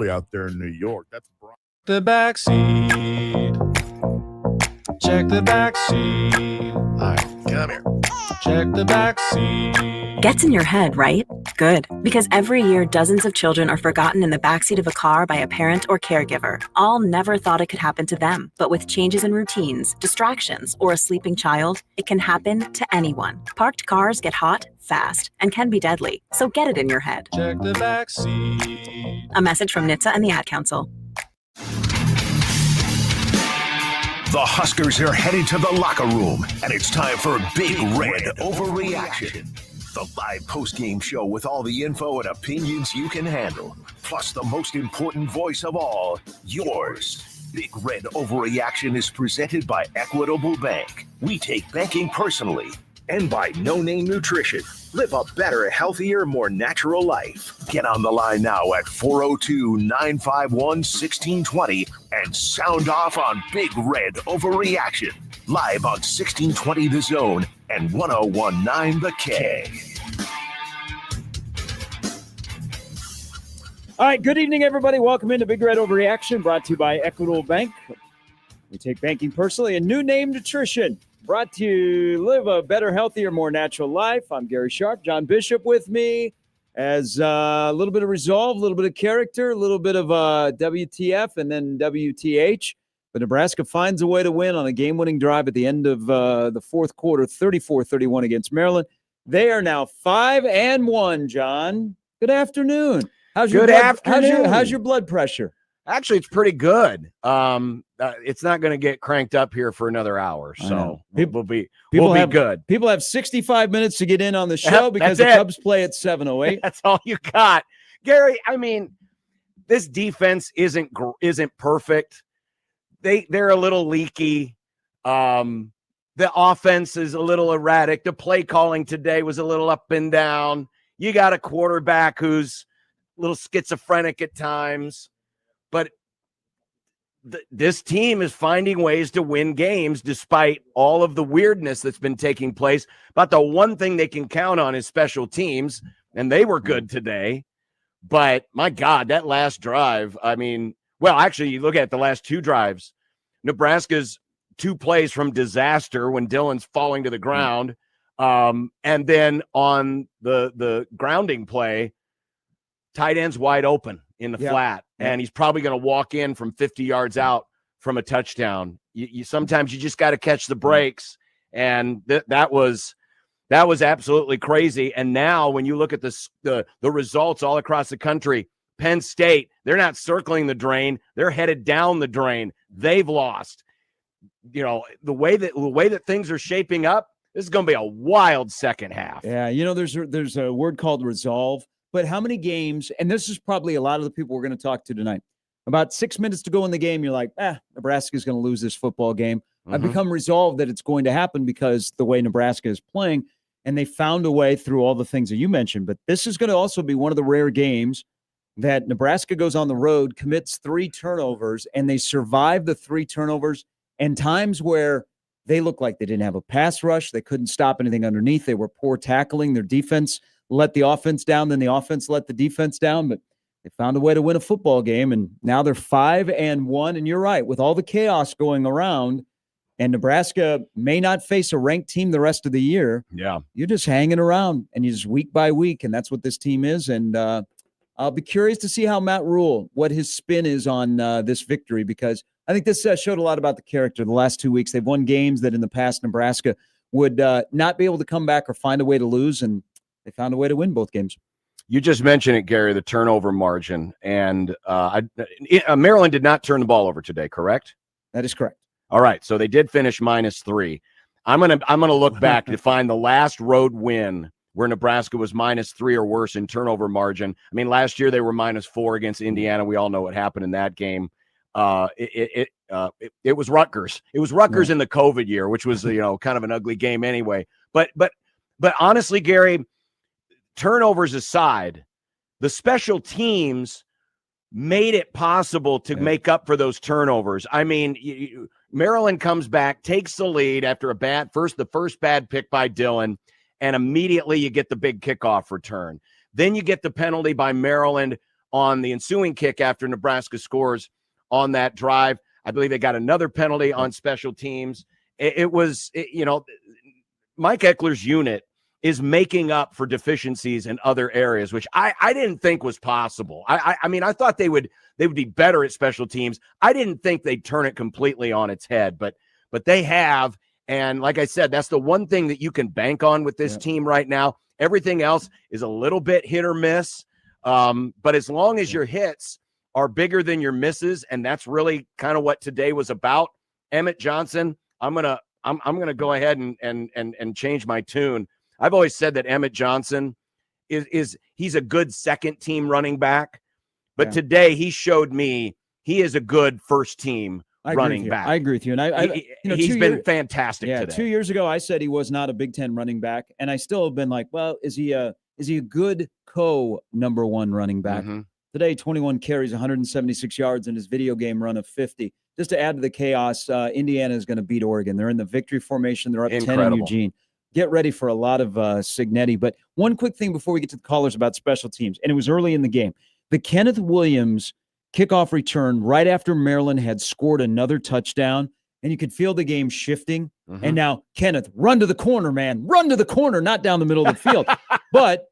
out there in New York. That's Brian. The backseat. Check the backseat. All right, come here. Check the backseat. Gets in your head, right? Good. Because every year, dozens of children are forgotten in the backseat of a car by a parent or caregiver. All never thought it could happen to them. But with changes in routines, distractions, or a sleeping child, it can happen to anyone. Parked cars get hot, fast, and can be deadly. So get it in your head. Check the backseat. A message from NHTSA and the Ad Council. The Huskers are headed to the locker room, and it's time for Big Red Overreaction. The live post-game show with all the info and opinions you can handle. Plus the most important voice of all, yours. Big Red Overreaction is presented by Equitable Bank. We take banking personally. And by No Name Nutrition. Live a better, healthier, more natural life. Get on the line now at 402-951-1620 and sound off on Big Red Overreaction. Live on 1620 The Zone and 1019 The K. All right, good evening, everybody. Welcome into Big Red Overreaction, brought to you by Equitable Bank. We take banking personally. And New Name Nutrition, brought to you live a better, healthier, more natural life. I'm Gary Sharp. John Bishop with me as a little bit of resolve, a little bit of character, a little bit of WTF, and then WTH. But Nebraska finds a way to win on a game-winning drive at the end of the fourth quarter, 34-31 against Maryland. They are now 5-1, John. Good afternoon. How's your blood pressure? Actually, it's pretty good. It's not going to get cranked up here for another hour, so we'll be good. People have 65 minutes to get in on the show because the Cubs play at 7:08. That's all you got, Gary. I mean, this defense isn't perfect. They're a little leaky. The offense is a little erratic. The play calling today was a little up and down. You got a quarterback who's a little schizophrenic at times. But this team is finding ways to win games despite all of the weirdness that's been taking place. But the one thing they can count on is special teams, and they were good today. But, my God, that last drive, I mean, well, actually, you look at the last two drives. Nebraska's two plays from disaster when Dillon's falling to the ground. And then on the grounding play, tight end's wide open in the flat, and he's probably going to walk in from 50 yards out from a touchdown. You sometimes you just got to catch the breaks, and that was absolutely crazy. And now when you look at the results all across the country, Penn State, they're not circling the drain, they're headed down the drain. They've lost. You know, the way that things are shaping up, this is going to be a wild second half. Yeah, you know, there's a word called resolve. But how many games, and this is probably a lot of the people we're going to talk to tonight, about 6 minutes to go in the game, you're like, Nebraska's going to lose this football game. Mm-hmm. I've become resolved that it's going to happen because the way Nebraska is playing, and they found a way through all the things that you mentioned. But this is going to also be one of the rare games that Nebraska goes on the road, commits 3 turnovers, and they survive the 3 turnovers, and times where they look like they didn't have a pass rush, they couldn't stop anything underneath, they were poor tackling, their defense let the offense down, then the offense let the defense down, but they found a way to win a football game, and now they're 5-1, and you're right, with all the chaos going around, and Nebraska may not face a ranked team the rest of the year. Yeah. You're just hanging around, and you just week by week, and that's what this team is, and I'll be curious to see how Matt Rule, what his spin is on this victory, because I think this showed a lot about the character the last 2 weeks. They've won games that in the past Nebraska would not be able to come back or find a way to lose, and they found a way to win both games. You just mentioned it, Gary, the turnover margin. And Maryland did not turn the ball over today, correct? That is correct. All right, so they did finish -3. I'm gonna look back to find the last road win where Nebraska was -3 or worse in turnover margin. I mean, last year they were -4 against Indiana. We all know what happened in that game. It was Rutgers. It was Rutgers in the COVID year, which was kind of an ugly game anyway. But honestly, Gary, turnovers aside, the special teams made it possible to make up for those turnovers. I mean, Maryland comes back, takes the lead after the first bad pick by Dillon, and immediately you get the big kickoff return. Then you get the penalty by Maryland on the ensuing kick after Nebraska scores on that drive. I believe they got another penalty on special teams. Mike Eckler's unit is making up for deficiencies in other areas, which I didn't think was possible. I mean, I thought they would be better at special teams. I didn't think they'd turn it completely on its head, but they have. And like I said, that's the one thing that you can bank on with this team right now. Everything else is a little bit hit or miss. But as long as your hits are bigger than your misses, and that's really kind of what today was about, Emmett Johnson, I'm gonna go ahead and change my tune. I've always said that Emmett Johnson he's a good second team running back, but today he showed me he is a good first team running back. I agree with you. And he's been fantastic today. 2 years ago, I said he was not a Big Ten running back, and I still have been like, well, is he a good number one running back? Mm-hmm. Today, 21 carries, 176 yards in his video game run of 50. Just to add to the chaos, Indiana is going to beat Oregon. They're in the victory formation. They're up 10 in Eugene. Get ready for a lot of Signetti. But one quick thing before we get to the callers about special teams, and it was early in the game. The Kenneth Williams kickoff return right after Maryland had scored another touchdown, and you could feel the game shifting. Mm-hmm. And now, Kenneth, run to the corner, man. Run to the corner, not down the middle of the field. But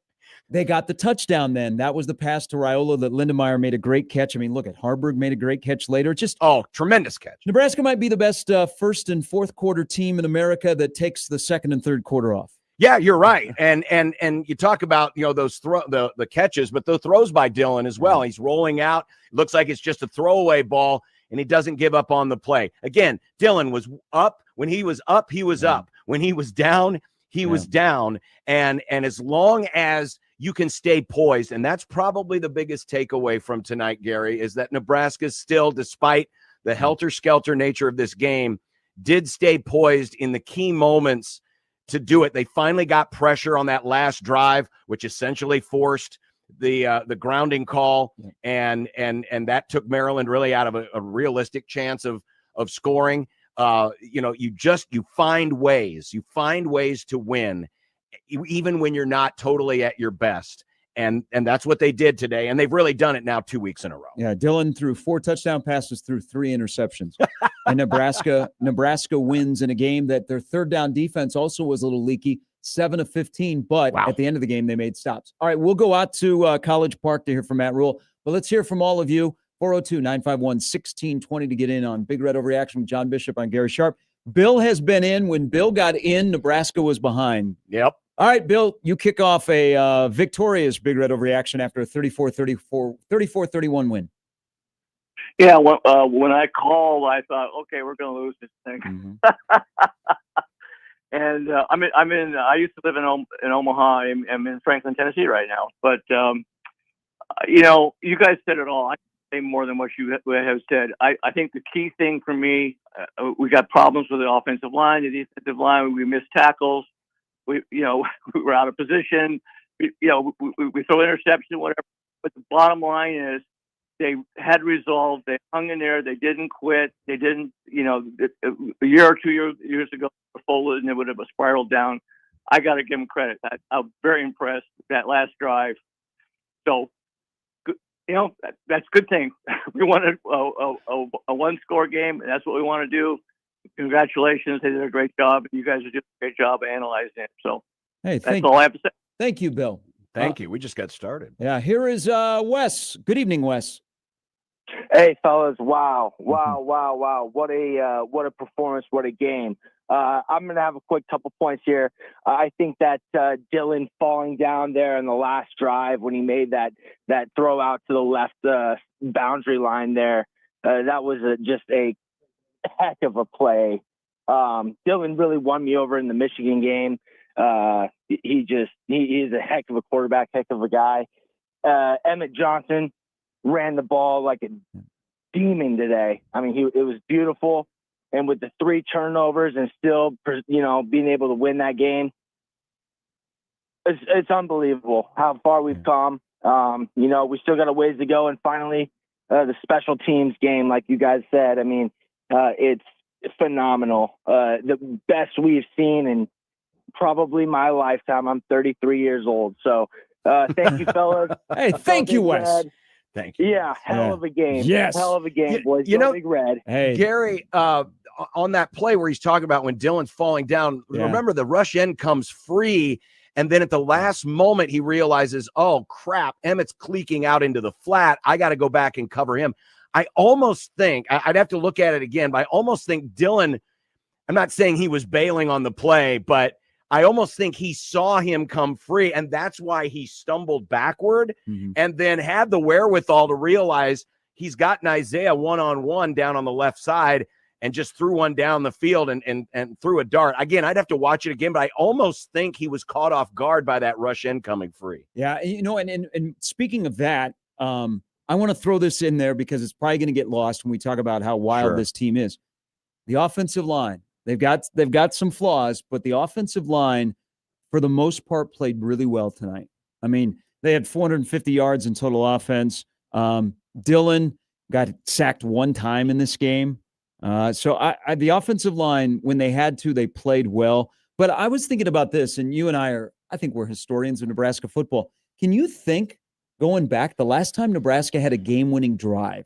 they got the touchdown then. That was the pass to Raiola that Lindemeyer made a great catch. I mean, look at Harburg made a great catch later. Tremendous catch. Nebraska might be the best first and fourth quarter team in America that takes the second and third quarter off. Yeah, you're right. And you talk about, those the catches, but the throws by Dylan as well. He's rolling out. Looks like it's just a throwaway ball, and he doesn't give up on the play. Again, Dylan was up. When he was up, he was up. When he was down, he was down. And as long as you can stay poised, and that's probably the biggest takeaway from tonight, Gary, is that Nebraska still, despite the helter-skelter nature of this game, did stay poised in the key moments to do it. They finally got pressure on that last drive, which essentially forced the grounding call, and that took Maryland really out of a realistic chance of scoring. You find ways to win, even when you're not totally at your best. And that's what they did today. And they've really done it now 2 weeks in a row. Yeah, Dylan threw 4 touchdown passes, threw 3 interceptions. And Nebraska wins in a game that their third down defense also was a little leaky, 7 of 15. But at the end of the game, they made stops. All right, we'll go out to College Park to hear from Matt Rule. But let's hear from all of you. 402-951-1620 to get in on Big Red Overreaction with John Bishop on Gary Sharp. Bill has been in. When Bill got in, Nebraska was behind. Yep. All right, Bill, you kick off a victorious Big Red Overreaction after a 34-31 win. Yeah, when I called, I thought, okay, we're going to lose this thing. Mm-hmm. And I used to live in Omaha. I'm in Franklin, Tennessee right now. But, you guys said it all. I can't say more than what you have said. I think the key thing for me, we got problems with the offensive line, the defensive line. We missed tackles. We were out of position. We throw interception, whatever. But the bottom line is they had resolve. They hung in there. They didn't quit. They didn't, a year or 2 years ago, folded and it would have spiraled down. I got to give them credit. I'm very impressed with that last drive. So, that's a good thing. We wanted a one-score game, and that's what we want to do. Congratulations. They did a great job. You guys are doing a great job of analyzing it. So that's all I have to say. Thank you, Bill. Thank you. We just got started. Yeah, here is Wes. Good evening, Wes. Hey, fellas. Wow. What a performance. What a game. I'm going to have a quick couple points here. I think that Dylan falling down there in the last drive when he made that throw out to the left boundary line there, that was just a heck of a play. Dylan really won me over in the Michigan game. He is a heck of a quarterback, heck of a guy. Emmett Johnson ran the ball like a demon today. I mean, it was beautiful. And with the 3 turnovers and still, being able to win that game, it's unbelievable how far we've come. We still got a ways to go. And finally, the special teams game, like you guys said, I mean, it's phenomenal. The best we've seen in probably my lifetime. I'm 33 years old. So thank you, fellas. Hey, thank you, Wes. Thank you. Yeah, hell Yeah. of a game. Yes. Hell of a game, boys. you Go know- Big Red. Hey, Gary, on that play where he's talking about when Dylan's falling down, Yeah. remember the rush end comes free, and then at the last moment he realizes, oh crap, Emmett's cleeking out into the flat. I got to go back and cover him. I almost think I'd have to look at it again, but I almost think Dylan, I'm not saying he was bailing on the play, but I almost think he saw him come free, and that's why he stumbled backward and then had the wherewithal to realize he's got Isaiah one-on-one down on the left side and just threw one down the field and threw a dart. Again, I'd have to watch it again, but I almost think he was caught off guard by that rush end coming free. yeah, you know, and speaking of that, I want to throw this in there because it's probably going to get lost when we talk about how wild Sure. this team is. The offensive line, they've got some flaws, but the offensive line, for the most part, played really well tonight. I mean, they had 450 yards in total offense. Dylan got sacked one time in this game. So the offensive line, when they had to, they played well. But I was thinking about this, and you and I think we're historians of Nebraska football. Can you think, going back, the last time Nebraska had a game-winning drive?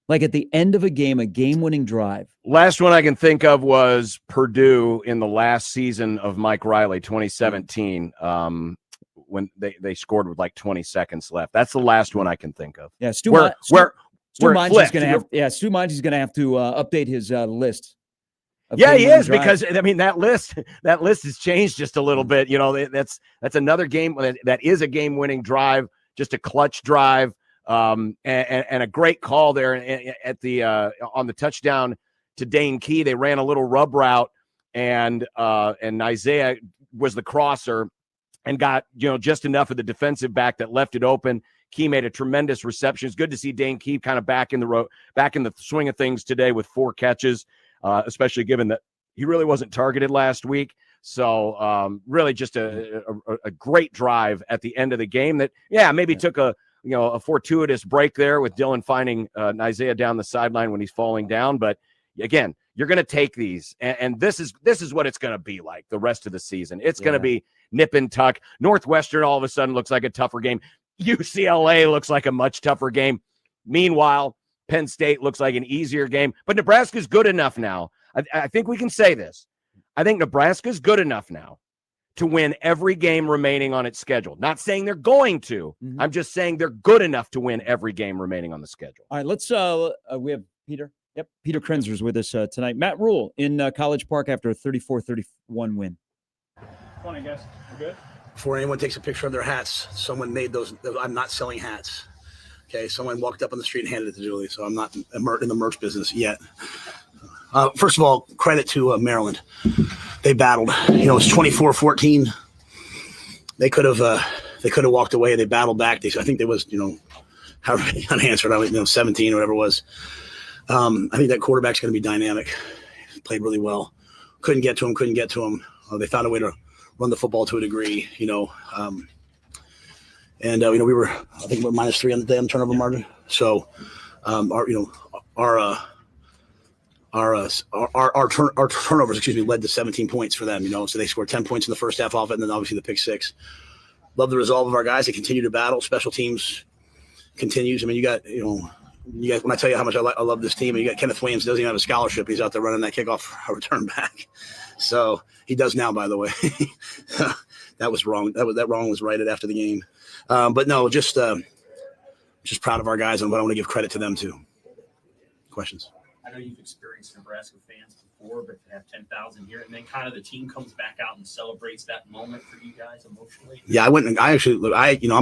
Like at the end of a game-winning drive. Last one I can think of was Purdue in the last season of Mike Riley, 2017, when they scored with like 20 seconds left. That's the last one I can think of. Yeah, Stu Where it Monty's flipped. going to have to update his list. of Yeah, he game-winning is, drives. because I mean that list has changed just a little bit. You know, that's another game that is a game-winning drive, just a clutch drive, and a great call there at the on the touchdown to Dane Key. They ran a little rub route, and Isaiah was the crosser and got just enough of the defensive back that left it open. Key made a tremendous reception. It's good to see Dane Key kind of back in the swing of things today with 4 catches. Especially given that he really wasn't targeted last week. So really just a great drive at the end of the game that, maybe took a fortuitous break there with Dylan finding Isaiah down the sideline when he's falling down. But again, you're going to take these, and this is what it's going to be like the rest of the season. It's going to be nip and tuck. Northwestern all of a sudden looks like a tougher game. UCLA looks like a much tougher game. Meanwhile, Penn State looks like an easier game, but Nebraska's good enough now. I think we can say this. I think Nebraska's good enough now to win every game remaining on its schedule. Not saying they're going to. I'm just saying they're good enough to win every game remaining on the schedule. All right, let's we have Peter. Yep, Peter Krenzer's with us tonight. Matt Rule in College Park after a 34-31 win. Morning, guys. We're good. Before anyone takes a picture of their hats, someone made those. I'm not selling hats. Okay, someone walked up on the street and handed it to Julie, so I'm not in the merch business yet. First of all, credit to Maryland. They battled. It's 24-14. They could have walked away. They battled back. I think there was, however many unanswered, 17 or whatever it was. I think that quarterback's going to be dynamic. He played really well. Couldn't get to him. They found a way to run the football to a degree, And we were, I think, we're -3 on the day on turnover margin. So, our turnovers, led to 17 points for them. So they scored 10 points in the first half off it, and then obviously the pick 6. Love the resolve of our guys. They continue to battle. Special teams continues. I mean, you got when I tell you how much I love this team, and you got Kenneth Williams doesn't even have a scholarship. He's out there running that kickoff return back. So he does now, by the way. That was wrong. That wrong was righted after the game. But no, just proud of our guys, and what I want to give credit to them too. Questions? I know you've experienced Nebraska fans before, but to have 10,000 here, and then kind of the team comes back out and celebrates that moment for you guys emotionally. Yeah, I went and I'm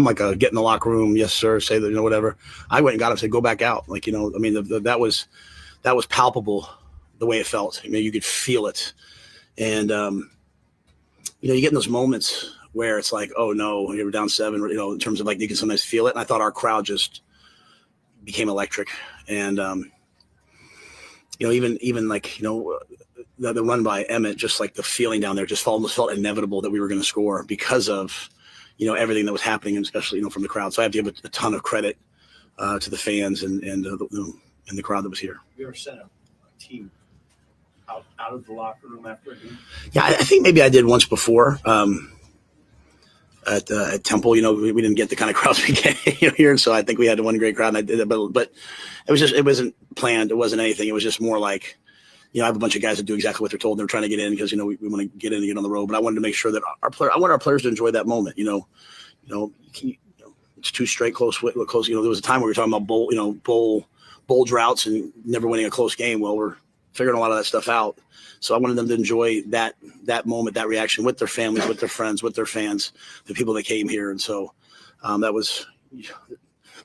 like get in the locker room, yes sir, say that, whatever. I went and got him, said go back out, that was palpable the way it felt. You could feel it, and you get in those moments where it's like, oh no, you were down 7, in terms of you can sometimes feel it. And I thought our crowd just became electric. And, even the run by Emmett, just like the feeling down there just almost felt inevitable that we were going to score because of, everything that was happening, and especially, from the crowd. So I have to give a ton of credit to the fans and the crowd that was here. You ever sent a team out of the locker room after a game? Yeah, I think maybe I did once before. at Temple. We didn't get the kind of crowds we get here, so I think we had one great crowd. And I did it, but it wasn't planned. It wasn't anything. It was just more like, I have a bunch of guys that do exactly what they're told. They're trying to get in because we want to get in and get on the road. But I wanted to make sure that I want our players to enjoy that moment. It's two straight close. There was a time where we were talking about bowl droughts and never winning a close game. Well, we're figuring a lot of that stuff out. So I wanted them to enjoy that moment, that reaction with their families, with their friends, with their fans, the people that came here. And so that was.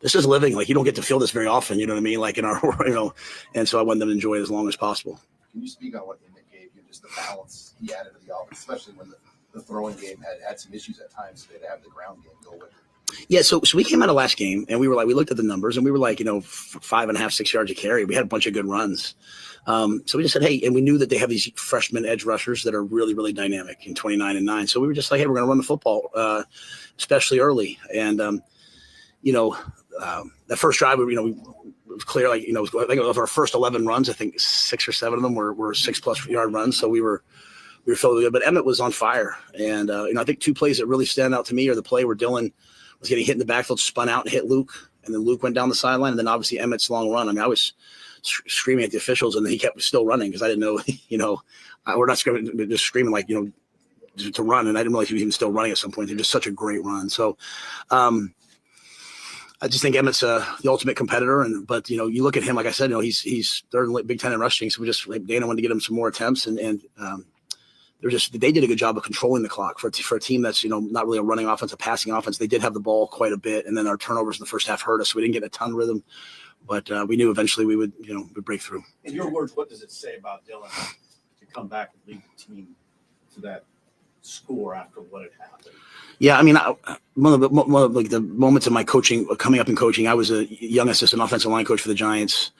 This is living. Like, you don't get to feel this very often. You know what I mean? Like in our, and so I wanted them to enjoy it as long as possible. Can you speak on what Emmett gave you, just the balance he added to the offense, especially when the throwing game had some issues at times, so to have the ground game go with it? Yeah, so we came out of last game and we looked at the numbers and we were like, 5.5, 6 yards a carry. We had a bunch of good runs. So we just said, hey, and we knew that they have these freshman edge rushers that are really, really dynamic in 29 and 9. So we were just like, hey, we're going to run the football, especially early. And, that first drive, it was clear, I think of our first 11 runs, I think 6 or 7 of them were 6+ yard runs. So we were feeling good, but Emmett was on fire. And, I think 2 plays that really stand out to me are the play where Dylan was getting hit in the backfield, spun out and hit Luke. And then Luke went down the sideline. And then obviously Emmett's long run. I mean, I was screaming at the officials and he kept still running because I didn't know, we're not screaming, just screaming like, to run. And I didn't realize he was even still running at some point. They're just such a great run. So, I just think Emmett's the ultimate competitor, but you look at him, like I said, he's third in Big Ten in rushing, so Dana wanted to get him some more attempts, and they did a good job of controlling the clock for a team that's not really a running offense, a passing offense. They did have the ball quite a bit, and then our turnovers in the first half hurt us, so we didn't get a ton of rhythm, but we knew eventually we would break through. In your words, what does it say about Dylan to come back and lead the team to that score after what had happened? Yeah, I mean, one of the moments of my coaching, coming up in coaching, I was a young assistant offensive line coach for the Giants,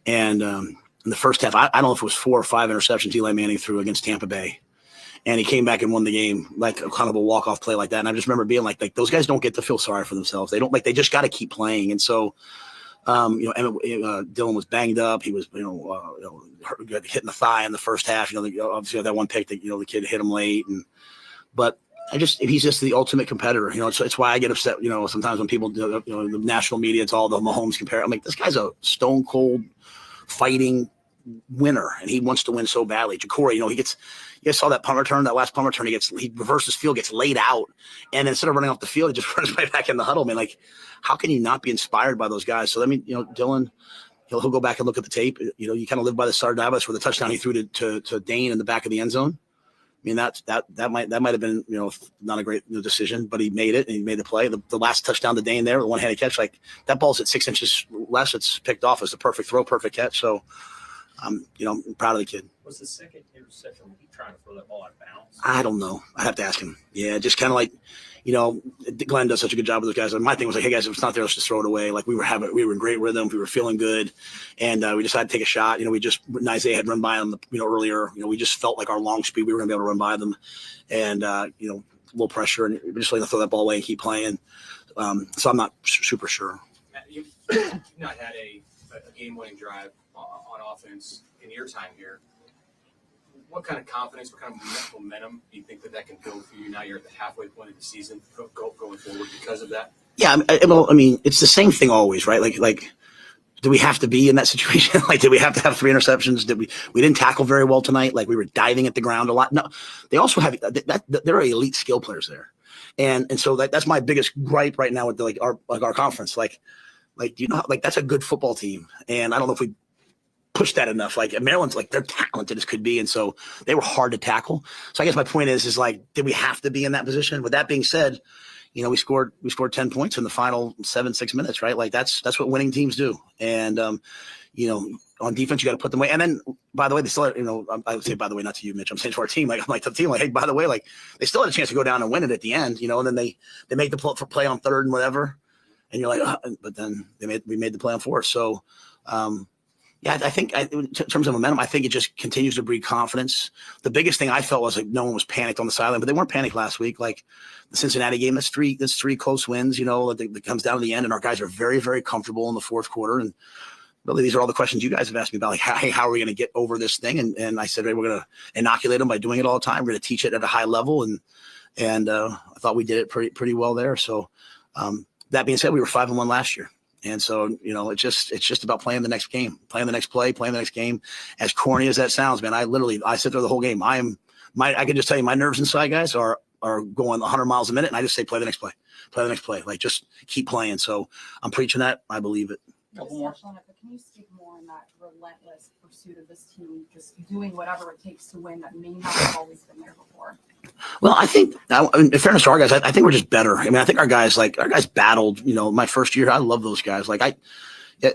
and in the first half, I don't know if it was 4 or 5 interceptions Eli Manning threw against Tampa Bay, and he came back and won the game, like a kind of a walk-off play like that. And I just remember being like those guys don't get to feel sorry for themselves. They don't they just got to keep playing. And so, Dylan was banged up. He was, hit in the thigh in the first half. Obviously that one pick that the kid hit him late, but. He's just the ultimate competitor. It's why I get upset. Sometimes when people, the national media, it's all the Mahomes compare. I'm like, this guy's a stone cold fighting winner, and he wants to win so badly. Ja'Cory, you guys saw that punt return, that last punt return. He reverses field, gets laid out, and instead of running off the field, he just runs right back in the huddle. Man, like, how can you not be inspired by those guys? So Dylan, he'll go back and look at the tape. You kind of live by the Sardavis where the touchdown he threw to Dane in the back of the end zone. I mean, that might have been, not a great decision, but he made it and he made the play. The last touchdown to Dane there, the one-handed catch, like that ball's at 6 inches less. It's picked off. It's a perfect throw, perfect catch. So, I'm proud of the kid. Was the second interception when he trying to throw that ball out of bounds? I don't know. I have to ask him. Yeah, just kind of like, Glenn does such a good job with those guys. And my thing was like, hey guys, if it's not there, let's just throw it away. Like we were in great rhythm. We were feeling good. And we decided to take a shot. Isaiah had run by them, earlier. We just felt like our long speed, we were going to be able to run by them. And, low pressure. And we just let them throw that ball away and keep playing. So I'm not super sure. Matt, you've not had a game-winning drive on offense in your time here. What kind of confidence, what kind of momentum do you think that can build for you now you're at the halfway point of the season going forward because of that? Yeah, I mean, it's the same thing always, right? Like, do we have to be in that situation? Like, did we have to have 3 interceptions? We didn't tackle very well tonight? Like, we were diving at the ground a lot? No, they also have that. There are elite skill players there, and so that's my biggest gripe right now with our conference. Like that's a good football team, and I don't know if we push that enough. Like Maryland's they're talented as could be. And so they were hard to tackle. So I guess my point is did we have to be in that position? With that being said, we scored 10 points in the final 6 minutes, right? Like that's what winning teams do. And, on defense, you got to put them away. And then, by the way, they still, I would say, by the way, not to you, Mitch, I'm saying to our team, I'm like to the team, hey, by the way, they still had a chance to go down and win it at the end, and then they make the play on third and whatever. And you're like, but then we made the play on fourth. So, yeah, I think in terms of momentum, I think it just continues to breed confidence. The biggest thing I felt was no one was panicked on the sideline, but they weren't panicked last week. Like the Cincinnati game, that's three close wins, that comes down to the end, and our guys are very, very comfortable in the fourth quarter. And really, these are all the questions you guys have asked me about, like, hey, how are we going to get over this thing? And I said, hey, we're going to inoculate them by doing it all the time. We're going to teach it at a high level, and and I thought we did it pretty well there. So that being said, we were 5-1 last year. And so, it's just about playing the next game, playing the next play, playing the next game. As corny as that sounds, man, I sit there the whole game. I can just tell you my nerves inside, guys, are going 100 miles a minute. And I just say, play the next play, like just keep playing. So I'm preaching that. I believe it. Couple more. But can you speak more on that relentless pursuit of this team, just doing whatever it takes to win that may not have always been there before? Well, I think, in fairness to our guys, I think we're just better. I mean, I think our guys battled. My first year, I love those guys. Like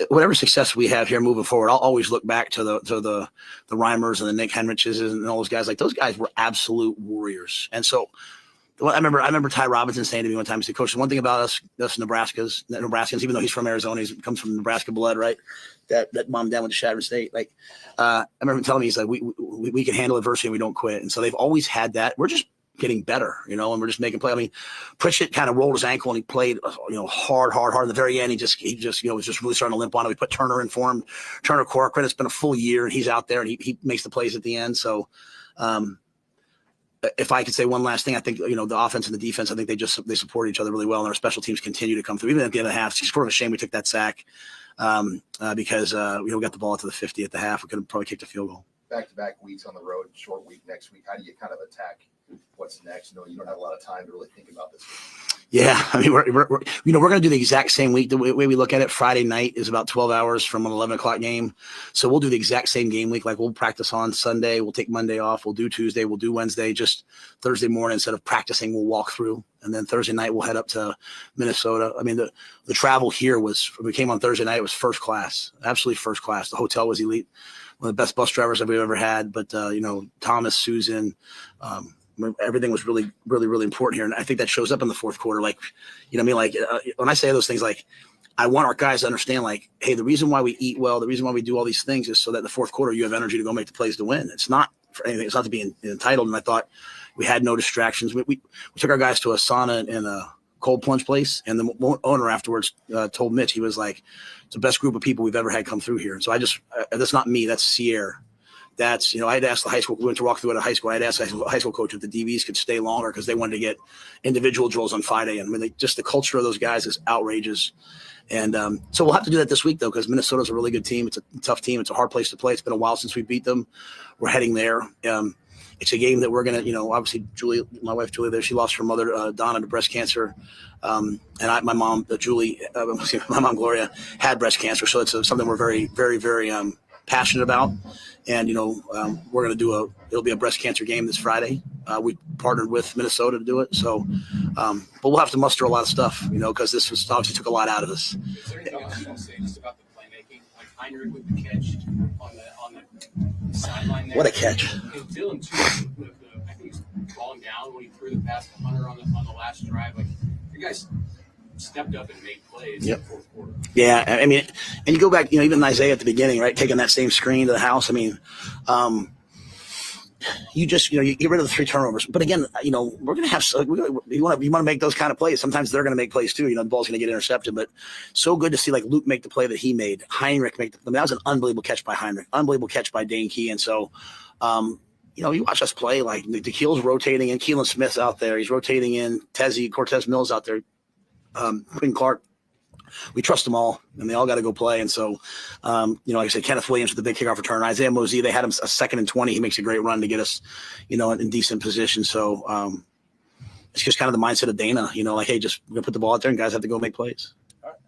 whatever success we have here moving forward, I'll always look back to the Reimers and the Nick Henriches and all those guys. Like those guys were absolute warriors. And so I remember Ty Robinson saying to me one time, he said, "Coach, the one thing about us Nebraskans, even though he's from Arizona, he comes from Nebraska blood, right? That mom and dad went to Chadron State. Like, I remember him telling me, he's like, we can handle adversity and we don't quit. And so they've always had that. We're just getting better, and we're just making play. I mean, Pritchett kind of rolled his ankle and he played, hard. In the very end, he just was just really starting to limp on it. We put Turner in for him, Turner Corcoran. It's been a full year and he's out there and he makes the plays at the end. So, if I could say one last thing, I think, the offense and the defense, I think they support each other really well, and our special teams continue to come through. Even at the end of the half, it's sort of a shame we took that sack because we got the ball to the 50 at the half. We could have probably kicked a field goal. Back-to-back weeks on the road, short week next week. How do you kind of attack what's next? You don't have a lot of time to really think about this. Yeah, I mean, we're going to do the exact same week. The way we look at it, Friday night is about 12 hours from an 11 o'clock game. So we'll do the exact same game week. Like we'll practice on Sunday. We'll take Monday off. We'll do Tuesday. We'll do Wednesday. Just Thursday morning, instead of practicing, we'll walk through. And then Thursday night, we'll head up to Minnesota. I mean, the travel here we came on Thursday night. It was first class, absolutely first class. The hotel was elite. One of the best bus drivers that we've ever had. But, Thomas, Susan, everything was really, really, really important here. And I think that shows up in the fourth quarter. Like, when I say those things, like I want our guys to understand, like, hey, the reason why we eat well, the reason why we do all these things is so that in the fourth quarter you have energy to go make the plays to win. It's not for anything. It's not to be entitled. And I thought we had no distractions. We took our guys to a sauna and a cold plunge place. And the owner afterwards told Mitch, he was like, it's the best group of people we've ever had come through here. And so that's not me. That's Sierra. That's, I had asked the high school, we went to walk through at a high school. I had asked the high school coach if the DBs could stay longer because they wanted to get individual drills on Friday. And the culture of those guys is outrageous. And so we'll have to do that this week, though, because Minnesota's a really good team. It's a tough team. It's a hard place to play. It's been a while since we beat them. We're heading there. It's a game that we're going to, obviously, Julie, my wife, Julie, there, she lost her mother, Donna, to breast cancer. And my mom, my mom, Gloria, had breast cancer. So it's something we're very, very, very passionate about. And, we're going to it'll be a breast cancer game this Friday. We partnered with Minnesota to do it. So, but we'll have to muster a lot of stuff, because this was obviously took a lot out of us. Is there anything else you want to say just about the playmaking? Like Heinrich with the catch on the sideline there. What a catch. And Dylan, too, I think he's falling down when he threw the pass to Hunter on the last drive. Like, you guys stepped up and made plays in the fourth quarter. Yeah, I mean, and you go back, even Isaiah at the beginning, right, taking that same screen to the house. I mean, you just, you get rid of the 3 turnovers. But again, we're going to have, you want to make those kind of plays. Sometimes they're going to make plays too. The ball's going to get intercepted. But so good to see like Luke make the play that he made, Heinrich make that was an unbelievable catch by Heinrich, unbelievable catch by Dane Key. And so, you watch us play, like the Keel's rotating in, Keelan Smith's out there. He's rotating in, Cortez Mills out there. Quinn Clark, we trust them all, and they all got to go play. And so, like I said, Kenneth Williams with the big kickoff return, Isaiah Mosey, they had him a 2nd and 20. He makes a great run to get us, in decent position. So it's just kind of the mindset of Dana, like, hey, just we're gonna put the ball out there, and guys have to go make plays.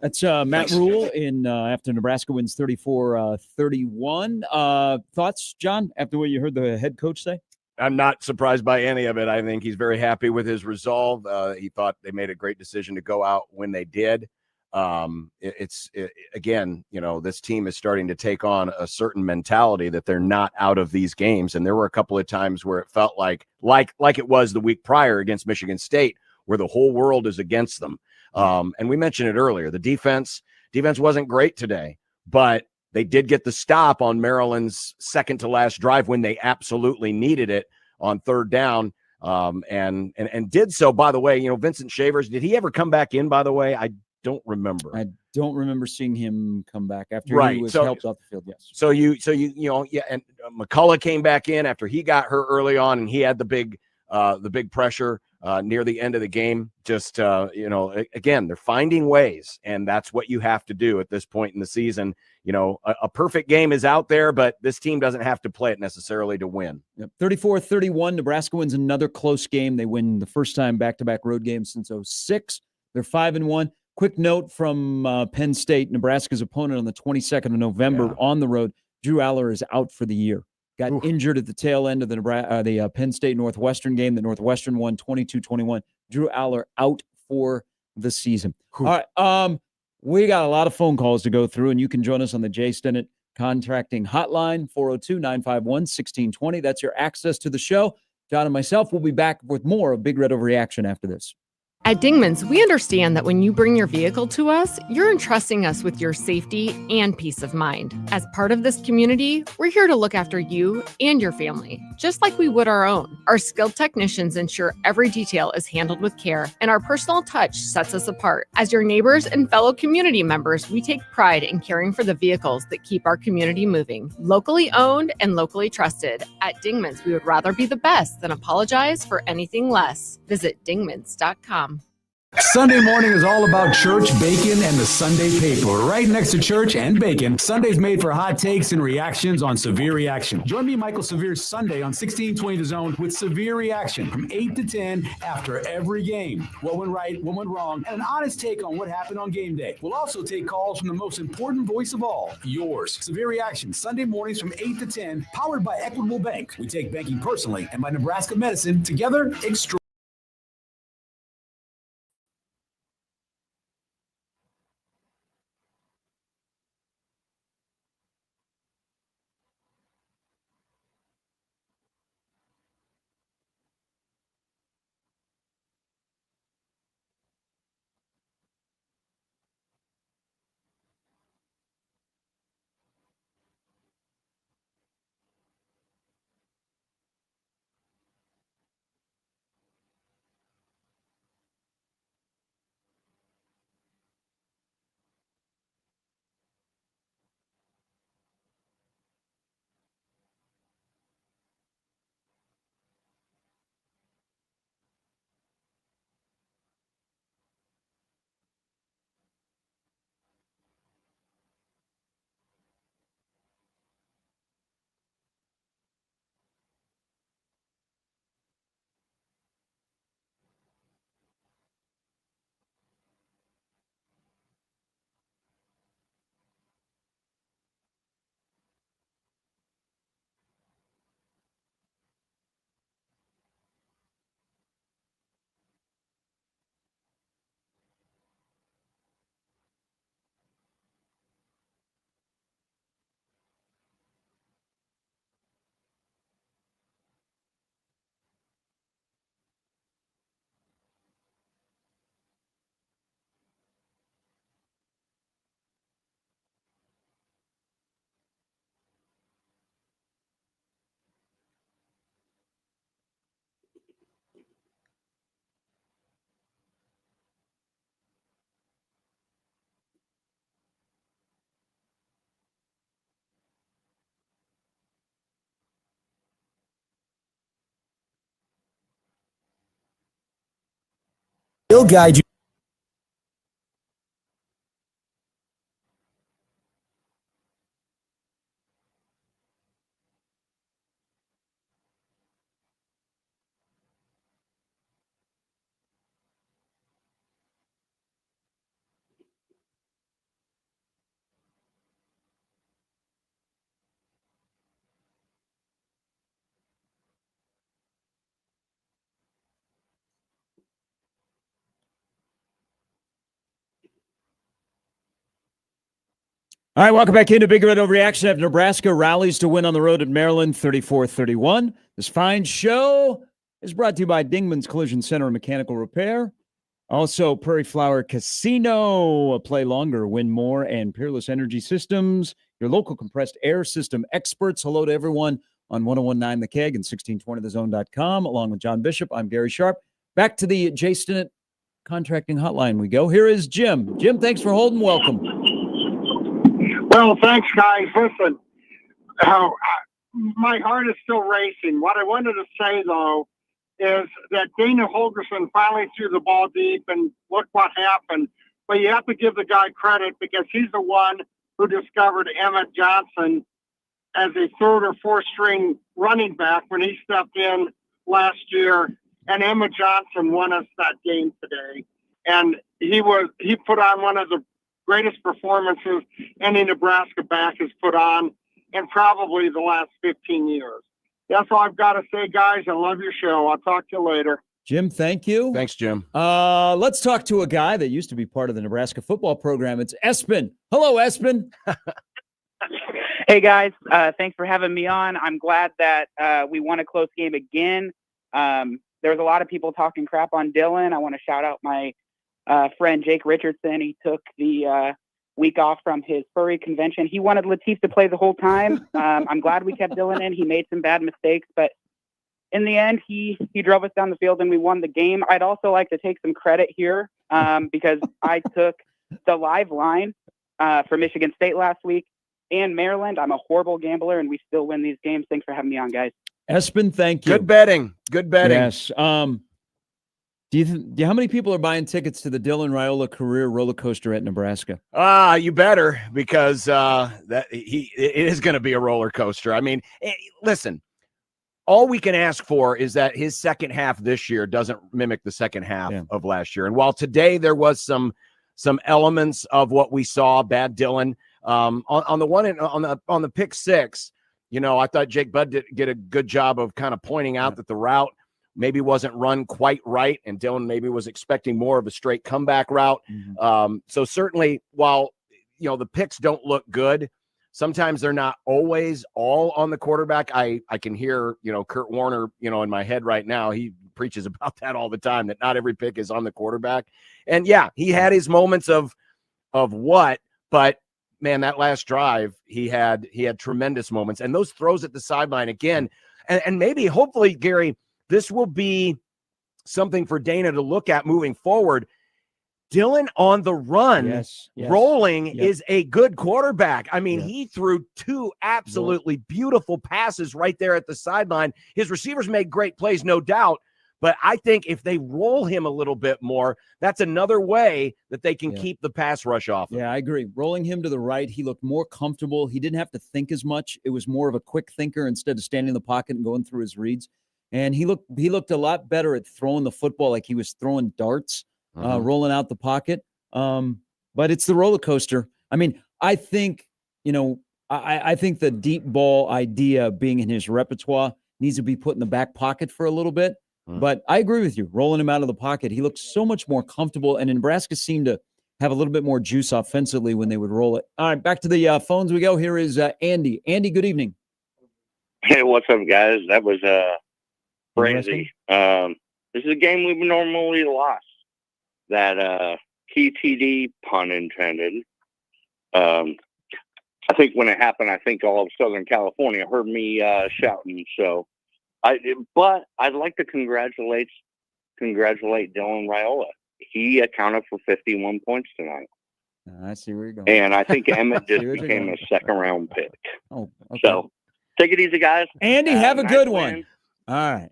That's Matt Rule in after Nebraska wins 34-31. Thoughts, John, after what you heard the head coach say? I'm not surprised by any of it. I think he's very happy with his resolve. He thought they made a great decision to go out when they did. Again, this team is starting to take on a certain mentality that they're not out of these games. And there were a couple of times where it felt like it was the week prior against Michigan State, where the whole world is against them. And we mentioned it earlier. The defense wasn't great today, but they did get the stop on Maryland's second to last drive when they absolutely needed it on 3rd down. And did so, by the way, Vincent Shavers, did he ever come back in, by the way? I don't remember. I don't remember seeing him come back after he was helped off the field. Yes. So and McCullough came back in after he got hurt early on, and he had the big pressure. near the end of the game. Just, again, they're finding ways, and that's what you have to do at this point in the season. A perfect game is out there, but this team doesn't have to play it necessarily to win. Yep. 34-31, Nebraska wins another close game. They win the first time back-to-back road games since 2006. They're 5-1. Quick note from Penn State, Nebraska's opponent on the 22nd of November on the road, Drew Aller is out for the year. Got injured at the tail end of the Penn State Northwestern game. The Northwestern won 22-21. Drew Aller out for the season. All right. We got a lot of phone calls to go through, and you can join us on the Jay Stinnett Contracting Hotline, 402-951-1620. That's your access to the show. John and myself will be back with more of Big Red Overreaction after this. At Dingman's, we understand that when you bring your vehicle to us, you're entrusting us with your safety and peace of mind. As part of this community, we're here to look after you and your family, just like we would our own. Our skilled technicians ensure every detail is handled with care, and our personal touch sets us apart. As your neighbors and fellow community members, we take pride in caring for the vehicles that keep our community moving. Locally owned and locally trusted. At Dingman's, we would rather be the best than apologize for anything less. Visit dingmans.com. Sunday morning is all about church, bacon, and the Sunday paper. Right next to church and bacon, Sunday's made for hot takes and reactions on Severe Reaction. Join me, Michael Severe, Sunday on 1620 The Zone with Severe Reaction from 8 to 10 after every game. What went right, what went wrong, and an honest take on what happened on game day. We'll also take calls from the most important voice of all, yours. Severe Reaction, Sunday mornings from 8 to 10, powered by Equitable Bank. We take banking personally, and by Nebraska Medicine, together, extra. He'll guide you. All right, welcome back into Big Red Overreaction. After Nebraska rallies to win on the road at Maryland, 34-31. This fine show is brought to you by Dingman's Collision Center and Mechanical Repair. Also, Prairie Flower Casino. Play longer, win more, and Peerless Energy Systems, your local compressed air system experts. Hello to everyone on 101.9 The Keg and 1620thezone.com. Along with John Bishop, I'm Gary Sharp. Back to the Jay Stinnett Contracting Hotline we go. Here is Jim. Jim, thanks for holding. Welcome. Well, thanks, guys. Listen, my heart is still racing. What I wanted to say, though, is that Dana Holgerson finally threw the ball deep, and look what happened. But you have to give the guy credit because he's the one who discovered Emmett Johnson as a third or fourth string running back when he stepped in last year. And Emmett Johnson won us that game today. And he put on one of the greatest performances any Nebraska back has put on in probably the last 15 years. That's all I've got to say, guys. I love your show. I'll talk to you later. Jim, thank you. Thanks, Jim. Let's talk to a guy that used to be part of the Nebraska football program. It's Espen. Hello, Espen. Hey, guys. Thanks for having me on. I'm glad that we won a close game again. There was a lot of people talking crap on Dylan. I want to shout out my friend Jake Richardson. He took the week off from his furry convention. He wanted Latif to play the whole time. I'm glad we kept Dylan in. He made some bad mistakes, but in the end, he drove us down the field and we won the game. I'd also like to take some credit here because I took the live line for Michigan State last week and Maryland. I'm a horrible gambler, and we still win these games. Thanks for having me on, guys. Espen, thank you. Good betting. Good betting. Yes. Do you how many people are buying tickets to the Dylan Raiola career roller coaster at Nebraska? You better, because it is going to be a roller coaster. I mean, listen, all we can ask for is that his second half this year doesn't mimic the second half of last year. And while today there was some elements of what we saw, bad Dylan, on the pick six, I thought Jake Budd did a good job of kind of pointing out that the route maybe wasn't run quite right, and Dylan maybe was expecting more of a straight comeback route. So certainly, while the picks don't look good, sometimes they're not always all on the quarterback. I can hear Kurt Warner in my head right now. He preaches about that all the time, that not every pick is on the quarterback. And yeah, he had his moments of what, but man, that last drive he had tremendous moments, and those throws at the sideline again, and maybe hopefully, Gary, this will be something for Dana to look at moving forward. Dylan on the run, rolling, is a good quarterback. I mean, he threw two absolutely beautiful passes right there at the sideline. His receivers made great plays, no doubt. But I think if they roll him a little bit more, that's another way that they can keep the pass rush off. Yeah, I agree. Rolling him to the right, he looked more comfortable. He didn't have to think as much. It was more of a quick thinker instead of standing in the pocket and going through his reads. And he looked a lot better at throwing the football, like he was throwing darts, rolling out the pocket. But it's the roller coaster. I mean, I think, I think the deep ball idea being in his repertoire needs to be put in the back pocket for a little bit. But I agree with you. Rolling him out of the pocket, he looked so much more comfortable. And Nebraska seemed to have a little bit more juice offensively when they would roll it. All right, back to the phones we go. Here is Andy. Andy, good evening. Hey, what's up, guys? That was crazy. This is a game we've normally lost. That TTD, pun intended. I think when it happened, I think all of Southern California heard me shouting. So, but I'd like to congratulate Dylan Raiola. He accounted for 51 points tonight. I see where you're going. And I think Emmett just became a second-round pick. Oh, okay. So, take it easy, guys. Andy, have a good one. All right.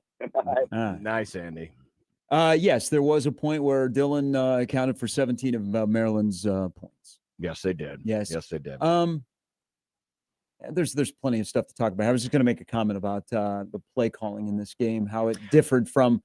Nice, Andy. Yes, there was a point where Dylan accounted for 17 of Maryland's points. Yes, they did. Yes, they did. There's plenty of stuff to talk about. I was just going to make a comment about the play calling in this game, how it differed from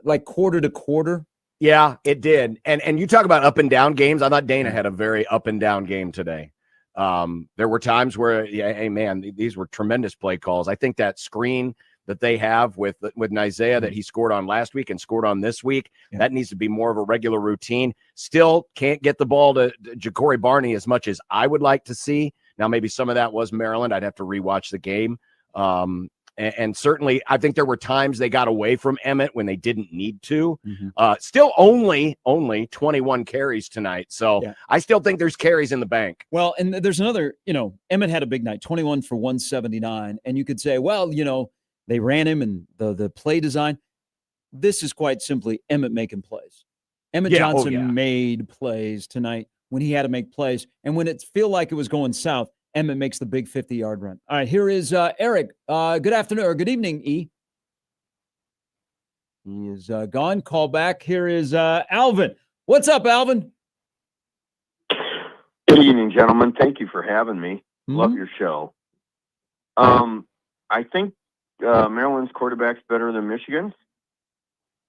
like quarter to quarter. Yeah, it did. And you talk about up and down games. I thought Dana had a very up and down game today. There were times where, hey man, these were tremendous play calls. I think that screen that they have with Isaiah that he scored on last week and scored on this week, that needs to be more of a regular routine. Still can't get the ball to Ja'Cory Barney as much as I would like to see. Now, maybe some of that was Maryland. I'd have to rewatch the game. And certainly, I think there were times they got away from Emmett when they didn't need to. Still only 21 carries tonight. So I still think there's carries in the bank. Well, and there's another, Emmett had a big night, 21 for 179. And you could say, well, they ran him and the play design. This is quite simply Emmett making plays. Emmett Johnson made plays tonight when he had to make plays. And when it felt like it was going south, Emmett makes the big 50-yard run. All right, here is Eric. Good afternoon or good evening, E. He is gone. Call back. Here is Alvin. What's up, Alvin? Good evening, gentlemen. Thank you for having me. Love your show. I think Maryland's quarterback's better than Michigan's.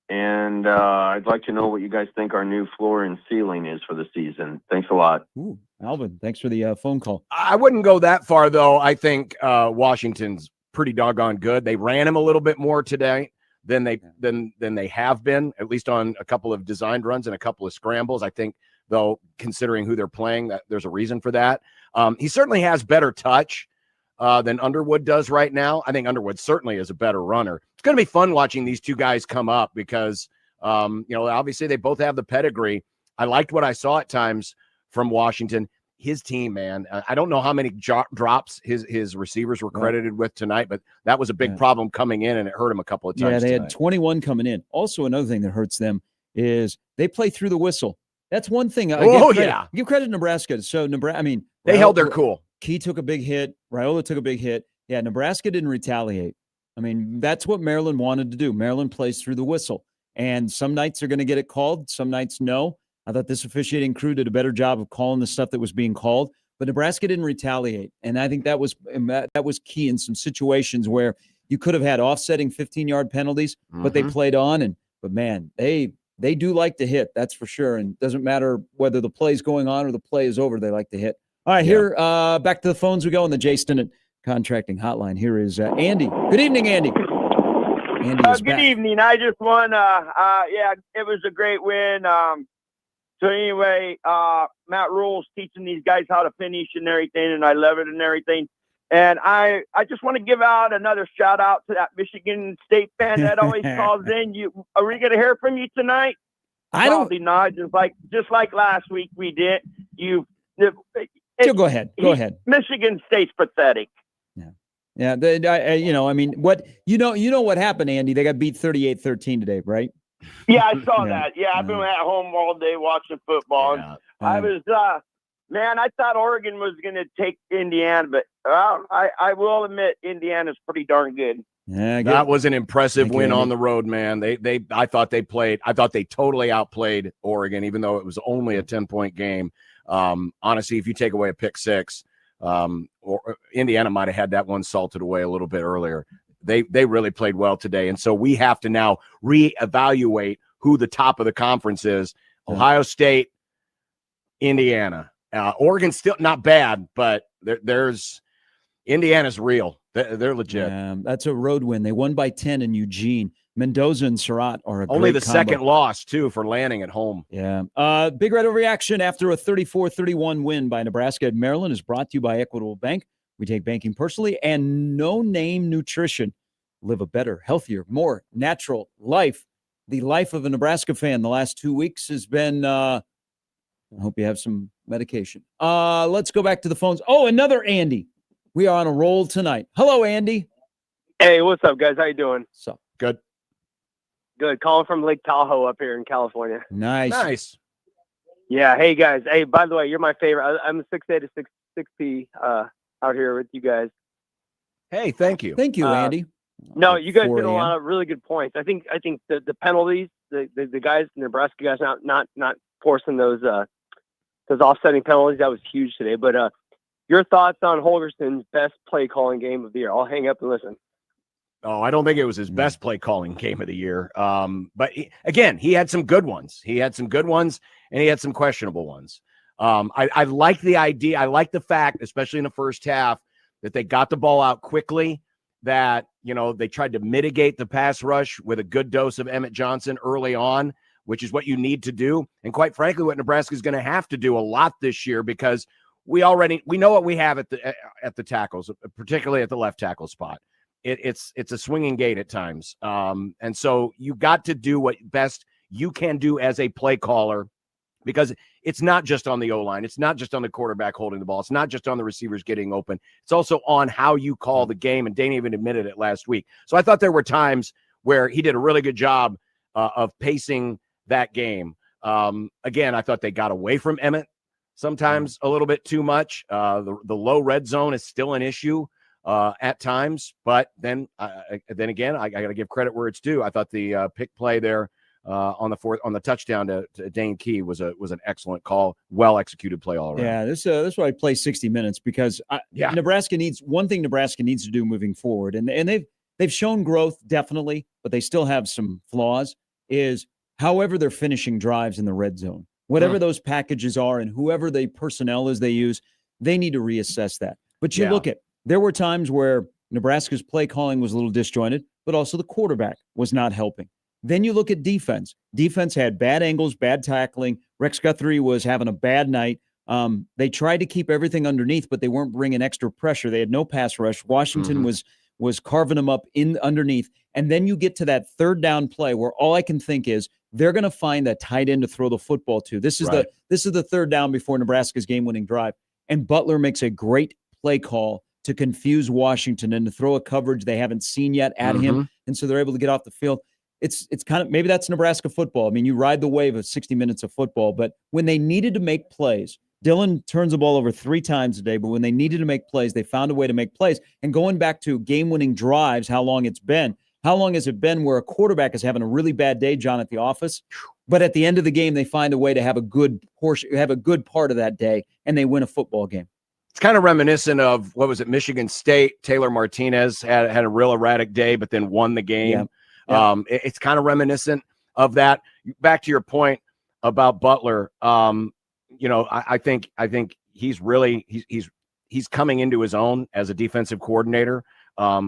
And I'd like to know what you guys think our new floor and ceiling is for the season. Thanks a lot. Ooh, Alvin, thanks for the phone call. I wouldn't go that far, though. I think Washington's pretty doggone good. They ran him a little bit more today than they have been, at least on a couple of designed runs and a couple of scrambles. I think, though, considering who they're playing, that there's a reason for that. He certainly has better touch than Underwood does right now. I think Underwood certainly is a better runner. It's going to be fun watching these two guys come up because, obviously they both have the pedigree. I liked what I saw at times from Washington. His team, man, I don't know how many drops his receivers were credited with tonight, but that was a big problem coming in, and it hurt him a couple of times. Yeah, they tonight. had 21 coming in. Also, another thing that hurts them is they play through the whistle. That's one thing. Give credit to Nebraska. So Nebraska, they held their cool. Key took a big hit. Raiola took a big hit. Yeah, Nebraska didn't retaliate. I mean, that's what Maryland wanted to do. Maryland plays through the whistle. And some nights they're going to get it called. Some nights, no. I thought this officiating crew did a better job of calling the stuff that was being called. But Nebraska didn't retaliate. And I think that was key in some situations where you could have had offsetting 15-yard penalties, but they played on. But, man, they do like to hit, that's for sure. And it doesn't matter whether the play's going on or the play is over, they like to hit. All right, here, back to the phones we go on the Jay Stinnett Contracting Hotline. Here is Andy. Good evening, Andy. Andy is good back. evening. I just won. It was a great win. So anyway, Matt Rule's teaching these guys how to finish and everything, and I love it and everything. And I just want to give out another shout out to that Michigan State fan that always calls in. Are we going to hear from you tonight? Probably not. Just like last week we did. Go ahead. Michigan State's pathetic. Yeah, what happened, Andy? They got beat 38-13 today, right? Yeah, I saw that. Yeah, I've been at home all day watching football. Yeah. I was, I thought Oregon was going to take Indiana, but I will admit Indiana's pretty darn good. Yeah, that was an impressive win on the road, man. I thought they totally outplayed Oregon, even though it was only a 10-point game. Honestly, if you take away a pick six, or Indiana might have had that one salted away a little bit earlier. They really played well today, and so we have to now reevaluate who the top of the conference is. Ohio State, Indiana, Oregon's still not bad, but there's Indiana's real. They're legit. That's a road win. They won by 10 in Eugene. Mendoza and Surratt are only great the combo. second loss too for Lanning at home. Yeah. Big Red Overreaction after a 34-31 win by Nebraska at Maryland is brought to you by Equitable Bank. We take banking personally, and No Name Nutrition. Live a better, healthier, more natural life. The life of a Nebraska fan the last 2 weeks has been, I hope you have some medication. Let's go back to the phones. Oh, another Andy. We are on a roll tonight. Hello, Andy. Hey, what's up, guys? How you doing? So good. Good. Calling from Lake Tahoe up here in California. Nice. Yeah. Hey, guys. Hey, by the way, you're my favorite. I'm 6A to 6P out here with you guys. Hey, thank you. Thank you, Andy. No, you guys 4 did a a.m. lot of really good points. I think the penalties, the guys, Nebraska guys, not forcing those offsetting penalties, that was huge today. But your thoughts on Holgerson's best play calling game of the year? I'll hang up and listen. Oh, I don't think it was his best play calling game of the year. But again, he had some good ones. And he had some questionable ones. I like the idea. I like the fact, especially in the first half, that they got the ball out quickly, that, they tried to mitigate the pass rush with a good dose of Emmett Johnson early on, which is what you need to do. And quite frankly, what Nebraska is going to have to do a lot this year, because we know what we have at the tackles, particularly at the left tackle spot. It's a swinging gate at times. And so you got to do what best you can do as a play caller, because it's not just on the O-line. It's not just on the quarterback holding the ball. It's not just on the receivers getting open. It's also on how you call the game. And Dane even admitted it last week. So I thought there were times where he did a really good job of pacing that game. Again, I thought they got away from Emmett sometimes a little bit too much. The low red zone is still an issue. at times. But then again, I got to give credit where it's due. I thought the pick play there on the touchdown to Dane Key was an excellent call, well executed play all around. Yeah, this is why I play 60 minutes, because Nebraska needs one thing. Nebraska needs to do moving forward, and they've shown growth definitely, but they still have some flaws. Is however they're finishing drives in the red zone, whatever those packages are, and whoever the personnel is they use, they need to reassess that. But you look at, there were times where Nebraska's play calling was a little disjointed, but also the quarterback was not helping. Then you look at defense. Defense had bad angles, bad tackling. Rex Guthrie was having a bad night. They tried to keep everything underneath, but they weren't bringing extra pressure. They had no pass rush. Washington was carving them up in underneath. And then you get to that third down play where all I can think is they're going to find a tight end to throw the football to. This is the third down before Nebraska's game-winning drive. And Butler makes a great play call to confuse Washington and to throw a coverage they haven't seen yet at him. And so they're able to get off the field. It's kind of, maybe that's Nebraska football. I mean, you ride the wave of 60 minutes of football, but when they needed to make plays, Dylan turns the ball over 3 times a day, but when they needed to make plays, they found a way to make plays. And going back to game-winning drives, how long has it been where a quarterback is having a really bad day, John, at the office, but at the end of the game, they find a way to have a good part of that day, and they win a football game. It's kind of reminiscent of, what was it, Michigan State? Taylor Martinez had a real erratic day, but then won the game. It's kind of reminiscent of that. Back to your point about Butler, I think he's really he's coming into his own as a defensive coordinator.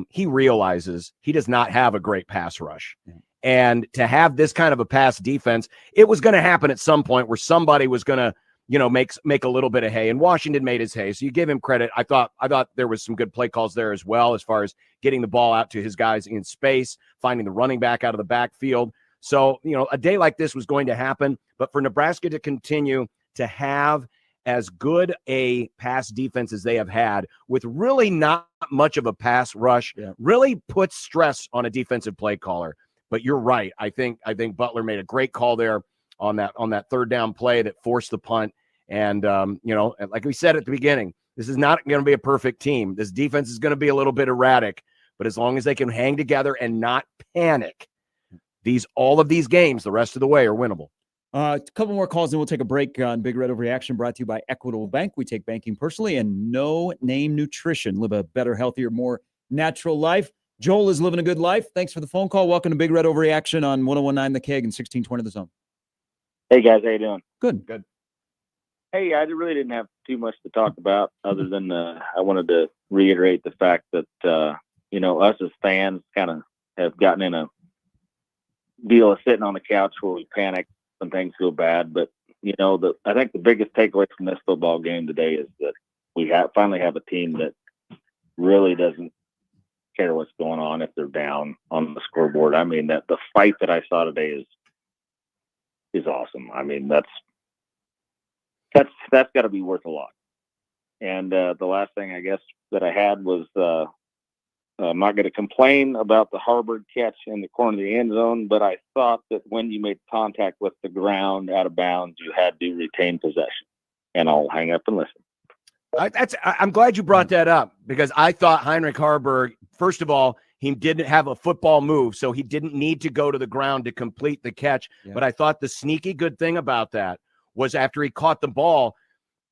He realizes he does not have a great pass rush. And to have this kind of a pass defense, it was going to happen at some point where somebody was going to, make a little bit of hay, and Washington made his hay. So you give him credit. I thought there was some good play calls there as well, as far as getting the ball out to his guys in space, finding the running back out of the backfield. So, a day like this was going to happen, but for Nebraska to continue to have as good a pass defense as they have had, with really not much of a pass rush, really puts stress on a defensive play caller. But you're right. I think Butler made a great call there on that third down play that forced the punt. And, like we said at the beginning, this is not going to be a perfect team. This defense is going to be a little bit erratic, but as long as they can hang together and not panic, all of these games the rest of the way are winnable. A couple more calls, and we'll take a break on Big Red Overreaction, brought to you by Equitable Bank. We take banking personally, and No Name Nutrition. Live a better, healthier, more natural life. Joel is living a good life. Thanks for the phone call. Welcome to Big Red Overreaction on 101.9 The Keg and 1620 The Zone. Hey, guys. How you doing? Good. Hey, I really didn't have too much to talk about other than I wanted to reiterate the fact that, us as fans kind of have gotten in a deal of sitting on the couch where we panic when things go bad. But, I think the biggest takeaway from this football game today is that we finally have a team that really doesn't care what's going on if they're down on the scoreboard. I mean, that the fight that I saw today is awesome. I mean, that's got to be worth a lot. And the last thing I guess that I had was I'm not going to complain about the Harburg catch in the corner of the end zone, but I thought that when you made contact with the ground out of bounds, you had to retain possession. And I'll hang up and listen. I'm glad you brought that up, because I thought Heinrich Harburg, first of all, he didn't have a football move, so he didn't need to go to the ground to complete the catch. Yeah. But I thought the sneaky good thing about that was after he caught the ball,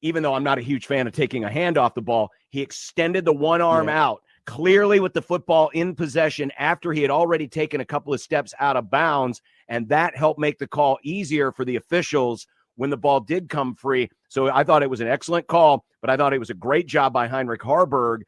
even though I'm not a huge fan of taking a hand off the ball, he extended the one arm out, clearly with the football in possession after he had already taken a couple of steps out of bounds, and that helped make the call easier for the officials when the ball did come free. So I thought it was an excellent call, but I thought it was a great job by Heinrich Harburg,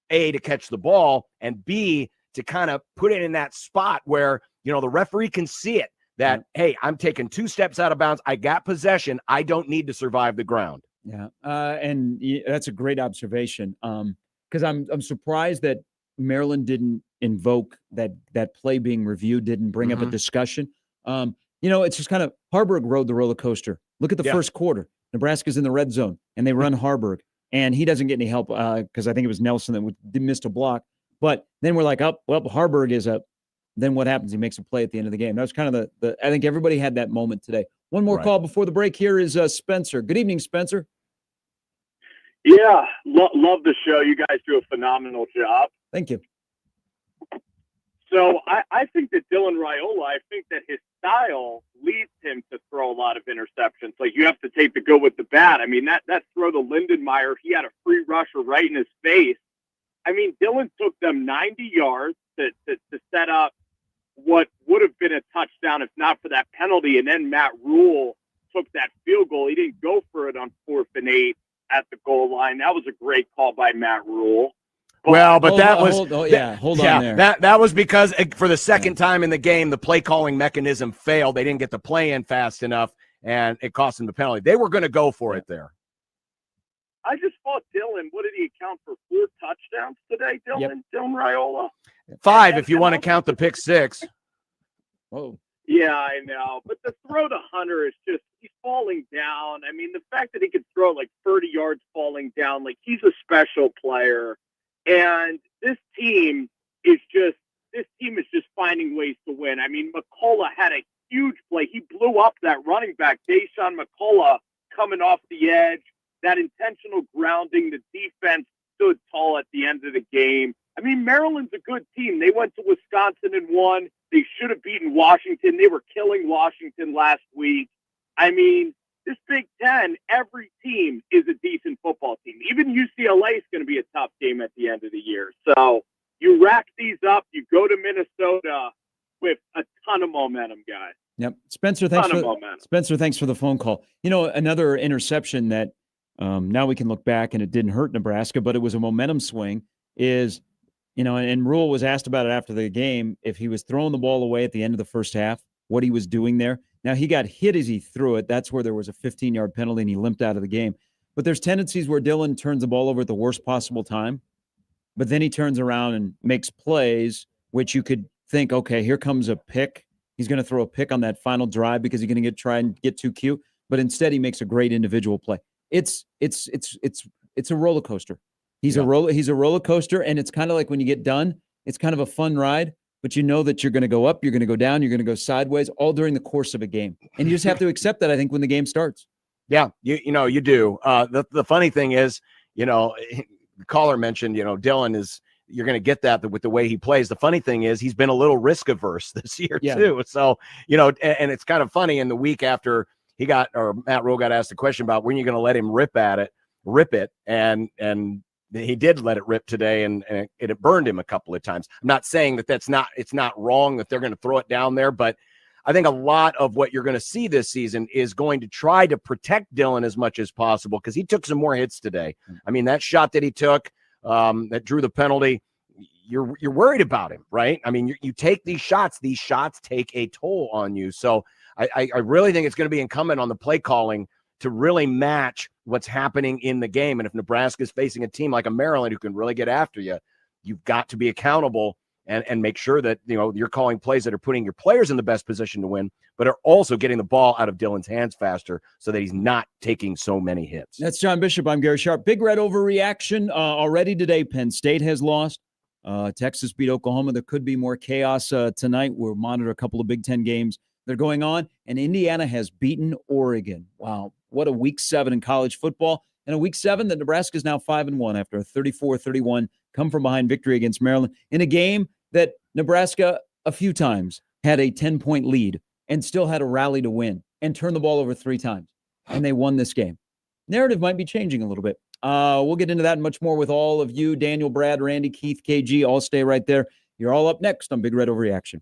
A, to catch the ball, and B, to kind of put it in that spot where, the referee can see it, that, hey, I'm taking 2 steps out of bounds. I got possession. I don't need to survive the ground. Yeah. And that's a great observation. Because I'm surprised that Maryland didn't invoke that play being reviewed, didn't bring up a discussion. It's just kind of Harburg rode the roller coaster. Look at the first quarter. Nebraska's in the red zone, and they run Harburg, and he doesn't get any help because I think it was Nelson that missed a block. But then we're like, Harburg is up. Then what happens? He makes a play at the end of the game. That was kind of I think everybody had that moment today. One more call before the break. Here is Spencer. Good evening, Spencer. Yeah, love the show. You guys do a phenomenal job. Thank you. So I think that Dylan Raiola, I think that his style leads him to throw a lot of interceptions. Like, you have to take the good with the bad. I mean, that throw to Lindenmeyer, he had a free rusher right in his face. I mean, Dylan took them 90 yards to set up what would have been a touchdown if not for that penalty. And then Matt Rule took that field goal. He didn't go for it on 4th and 8 at the goal line. That was a great call by Matt Rule. Well, but Hold that on, was hold on there. That was because for the second time in the game, the play calling mechanism failed. They didn't get the play in fast enough, and it cost them the penalty. They were going to go for it there. I just thought Dylan, what did he account for? 4 touchdowns today, Dylan? Yep. Dylan Raiola? 5 if you want to count the pick 6. Whoa. Yeah, I know. But the throw to Hunter is just, he's falling down. I mean, the fact that he could throw like 30 yards falling down, like, he's a special player. And this team is just finding ways to win. I mean, McCullough had a huge play. He blew up that running back, Deshaun McCullough, coming off the edge. That intentional grounding, the defense stood tall at the end of the game. I mean, Maryland's a good team. They went to Wisconsin and won. They should have beaten Washington. They were killing Washington last week. I mean, this Big Ten, every team is a decent football team. Even UCLA is going to be a tough game at the end of the year. So you rack these up, you go to Minnesota with a ton of momentum, guys. Yep. Spencer, thanks for the phone call. You know, another interception that now we can look back and it didn't hurt Nebraska, but it was a momentum swing is, you know, and Rule was asked about it after the game, if he was throwing the ball away at the end of the first half, what he was doing there. Now, he got hit as he threw it. That's where there was a 15-yard penalty and he limped out of the game. But there's tendencies where Dylan turns the ball over at the worst possible time, but then he turns around and makes plays, which you could think, okay, here comes a pick. He's going to throw a pick on that final drive because he's going to try and get too cute. But instead, he makes a great individual play. It's a roller coaster. He's a roller coaster, and it's kind of like when you get done, it's kind of a fun ride, but you know that you're going to go up, you're going to go down, you're going to go sideways, all during the course of a game. And you just have to accept that, I think, when the game starts. Yeah, you do. The funny thing is, the caller mentioned, Dylan is, you're going to get that with the way he plays. The funny thing is he's been a little risk averse this year too. So, and it's kind of funny, in the week after Matt Rule got asked a question about when you're going to let him rip it. And he did let it rip today, and it burned him a couple of times. I'm not saying that it's not wrong that they're going to throw it down there, but I think a lot of what you're going to see this season is going to try to protect Dylan as much as possible, because he took some more hits today. I mean, that shot that he took that drew the penalty, you're worried about him, right? I mean, you take these shots take a toll on you. So I really think it's going to be incumbent on the play calling to really match what's happening in the game. And if Nebraska is facing a team like a Maryland who can really get after you, you've got to be accountable and make sure that you're calling plays that are putting your players in the best position to win, but are also getting the ball out of Dylan's hands faster so that he's not taking so many hits. That's John Bishop. I'm Gary Sharp. Big Red overreaction already today. Penn State has lost. Texas beat Oklahoma. There could be more chaos tonight. We'll monitor a couple of Big Ten games that are going on. And Indiana has beaten Oregon. Wow. What a week 7 in college football. And a week 7 that Nebraska is now 5-1 after a 34-31 come from behind victory against Maryland in a game that Nebraska a few times had a 10-point lead and still had a rally to win and turned the ball over 3 times. And they won this game. Narrative might be changing a little bit. We'll get into that and much more with all of you. Daniel, Brad, Randy, Keith, KG, all stay right there. You're all up next on Big Red Overreaction.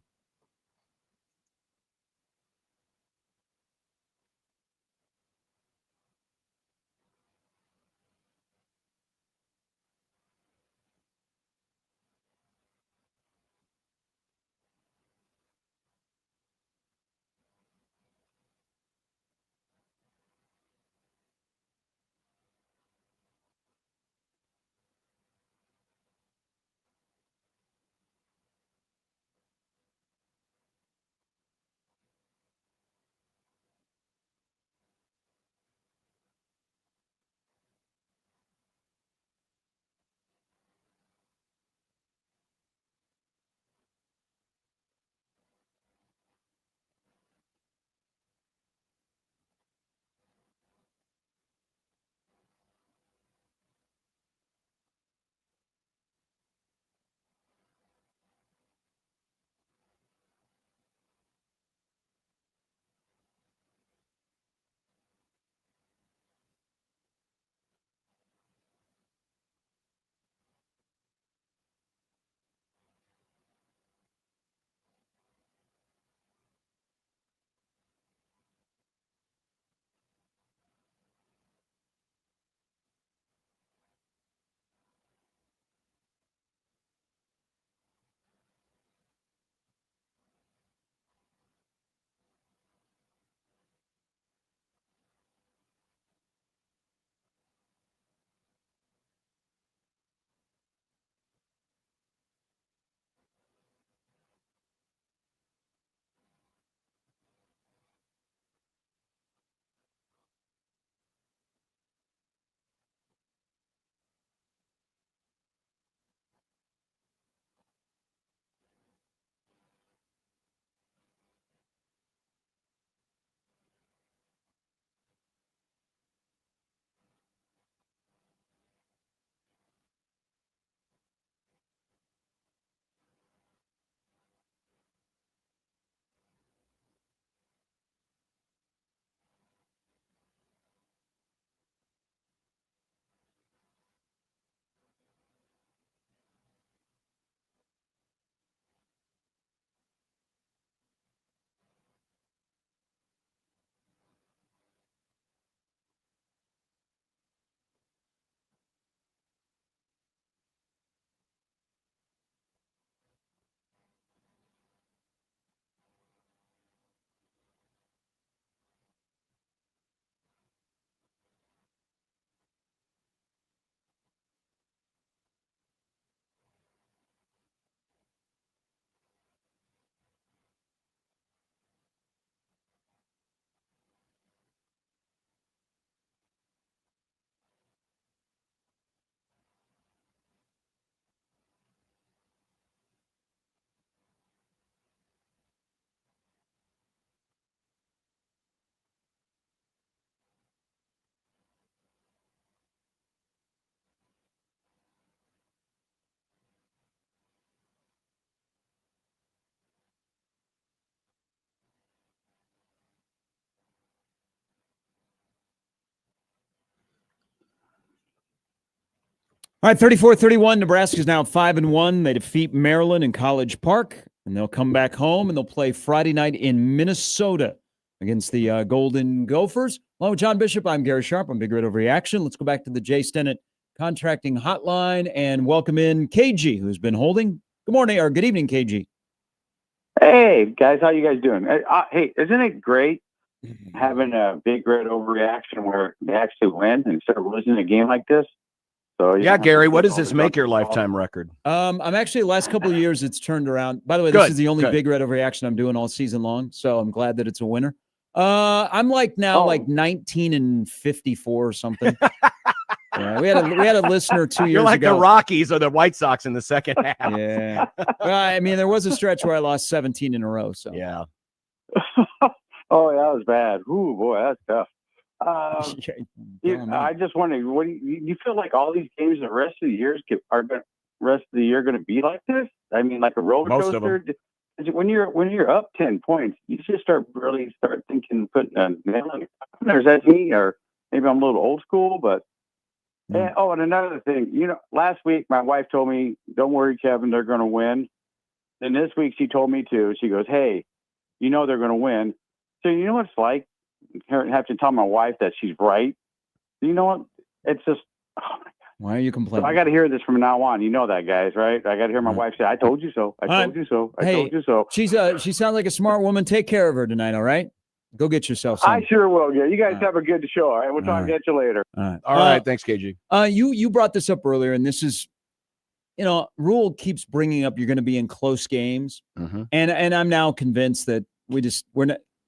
All right, 34-31. Nebraska's now 5-1. They defeat Maryland in College Park, and they'll come back home, and they'll play Friday night in Minnesota against the Golden Gophers. Along with John Bishop, I'm Gary Sharp. I'm Big Red Overreaction. Let's go back to the Jay Stennett Contracting Hotline and welcome in KG, who's been holding. Good morning, or good evening, KG. Hey, guys. How you guys doing? Hey, isn't it great having a Big Red Overreaction where they actually win instead of losing a game like this? So yeah, Gary, what does this make your lifetime record? I'm actually, the last couple of years, it's turned around. By the way, Good, this is the only good. Big Red Overreaction I'm doing all season long, so I'm glad that it's a winner. I'm like now like 19-54 or something. Yeah, we had a listener 2 years ago. You're like the Rockies or the White Sox in the second half. Yeah. Well, I mean, there was a stretch where I lost 17 in a row. So yeah. Oh, that was bad. Ooh, boy, that's tough. I just wonder, what do you feel like all these games the rest of the year going to be like this? I mean, like a roller Most of coaster. When you're up 10 points, you should start thinking putting a nail in it. Or is that me, or maybe I'm a little old school, but. And, and another thing, last week my wife told me, "Don't worry, Kevin, they're going to win." Then this week she told me to. She goes, "Hey, they're going to win." So you know what it's like? Have to tell my wife that she's right. You know what? It's just. Oh my God. Why are you complaining? So I got to hear this from now on. You know that, guys, right? I got to hear my wife say, "I told you so. I told you so. I told you so." She sounds like a smart woman. Take care of her tonight, all right? Go get yourself some. I sure will. Yeah, you guys have a good show. All right, we'll talk to you later. All right. Thanks, KG. You brought this up earlier, and this is, Rule keeps bringing up you're going to be in close games, and I'm now convinced that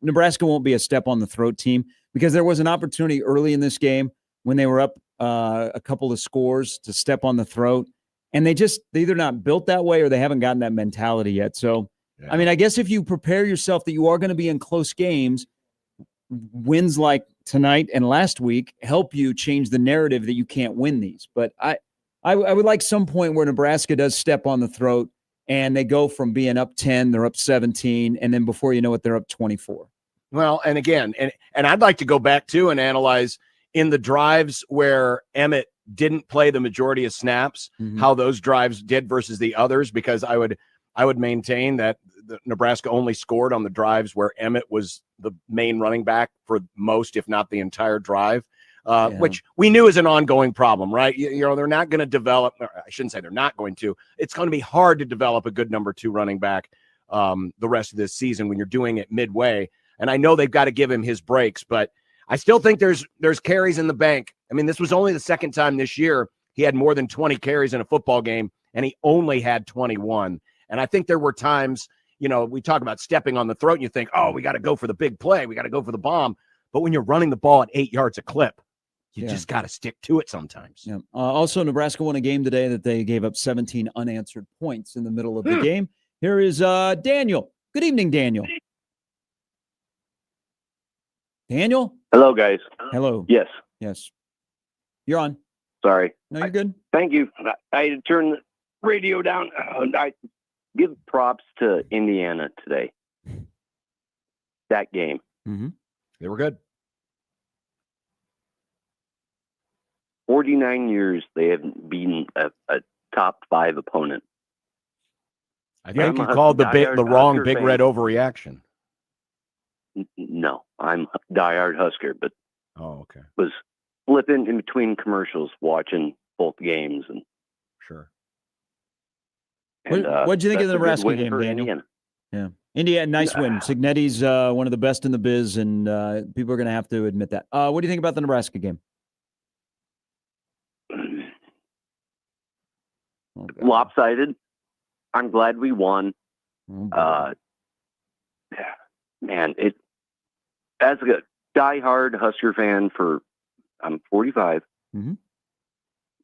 Nebraska won't be a step on the throat team, because there was an opportunity early in this game when they were up a couple of scores to step on the throat, and they either not built that way or they haven't gotten that mentality yet. So, I mean, I guess if you prepare yourself that you are going to be in close games, wins like tonight and last week help you change the narrative that you can't win these. But I would like some point where Nebraska does step on the throat and they go from being up 10, they're up 17, and then before you know it, they're up 24. Well, and again, and I'd like to go back to and analyze in the drives where Emmett didn't play the majority of snaps, how those drives did versus the others, because I would maintain that Nebraska only scored on the drives where Emmett was the main running back for most, if not the entire drive, which we knew is an ongoing problem, right? They're not going to develop, I shouldn't say they're not going to. It's going to be hard to develop a good number 2 running back the rest of this season when you're doing it midway. And I know they've got to give him his breaks, but I still think there's carries in the bank. I mean, this was only the second time this year he had more than 20 carries in a football game, and he only had 21. And I think there were times, we talk about stepping on the throat and you think, oh, we got to go for the big play. We got to go for the bomb. But when you're running the ball at 8 yards a clip, you just got to stick to it sometimes. Yeah. Also, Nebraska won a game today that they gave up 17 unanswered points in the middle of the game. Here is Daniel. Good evening, Daniel. Daniel? Hello, guys. Hello. Yes. Yes. You're on. Sorry. No, you're good. Thank you. I had to turn the radio down. I give props to Indiana today. That game. They were good. 49 years they haven't beaten a top 5 opponent. I think you called the wrong Big Red Overreaction. No, I'm a diehard Husker, but okay. Was flipping in between commercials, watching both games, and sure. And, what'd you think of the that's a Nebraska good win game, for Daniel? Indiana. Yeah, Indiana, nice win. Signetti's one of the best in the biz, and people are going to have to admit that. What do you think about the Nebraska game? Lopsided. I'm glad we won. Man, as a diehard Husker fan I'm 45.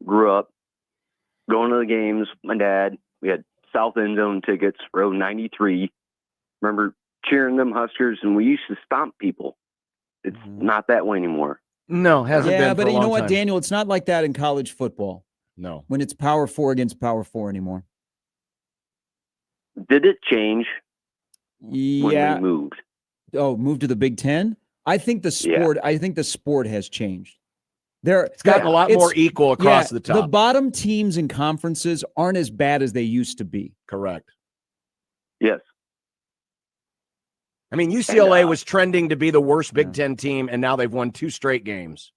Grew up going to the games. My dad, we had South End Zone tickets, row 93. Remember cheering them Huskers, and we used to stomp people. It's not that way anymore. No, hasn't been. Yeah, for but a you know long what, time. Daniel? It's not like that in college football. No. When it's Power 4 against Power 4 anymore. Did it change Yeah. when we moved? Oh, moved to the Big Ten? I think the sport has changed. It's gotten a lot more equal across the top. The bottom teams in conferences aren't as bad as they used to be. Correct. Yes. I mean, UCLA was trending to be the worst Big Ten team, and now they've won 2 straight games.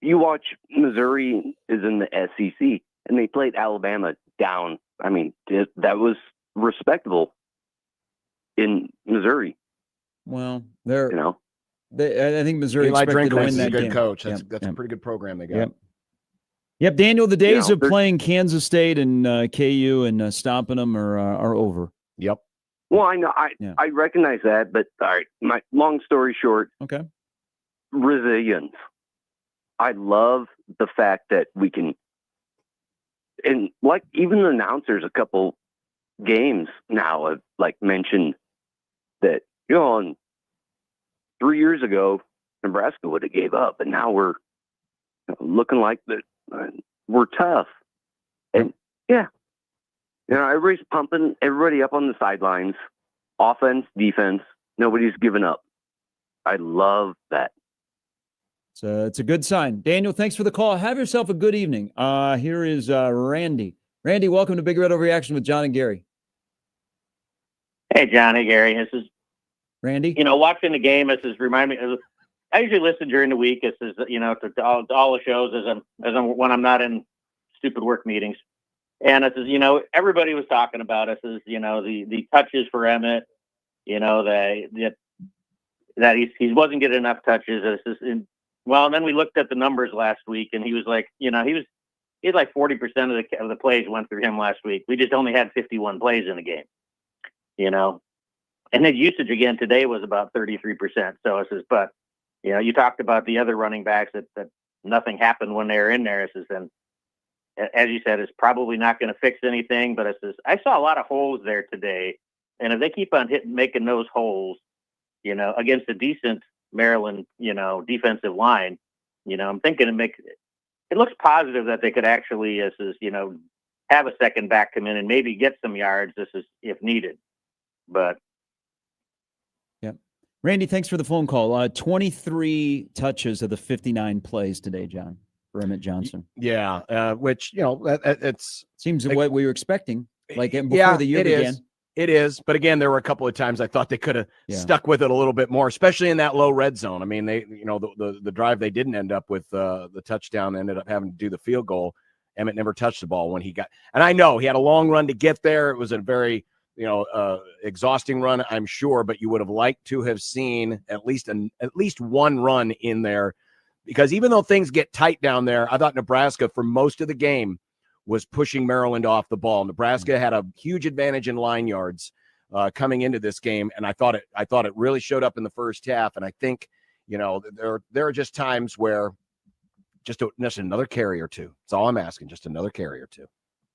You watch Missouri is in the SEC, and they played Alabama down. I mean, that was respectable in Missouri. Well, they're I think Missouri Eli expected to Drinkwitz win is that a good game. coach. That's a pretty good program they got. Yep, Daniel. The days of they're- playing Kansas State and KU and stomping them are over. Yep. Well, I know. I recognize that, but all right. My long story short. Okay. Resilience. I love the fact that we can, and like even the announcers, a couple games now have like mentioned that on 3 years ago Nebraska would have gave up, and now we're looking like that we're tough, and everybody's pumping everybody up on the sidelines, offense, defense. Nobody's giving up. I love that. It's a good sign. Daniel, thanks for the call. Have yourself a good evening. Here is Randy. Randy, welcome to Big Red Overreaction with John and Gary. Hey, John. Hey, Gary. This is Randy. Watching the game. This is remind me. I usually listen during the week. This is to all the shows when I'm not in stupid work meetings. And this is everybody was talking about us as the touches for Emmett. That he wasn't getting enough touches. Well, and then we looked at the numbers last week, and he was like, he had like 40% of the plays went through him last week. We just only had 51 plays in the game, and his usage again today was about 33%. So it says, but you talked about the other running backs that nothing happened when they were in there. It says, and as you said, it's probably not going to fix anything, but it says, I saw a lot of holes there today, and if they keep on making those holes, against a decent Maryland, defensive line, I'm thinking it looks positive that they could actually, have a second back come in and maybe get some yards. This is if needed, but. Randy, thanks for the phone call. 23 touches of the 59 plays today, John, for Emmett Johnson. Yeah, which it's seems what we were expecting. Like before the year began. It is, but again, there were a couple of times I thought they could have stuck with it a little bit more, especially in that low red zone. I mean, they, the drive they didn't end up with the touchdown, ended up having to do the field goal. Emmett never touched the ball when he got, and I know he had a long run to get there. It was a very, exhausting run, I'm sure, but you would have liked to have seen at least one run in there, because even though things get tight down there, I thought Nebraska for most of the game was pushing Maryland off the ball. Nebraska had a huge advantage in line yards coming into this game, and I thought it really showed up in the first half. And I think there are just times where just another carry or two. That's all I'm asking, just another carry or two.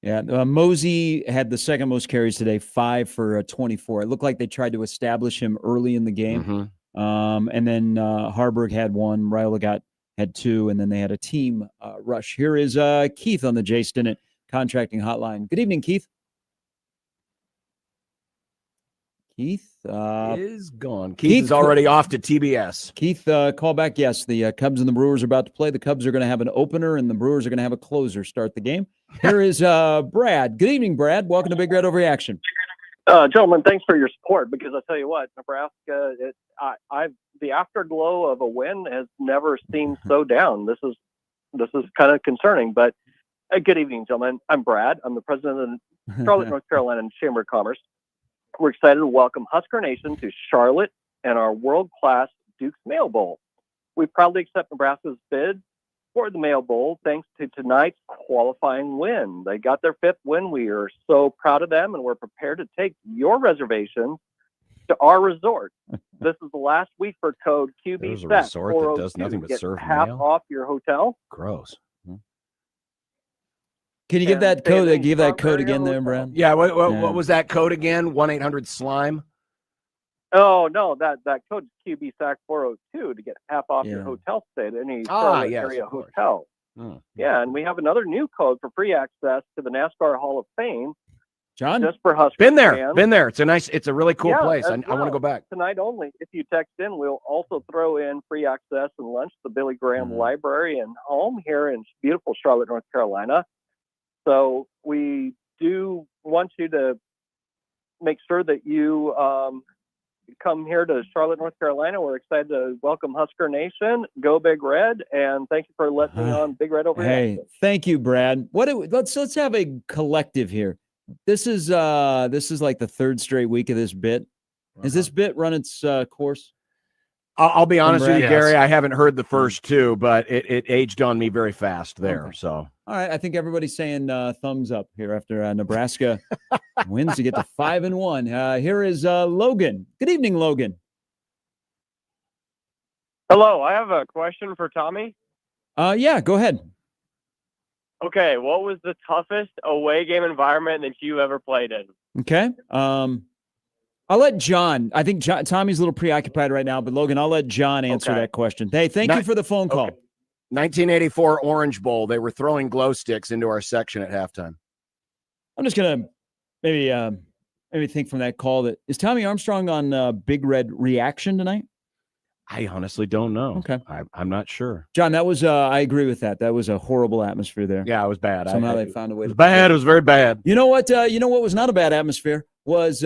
Yeah, Mosey had the second most carries today, 5 for 24. It looked like they tried to establish him early in the game, and then Harburg had 1, Raiola had 2, and then they had a team rush. Here is Keith on the Jay Stinnett Contracting Hotline. Good evening, Keith. Keith is gone. Keith is already off to TBS. Keith, call back. Yes, the Cubs and the Brewers are about to play. The Cubs are going to have an opener, and the Brewers are going to have a closer start the game. Here is Brad. Good evening, Brad. Welcome to Big Red Overreaction. Gentlemen, thanks for your support, because I tell you what, Nebraska, the afterglow of a win has never seemed so down. This is kind of concerning, but good evening, gentlemen. I'm Brad. I'm the president of the Charlotte, North Carolina Chamber of Commerce. We're excited to welcome Husker Nation to Charlotte and our world-class Duke's Mayo Bowl. We proudly accept Nebraska's bid for the Mayo Bowl thanks to tonight's qualifying win. They got their 5th win. We are so proud of them, and we're prepared to take your reservations to our resort. This is the last week for code QB. There's a resort that does nothing but serve half mayo? off your hotel. Gross. Can you give that code? Give that code again, there, Brad. Yeah. What was that code again? 1-800-SLIME. Oh no, that code is QB SAC 402 to get half off your hotel stay at any Charlotte area hotel. Yeah, and we have another new code for free access to the NASCAR Hall of Fame. John? Just for Husker Been there. fans. Been there. It's a really cool Yeah, place. I as want to well. go back. Tonight only. If you text in, we'll also throw in free access and lunch to the Billy Graham Library and Home here in beautiful Charlotte, North Carolina. So we do want you to make sure that you come here to Charlotte, North Carolina. We're excited to welcome Husker Nation. Go Big Red, and thank you for letting me on Big Red Overreaction. Hey, thank you, Brad. Let's have a collective here. This is like the third straight week of this bit. Has this bit run its course? I'll be honest with you, Brad? Gary. I haven't heard the first two, but it aged on me very fast there. Okay. So All right, I think everybody's saying thumbs up here after Nebraska wins to get to 5-1. Here is Logan. Good evening, Logan. Hello, I have a question for Tommy. Yeah, go ahead. Okay, what was the toughest away game environment that you ever played in? Okay. I'll let John. I think Tommy's a little preoccupied right now, but Logan, I'll let John answer that question. Hey, thank you for the phone call. 1984 Orange Bowl. They were throwing glow sticks into our section at halftime. I'm just gonna maybe think from that call that is Tommy Armstrong on Big Red Reaction tonight? I honestly don't know. Okay. I'm not sure. John, that was I agree with that. That was a horrible atmosphere there. Yeah, it was bad. Somehow they found a way. It was bad. It was very bad. You know what? You know what was not a bad atmosphere was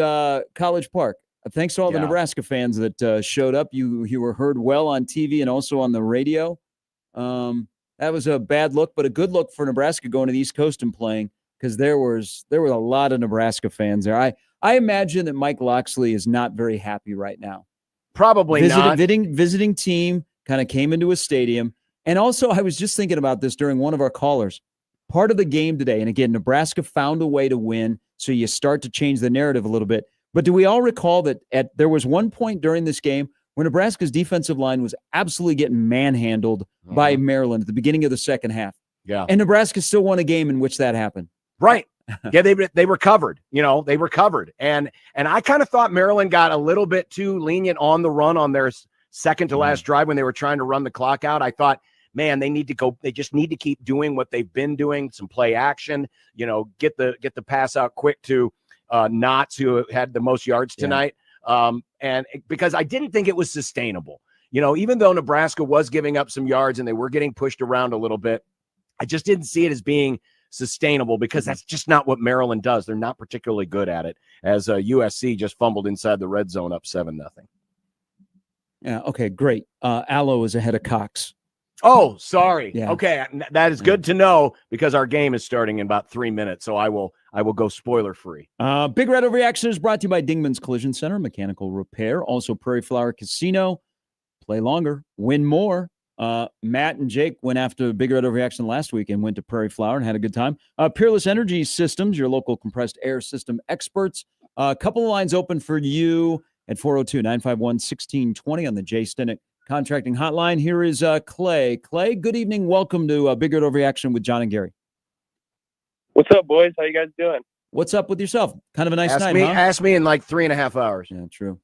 College Park. Thanks to all the Nebraska fans that showed up. You were heard well on TV and also on the radio. That was a bad look, but a good look for Nebraska going to the East Coast and playing because there were a lot of Nebraska fans there. I imagine that Mike Loxley is not very happy right now. Probably not. Visiting team kind of came into a stadium. And also, I was just thinking about this during one of our callers. Part of the game today, and again, Nebraska found a way to win, so you start to change the narrative a little bit. But do we all recall that there was one point during this game where Nebraska's defensive line was absolutely getting manhandled by Maryland at the beginning of the second half? Yeah. And Nebraska still won a game in which that happened. Right. Yeah, they recovered. They recovered. And I kind of thought Maryland got a little bit too lenient on the run on their second to last drive when they were trying to run the clock out. I thought, man, they just need to keep doing what they've been doing, some play action, get the pass out quick to Knotts, who had the most yards tonight. And because I didn't think it was sustainable. Even though Nebraska was giving up some yards and they were getting pushed around a little bit, I just didn't see it as being sustainable because that's just not what Maryland does. They're not particularly good at it, as USC just fumbled inside the red zone up 7-0. Yeah, okay, great. Allo is ahead of Cox. Oh, sorry. Yeah. Okay, that is good to know because our game is starting in about 3 minutes, so I will go spoiler free. Big Red Overreaction is brought to you by Dingman's Collision Center, mechanical repair, also Prairie Flower Casino. Play longer, win more. Matt and Jake went after Big Red Overreaction last week and went to Prairie Flower and had a good time. Peerless Energy Systems, your local compressed air system experts. A couple of lines open for you at 402-951-1620 on the Jay Stinnett Contracting Hotline. Here is Clay. Clay, good evening. Welcome to Big Red Overreaction with John and Gary. What's up, boys? How you guys doing? What's up with yourself? Kind of a nice night, huh? Ask me in like 3.5 hours. Yeah, true.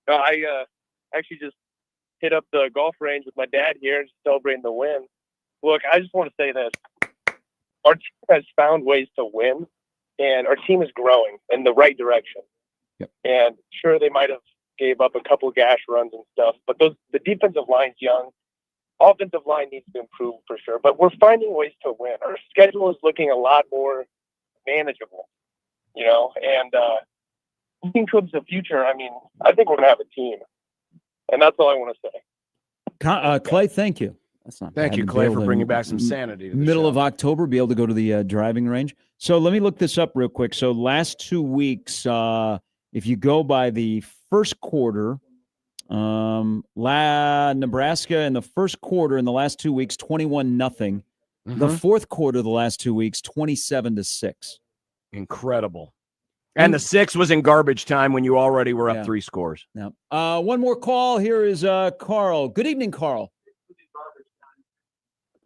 I actually just hit up the golf range with my dad here and celebrating the win. Look, I just want to say this. Our team has found ways to win, and our team is growing in the right direction. Yep. And sure, they might have gave up a couple gash runs and stuff, but the defensive line's young. Offensive line needs to improve for sure, but we're finding ways to win. Our schedule is looking a lot more manageable, and looking towards the future, I think we're going to have a team, and that's all I want to say. Clay, thank you. That's not Thank bad you, to be Clay, able for to bringing back some sanity to the middle show. of October, be able to go to the driving range. So let me look this up real quick. So last 2 weeks, if you go by the first quarter, Nebraska in the first quarter in the last 2 weeks, 21-0. The fourth quarter of the last 2 weeks, 27-6. Incredible. And the 6 was in garbage time when you already were up 3 scores. Yeah. One more call. Here is Carl. Good evening, Carl.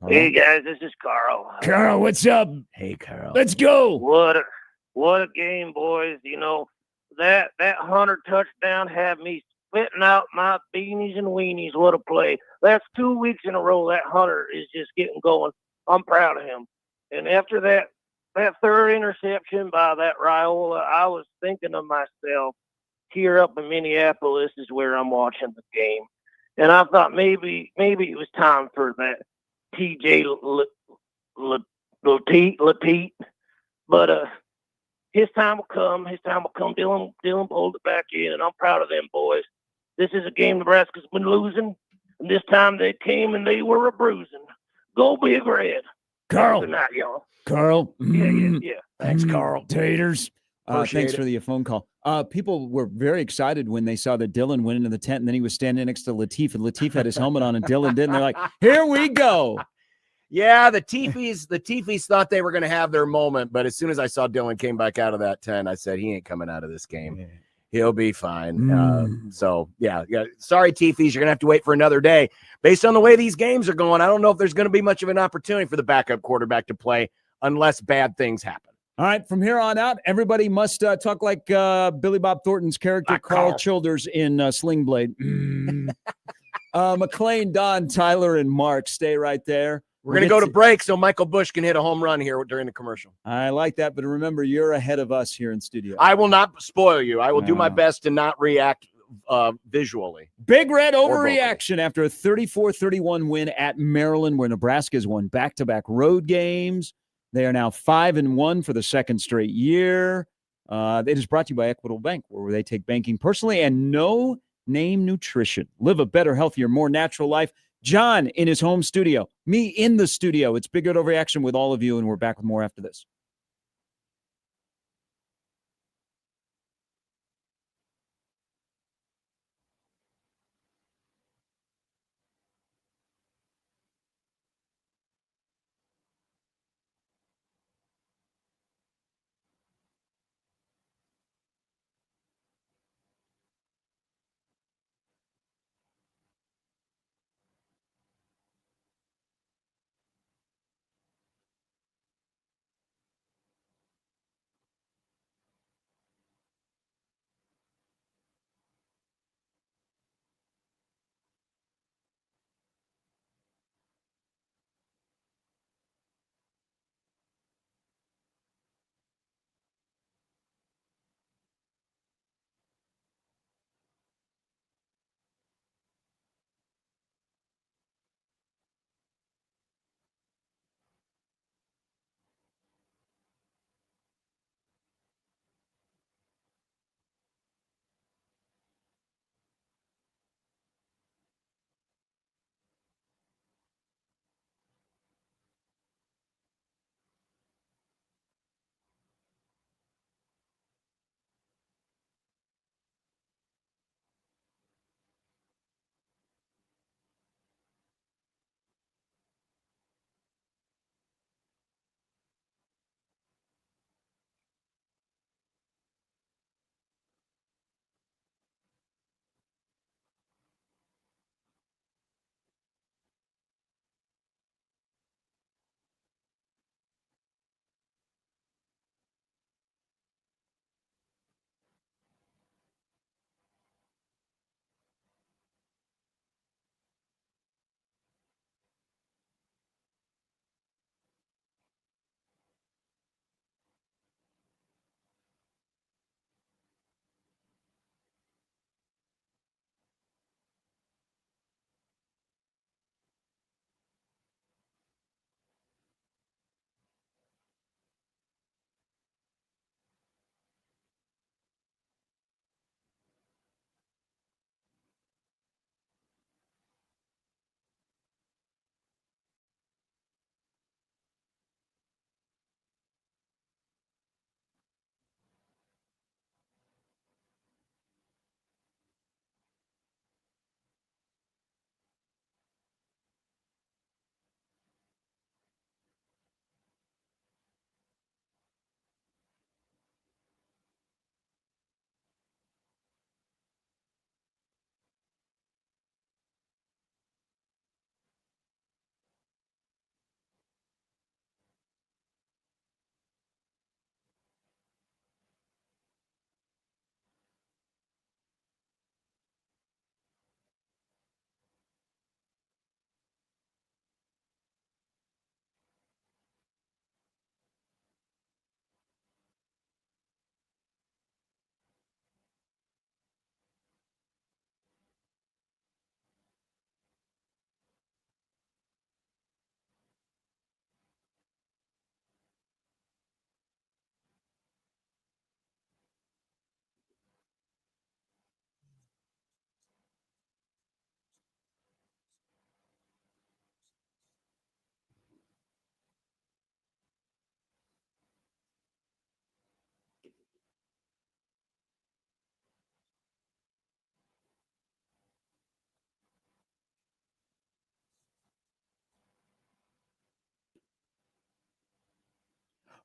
Hey guys, this is Carl. Carl, what's up? Hey, Carl. Let's go. What a game, boys. That Hunter touchdown had me spitting out my beanies and weenies. What a play. That's 2 weeks in a row that Hunter is just getting going. I'm proud of him. And after that that third interception by that Raiola, I was thinking of myself here up in Minneapolis is where I'm watching the game. And I thought maybe it was time for that TJ Lapeet. But his time will come. His time will come. Dylan pulled it back in, and I'm proud of them boys. This is a game Nebraska's been losing, and this time they came and they were a bruising. Go Big Red. Carl. Good night, y'all. Carl. Yeah. Thanks, Carl. Taters. Thanks Appreciate for it. the phone call. People were very excited when they saw that Dylan went into the tent, and then he was standing next to Latif, and Latif had his helmet on, and Dylan didn't. They're like, here we go. Yeah, the Teefies thought they were going to have their moment, but as soon as I saw Dylan came back out of that tent, I said, he ain't coming out of this game. He'll be fine. So, yeah. Sorry, Teefies, you're going to have to wait for another day. Based on the way these games are going, I don't know if there's going to be much of an opportunity for the backup quarterback to play unless bad things happen. All right, from here on out, everybody must talk like Billy Bob Thornton's character, Carl Childers in Sling Blade. McLean, Don, Tyler, and Mark, stay right there. We're going to go to break so Michael Bush can hit a home run here during the commercial. I like that, but remember, you're ahead of us here in studio. I will not spoil you. I will do my best to not react visually. Big Red Overreaction after a 34-31 win at Maryland, where Nebraska has won back-to-back road games. They are now 5-1 for the second straight year. It is brought to you by Equitable Bank, where they take banking personally, and No Name Nutrition. Live a better, healthier, more natural life. John in his home studio, me in the studio. It's Big Red Overreaction with all of you, and we're back with more after this.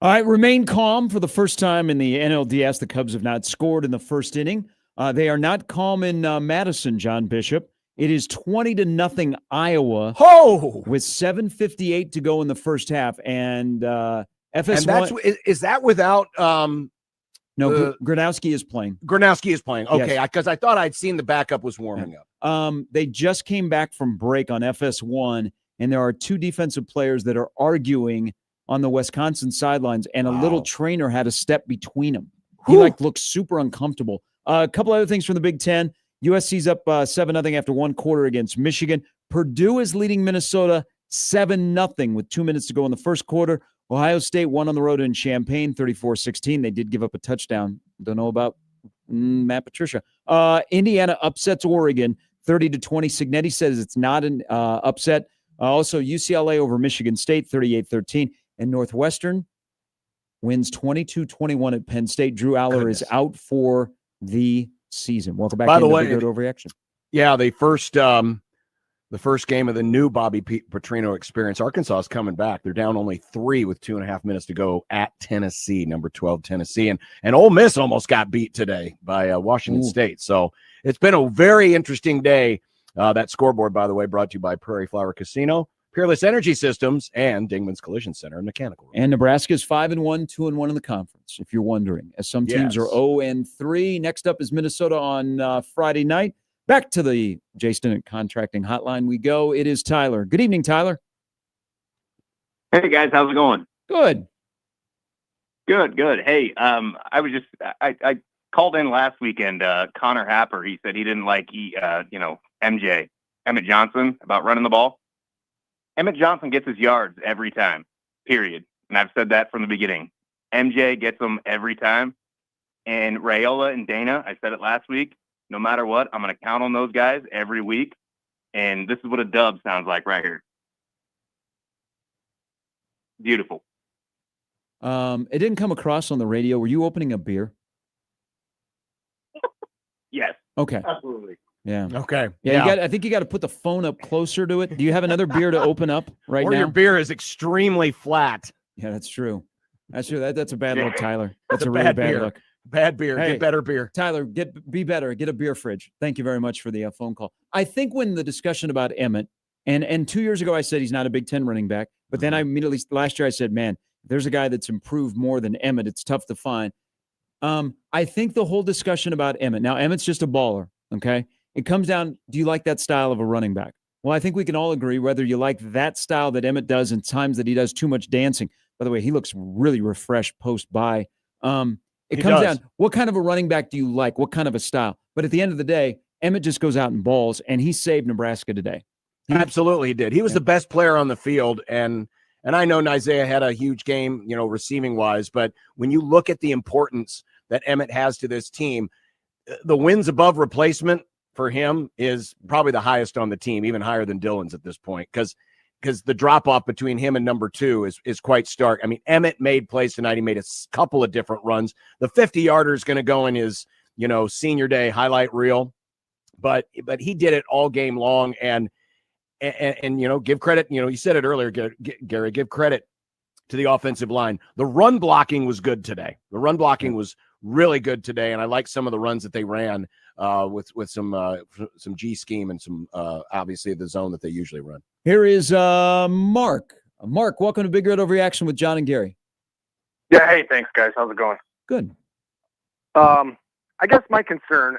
All right, remain calm for the first time in the NLDS. The Cubs have not scored in the first inning. They are not calm in Madison, John Bishop. It is 20-0 Iowa. With 7:58 to go in the first half, and FS1. And that's is that without no, Gronowski is playing. Gronowski is playing. Okay, Yes. because I thought I'd seen the backup was warming up. They just came back from break on FS1, and there are two defensive players that are arguing on the Wisconsin sidelines, and a little trainer had a step between them. He looked super uncomfortable. A couple other things from the Big Ten. USC's up 7-0 after one quarter against Michigan. Purdue is leading Minnesota 7-0 with 2 minutes to go in the first quarter. Ohio State won on the road in Champaign, 34-16. They did give up a touchdown. Don't know about Matt Patricia. Indiana upsets Oregon, 30-20. Signetti says it's not an upset. Also, UCLA over Michigan State, 38-13. And Northwestern wins 22-21 at Penn State. Drew Aller is out for the season. Welcome back. By the way, Big Red Overreaction. Yeah, the first game of the new Bobby Petrino experience. Arkansas is coming back. They're down only 3 with 2.5 minutes to go at Tennessee, number 12 Tennessee, and Ole Miss almost got beat today by Washington State. So it's been a very interesting day. That scoreboard, by the way, brought to you by Prairie Flower Casino, Peerless Energy Systems, and Dingman's Collision Center and Mechanical. And Nebraska is 5-1, 2-1 in the conference, if you're wondering, as some teams are 0-3. Next up is Minnesota on Friday night. Back to the Jay Stinnett Contracting Hotline we go. It is Tyler. Good evening, Tyler. Hey, guys. How's it going? Good. Good. Hey, I called in last weekend. Connor Happer, he said he didn't like, Emmett Johnson about running the ball. Emmett Johnson gets his yards every time, period. And I've said that from the beginning. MJ gets them every time. And Raiola and Dana, I said it last week, no matter what, I'm going to count on those guys every week. And this is what a dub sounds like right here. Beautiful. It didn't come across on the radio. Were you opening a beer? Yes. Okay. Absolutely. Yeah. Okay. Yeah. I think you got to put the phone up closer to it. Do you have another beer to open up right or now? Your beer is extremely flat. Yeah, that's true. That's true. That's a bad look, Tyler. That's a a really bad bad beer. look. Bad beer. Hey, Get better beer. Tyler, be better. Get a beer fridge. Thank you very much for the phone call. I think when the discussion about Emmett, and 2 years ago I said he's not a Big Ten running back, but then I immediately last year I said, man, if there's a guy that's improved more than Emmett, it's tough to find. I think the whole discussion about Emmett, now Emmett's just a baller, okay? It comes down, do you like that style of a running back? Well, I think we can all agree whether you like that style that Emmett does and times that he does too much dancing. By the way, he looks really refreshed post-bye. It comes down, what kind of a running back do you like? What kind of a style? But at the end of the day, Emmett just goes out and balls, and he saved Nebraska today. Absolutely, he did. He was the best player on the field, and I know Isaiah had a huge game, receiving-wise, but when you look at the importance that Emmett has to this team, the wins above replacement for him is probably the highest on the team, even higher than Dylan's at this point, because the drop-off between him and number 2 is quite stark. I mean, Emmett made plays tonight. He made a couple of different runs. The 50-yarder is going to go in his, senior day highlight reel, but he did it all game long, and give credit. You said it earlier, Gary, give credit to the offensive line. The run blocking was good today. The run blocking was really good today, and I like some of the runs that they ran with some G scheme and some obviously the zone that they usually run. Here is Mark. Mark, welcome to Big Red Overreaction with John and Gary. Yeah, hey, thanks, guys. How's it going? Good. I guess my concern,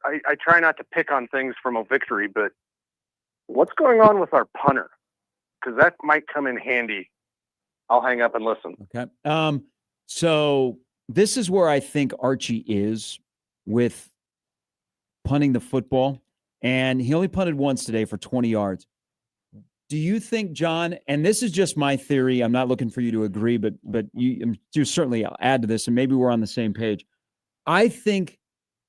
I try not to pick on things from a victory, but what's going on with our punter? Because that might come in handy. I'll hang up and listen. Okay. So this is where I think Archie is with punting the football, and he only punted once today for 20 yards. Do you think, John, and this is just my theory, I'm not looking for you to agree, but you certainly add to this, and maybe we're on the same page. I think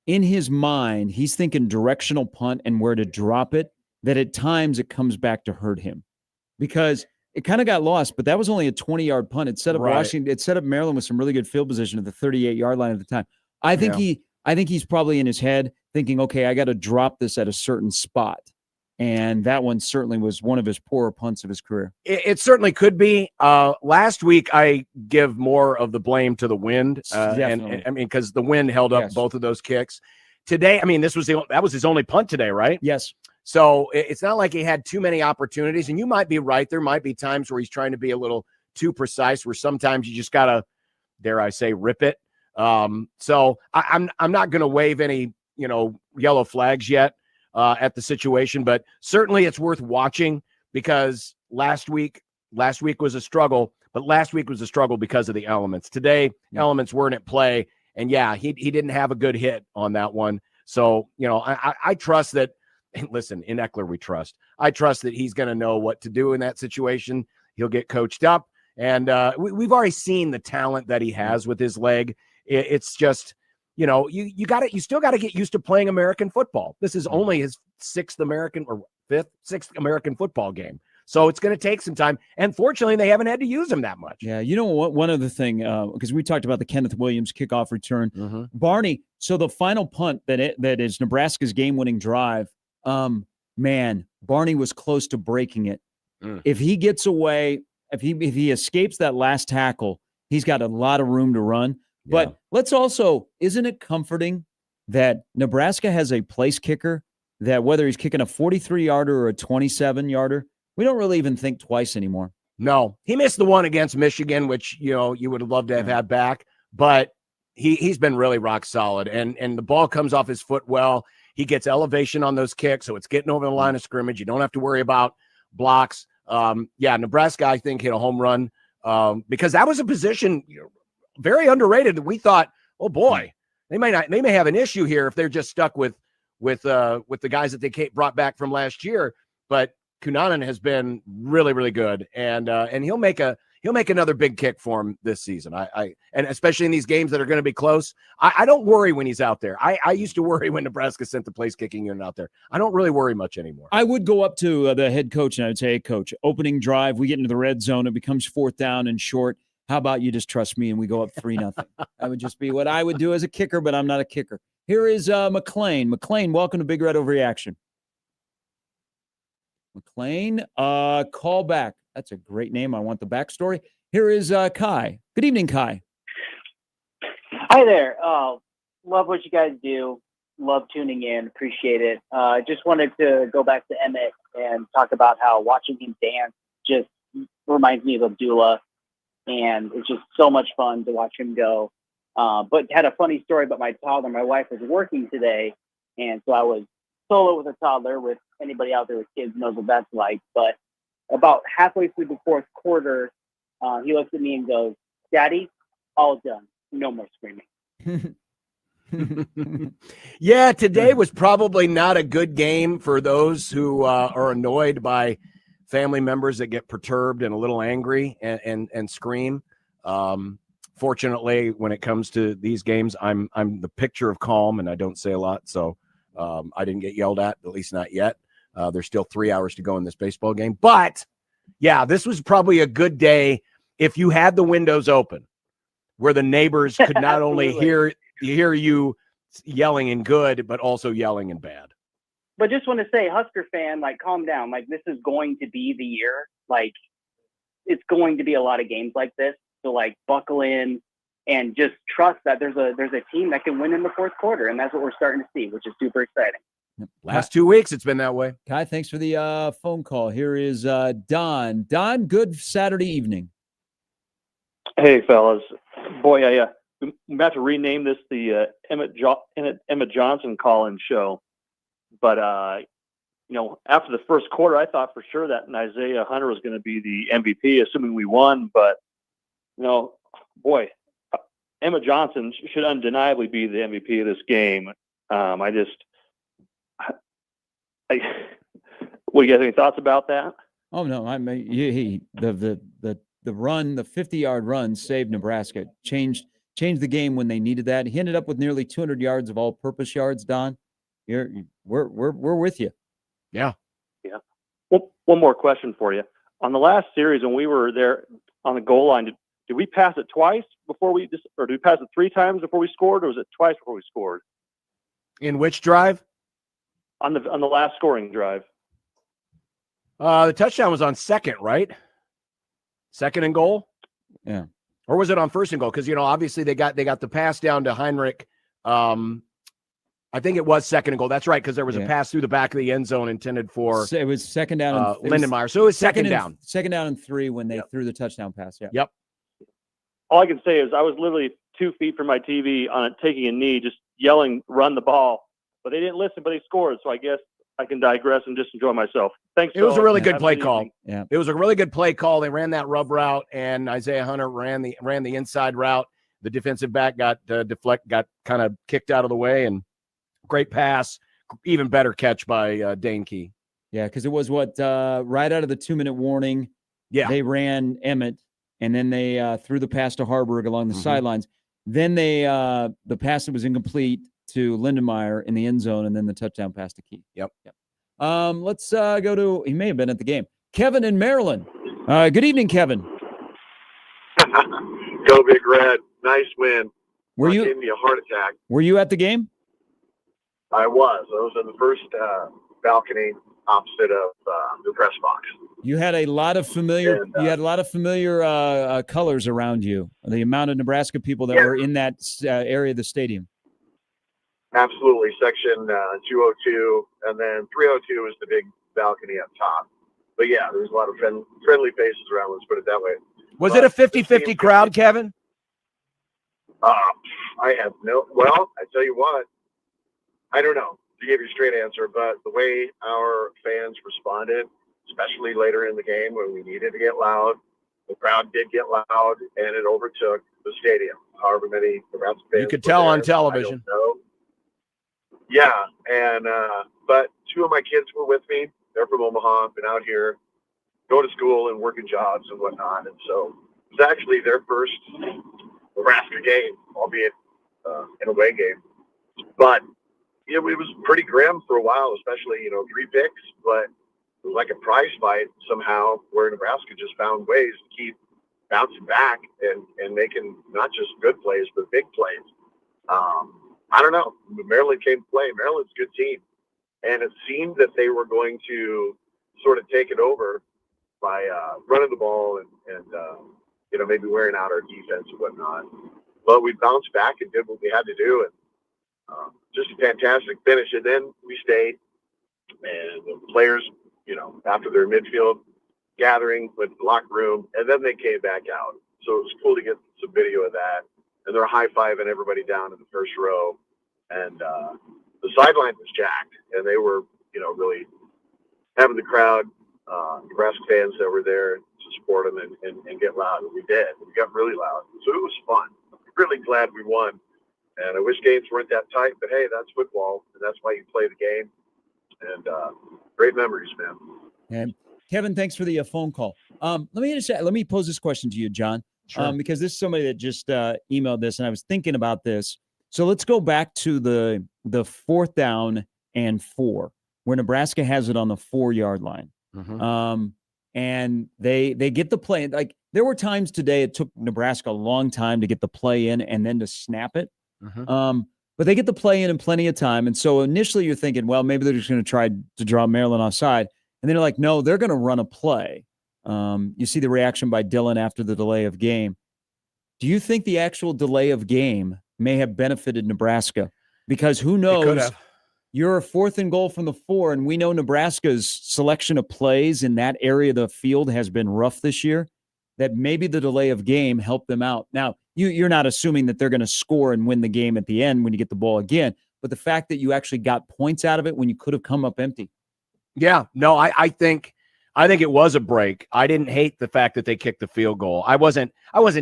in his mind, he's thinking directional punt and where to drop it, that at times it comes back to hurt him. Because it kind of got lost, but that was only a 20-yard punt. It set up Washington, it set up Maryland with some really good field position at the 38-yard line at the time. I think he's probably in his head thinking, okay, I got to drop this at a certain spot. And that one certainly was one of his poorer punts of his career. It certainly could be. Last week, I give more of the blame to the wind. And I mean, because the wind held up both of those kicks. Today, I mean, that was his only punt today, right? Yes. So it's not like he had too many opportunities. And you might be right. There might be times where he's trying to be a little too precise, where sometimes you just got to, dare I say, rip it. So I'm not going to wave any, yellow flags yet. At the situation, but certainly it's worth watching because last week was a struggle, but last week was a struggle because of the elements. Today, elements weren't at play, and he didn't have a good hit on that one. So, I trust that, listen, in Eckler we trust. I trust that he's going to know what to do in that situation. He'll get coached up, and we've already seen the talent that he has with his leg. It's just, you still got to get used to playing American football. This is only his sixth American football game. So it's going to take some time. And fortunately, they haven't had to use him that much. Yeah. You know what? One other thing, because we talked about the Kenneth Williams kickoff return. Barney, so the final punt that is Nebraska's game-winning drive, man, Barney was close to breaking it. If he gets away, if he escapes that last tackle, he's got a lot of room to run. But let's also, isn't it comforting that Nebraska has a place kicker that whether he's kicking a 43-yarder or a 27-yarder, we don't really even think twice anymore. No, he missed the one against Michigan, which, you would have loved to have had back, but he's been really rock solid and the ball comes off his foot well. He gets elevation on those kicks, so it's getting over the line of scrimmage. You don't have to worry about blocks. Nebraska, I think, hit a home run because that was a position very underrated. We thought, oh boy, they may have an issue here if they're just stuck with the guys that they brought back from last year. But Kunanen has been really, really good, and he'll make another big kick for him this season. And especially in these games that are going to be close, I don't worry when he's out there. I used to worry when Nebraska sent the place kicking unit out there. I don't really worry much anymore. I would go up to the head coach and I would say, hey, coach, opening drive, we get into the red zone, it becomes 4th down and short. How about you just trust me and we go up 3-0? That would just be what I would do as a kicker, but I'm not a kicker. Here is McLean. McLean, welcome to Big Red Overreaction. McLean, call back. That's a great name. I want the backstory. Here is Kai. Good evening, Kai. Hi there. Love what you guys do. Love tuning in. Appreciate it. Just wanted to go back to Emmett and talk about how watching him dance just reminds me of Abdullah. And it's just so much fun to watch him go. But had a funny story about my toddler. My wife was working today, and so I was solo with a toddler. With anybody out there with kids knows what that's like. But about halfway through the 4th quarter, he looks at me and goes, "Daddy, all done. No more screaming." Yeah, today was probably not a good game for those who are annoyed by family members that get perturbed and a little angry and scream. Fortunately, when it comes to these games, I'm the picture of calm and I don't say a lot. So I didn't get yelled at least not yet. There's still 3 hours to go in this baseball game. But yeah, this was probably a good day if you had the windows open where the neighbors could not only hear you yelling in good, but also yelling in bad. But just want to say, Husker fan, calm down. This is going to be the year. It's going to be a lot of games like this. So, buckle in and just trust that there's a team that can win in the 4th quarter. And that's what we're starting to see, which is super exciting. Last 2 weeks, it's been that way. Kai, thanks for the phone call. Here is Don. Don, good Saturday evening. Hey, fellas. Boy, we have to rename this the Emmett Johnson call-in show. But, after the first quarter, I thought for sure that Isaiah Hunter was going to be the MVP, assuming we won. But, boy, Emmett Johnson should undeniably be the MVP of this game. What do you guys have any thoughts about that? Oh, no. I mean, the run, the 50-yard run saved Nebraska, changed the game when they needed that. He ended up with nearly 200 yards of all-purpose yards, Don. We're with you. Yeah. Yeah. Well, one more question for you. On the last series, when we were there on the goal line, did we pass it twice or did we pass it 3 times before we scored, or was it twice before we scored? In which drive? On the last scoring drive. The touchdown was on second, right? Second and goal. Yeah. Or was it on first and goal? Because obviously they got the pass down to Heinrich. I think it was second and goal. That's right, because there was a pass through the back of the end zone intended for. It was second down and Lindenmeyer. So it was second down. Second down and 3 when they threw the touchdown pass. Yeah. Yep. All I can say is I was literally 2 feet from my TV on it, taking a knee, just yelling, "Run the ball!" But they didn't listen. But they scored, so I guess I can digress and just enjoy myself. Thanks. It was a really good Have a play good call. evening. Yeah. It was a really good play call. They ran that rub route, and Isaiah Hunter ran the inside route. The defensive back got kind of kicked out of the way, and great pass. Even better catch by Dane Key. Yeah, because it was right out of the 2-minute warning. Yeah. They ran Emmett, and then they threw the pass to Harburg along the Mm-hmm. sidelines. Then the pass that was incomplete to Lindenmeyer in the end zone, and then the touchdown pass to Key. Yep. Let's go to, he may have been at the game, Kevin in Maryland. Good evening, Kevin. Go Big Red. Nice win. Were you Gave me a heart attack. Were you at the game? I was in the first balcony opposite of the press box. You had a lot of familiar. Colors around you. The amount of Nebraska people that were in that area of the stadium. Absolutely. Section 202, and then 302 is the big balcony up top. But yeah, there was a lot of friendly faces around. Let's put it that way. Was it a 50-50 crowd, Kevin? I have well, I tell you what, I don't know to give you a straight answer, but the way our fans responded, especially later in the game when we needed to get loud, the crowd did get loud, and it overtook the stadium. However many Nebraska fans You could tell were on there, television. I don't know. Yeah, and but 2 of my kids were with me. They're from Omaha, been out here, go to school and working jobs and whatnot, and so it was actually their first Nebraska game, albeit an away game. But it was pretty grim for a while, especially 3 picks. But it was like a prize fight somehow, where Nebraska just found ways to keep bouncing back and making not just good plays but big plays. I don't know. Maryland came to play. Maryland's a good team, and it seemed that they were going to sort of take it over by running the ball and maybe wearing out our defense and whatnot. But we bounced back and did what we had to do, and just a fantastic finish. And then we stayed, and the players, after their midfield gathering, went to the locker room, and then they came back out. So it was cool to get some video of that. And they're high-fiving everybody down in the first row. And the sideline was jacked, and they were, really having the crowd, Nebraska fans that were there to support them and get loud. And we did. We got really loud. So it was fun. I'm really glad we won. And I wish games weren't that tight, but hey, that's football, and that's why you play the game. And great memories, man. And Kevin, thanks for the phone call. Let me pose this question to you, John, because this is somebody that just emailed this, and I was thinking about this. So let's go back to the 4th down and 4, where Nebraska has it on the 4-yard line. And they get the play. Like, there were times today it took Nebraska a long time to get the play in and then to snap it. But they get the play in plenty of time. And so initially you're thinking, well, maybe they're just going to try to draw Maryland offside. And then you're like, no, they're going to run a play. You see the reaction by Dylan after the delay of game. Do you think the actual delay of game may have benefited Nebraska? Because who knows? You're a 4th and goal from the 4, and we know Nebraska's selection of plays in that area of the field has been rough this year, that maybe the delay of game helped them out. Now, you're not assuming that they're going to score and win the game at the end when you get the ball again, but the fact that you actually got points out of it when you could have come up empty. Yeah, no, I think it was a break. I didn't hate the fact that they kicked the field goal. I wasn't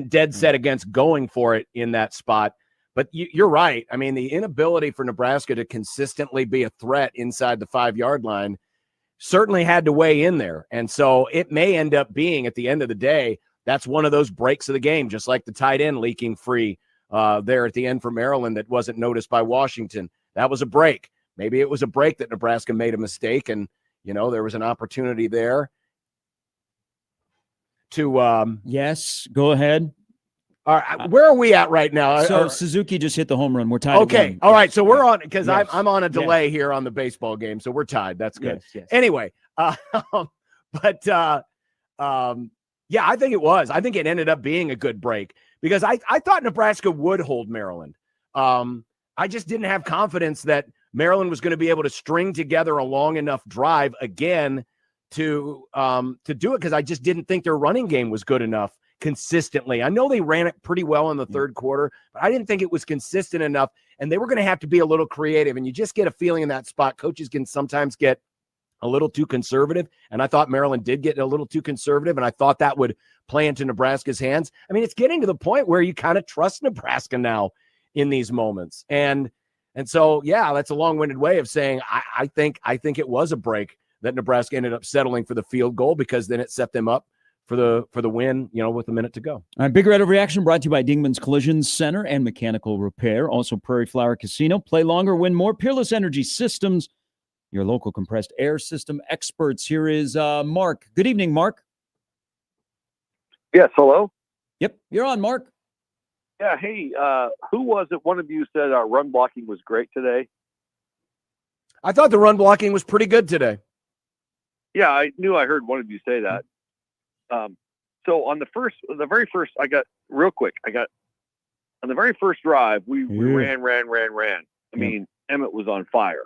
dead set against going for it in that spot. But you're right. I mean, the inability for Nebraska to consistently be a threat inside the 5-yard line certainly had to weigh in there. And so it may end up being, at the end of the day, that's one of those breaks of the game, just like the tight end leaking free there at the end for Maryland that wasn't noticed by Washington. That was a break. Maybe it was a break that Nebraska made a mistake, and, there was an opportunity there to yes, go ahead. All right, where are we at right now? So Suzuki just hit the home run. We're tied. Okay. All right. So we're on, because I'm on a delay here on the baseball game. So we're tied. That's good. Yes. Anyway, But yeah, I think it was. I think it ended up being a good break because I thought Nebraska would hold Maryland. I just didn't have confidence that Maryland was going to be able to string together a long enough drive again to do it, because I just didn't think their running game was good enough consistently. I know they ran it pretty well in the third quarter, but I didn't think it was consistent enough, and they were going to have to be a little creative. And you just get a feeling in that spot, coaches can sometimes get a little too conservative, and I thought Maryland did get a little too conservative, and I thought that would play into Nebraska's hands. I mean, it's getting to the point where you kind of trust Nebraska now in these moments. And so, yeah, that's a long-winded way of saying I think it was a break that Nebraska ended up settling for the field goal, because then it set them up for the win, with a minute to go. All right, Big Red Overreaction brought to you by Dingman's Collision Center and Mechanical Repair. Also, Prairie Flower Casino. Play longer, win more. Peerless Energy Systems, your local compressed air system experts. Here is Mark. Good evening, Mark. Yes, hello? Yep, you're on, Mark. Yeah, hey, who was it? One of you said our run blocking was great today. I thought the run blocking was pretty good today. Yeah, I knew I heard one of you say that. So on the very first, on the very first drive, we ran. I mean, Emmett was on fire.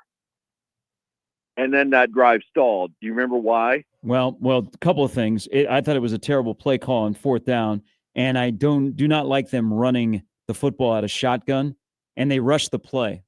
And then that drive stalled. Do you remember why? Well, a couple of things. I thought it was a terrible play call on fourth down, and I do not like them running the football out of shotgun, and they rushed the play.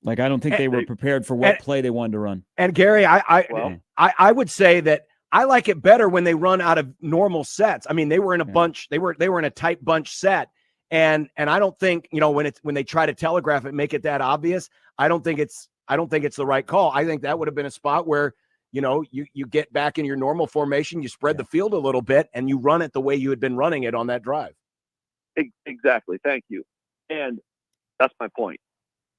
Like, I don't think they were prepared for what play they wanted to run. And Gary, I would say that I like it better when they run out of normal sets. I mean, they were in a bunch. They were in a tight bunch set, and I don't think when they try to telegraph it, make it that obvious. I don't think it's the right call. I think that would have been a spot where you get back in your normal formation, you spread the field a little bit, and you run it the way you had been running it on that drive. Exactly. Thank you. And that's my point.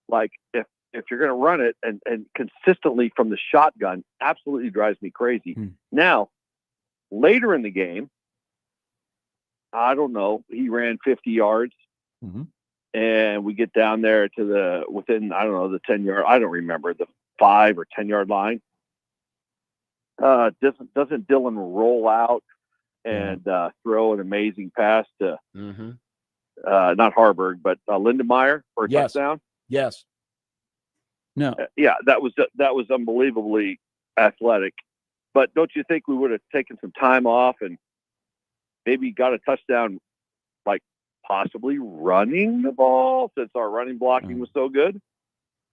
Like, if you're going to run it and consistently from the shotgun, absolutely drives me crazy. Now, later in the game, I don't know, he ran 50 yards, and we get down there to within, I don't know, the 10-yard, I don't remember, the 5 or 10-yard line. Doesn't Dylan roll out and throw an amazing pass to not Harburg, but Lindenmeyer for a touchdown? Yes. No. Yeah, that was unbelievably athletic. But don't you think we would have taken some time off and maybe got a touchdown, like possibly running the ball, since our running blocking was so good?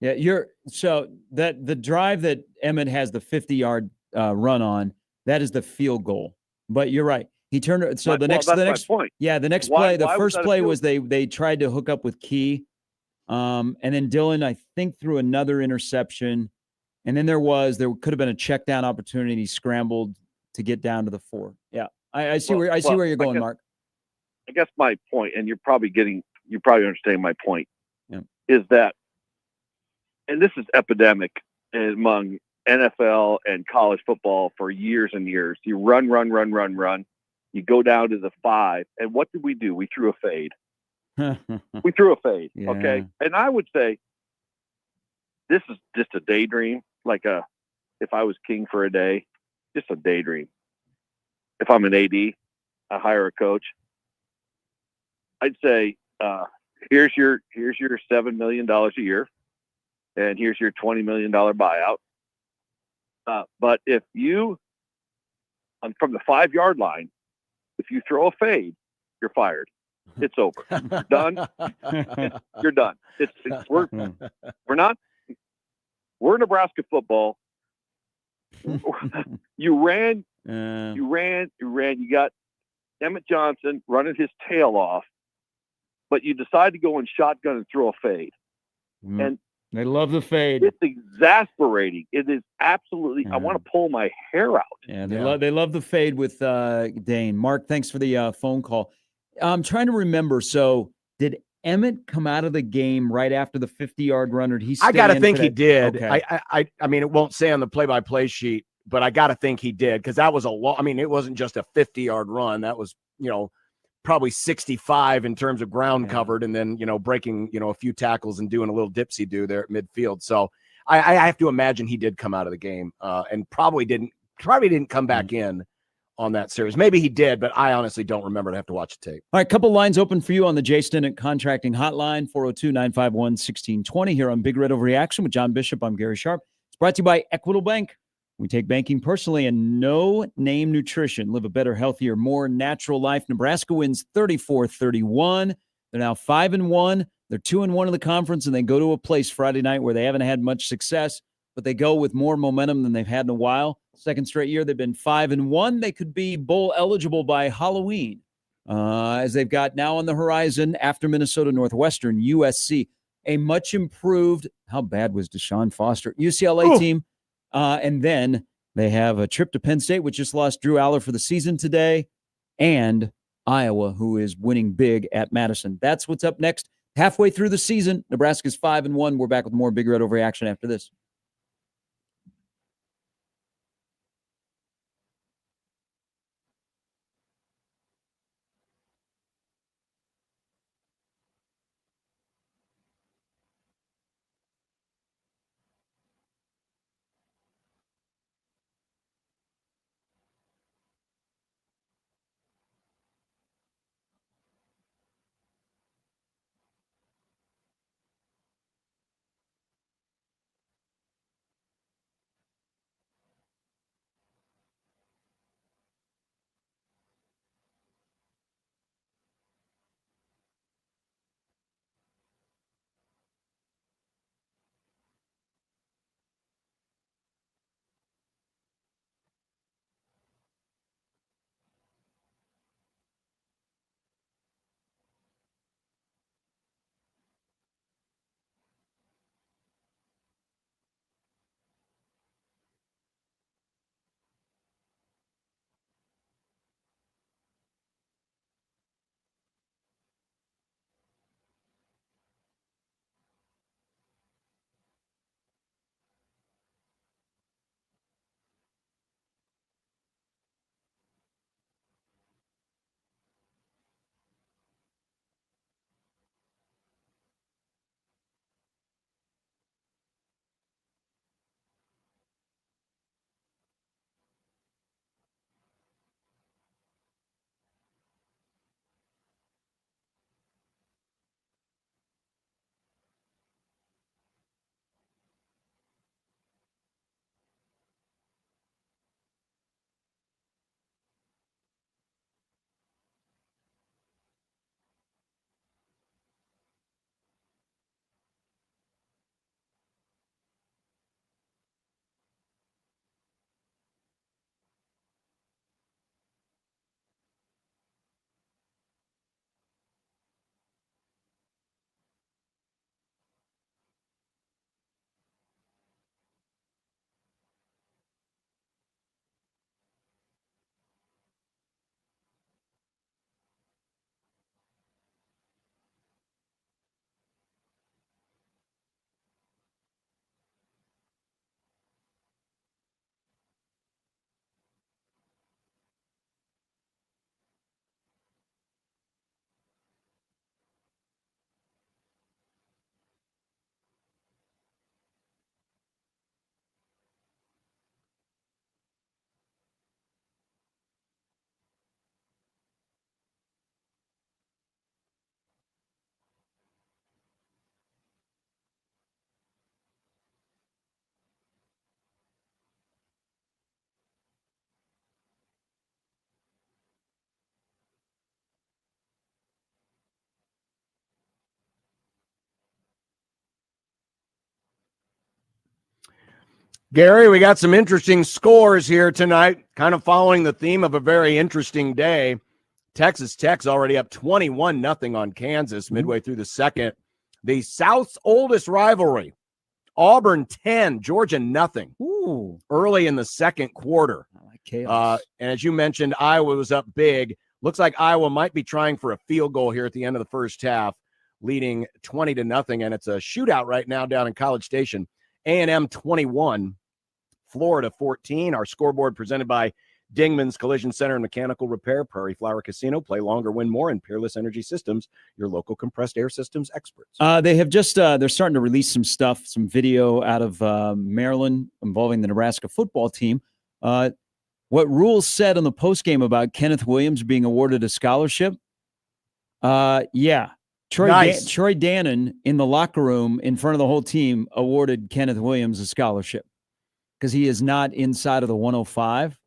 Yeah, so that the drive that Emmett has the 50-yard run on, that is the field goal. But you're right. He turned it. So the next point. Yeah, the next play, the first play was they tried to hook up with Key. And then Dylan, I think, threw another interception. And then there could have been a check down opportunity. He scrambled to get down to the 4. Yeah. I see where you're going, Mark. I guess my point, and you're probably understanding my point, is that, and this is epidemic among NFL and college football for years and years. You run. You go down to the 5. And what did we do? We threw a fade. We threw a fade. Yeah. Okay. And I would say this is just a daydream. Like if I was king for a day, just a daydream. If I'm an AD, I hire a coach. I'd say, here's your $7 million a year, and here's your $20 million buyout. But if you, from the 5-yard line, if you throw a fade, you're fired. It's over. You're done. You're done. We're Nebraska football. You ran. You got Emmett Johnson running his tail off, but you decide to go in shotgun and throw a fade. And they love the fade. It's exasperating. It is absolutely. I want to pull my hair out. Yeah, they love the fade with Dane. Mark, thanks for the phone call. I'm trying to remember. So did Emmett come out of the game right after the 50-yard run, or did he stay I got to in think for he that? did. Okay. I mean, it won't say on the play-by-play sheet, but I got to think he did, because that was a long. I mean, it wasn't just a 50-yard run. That was, probably 65 in terms of ground covered, and then, breaking, a few tackles and doing a little dipsy-do there at midfield. So I have to imagine he did come out of the game and probably didn't probably didn't come back in on that series. Maybe he did, but I honestly don't remember. I have to watch the tape. All right, couple lines open for you on the Jay Stinnett Contracting Hotline, 402-951-1620 here on Big Red Overreaction with John Bishop. I'm Gary Sharp. It's brought to you by Equitable Bank. We take banking personally and no name nutrition. Live a better, healthier, more natural life. Nebraska wins 34-31. They're now 5-1. They're 2-1 in the conference, and they go to a place Friday night where they haven't had much success, but they go with more momentum than they've had in a while. Second straight year, they've been 5-1. They could be bowl eligible by Halloween, as they've got now on the horizon after Minnesota Northwestern, USC, a much improved, how bad was Deshaun Foster, UCLA team. And then they have a trip to Penn State, which just lost Drew Aller for the season today, and Iowa, who is winning big at Madison. That's what's up next. Halfway through the season, Nebraska's 5-1. We're back with more Big Red Overreaction after this. Gary, we got some interesting scores here tonight, kind of following the theme of a very interesting day. Texas Tech's already up 21-0 on Kansas midway through the second. The South's oldest rivalry, Auburn 10, Georgia nothing. Early in the second quarter. I like chaos. And as you mentioned, Iowa was up big. Looks like Iowa might be trying for a field goal here at the end of the first half, leading 20-0. And it's a shootout right now down in College Station. A&M 21, Florida 14. Our scoreboard presented by Dingman's Collision Center and Mechanical Repair, Prairie Flower Casino. Play longer, win more, and Peerless Energy Systems, your local compressed air systems experts. They have just, they're starting to release some stuff, some video out of Maryland involving the Nebraska football team. what Rules said on the postgame about Kenneth Williams being awarded a scholarship. Yeah. Troy Dannon in the locker room in front of the whole team awarded Kenneth Williams a scholarship because he is not inside of the 105.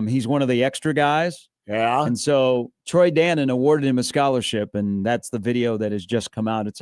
He's one of the extra guys. Yeah. And so Troy Dannon awarded him a scholarship, and that's the video that has just come out. It's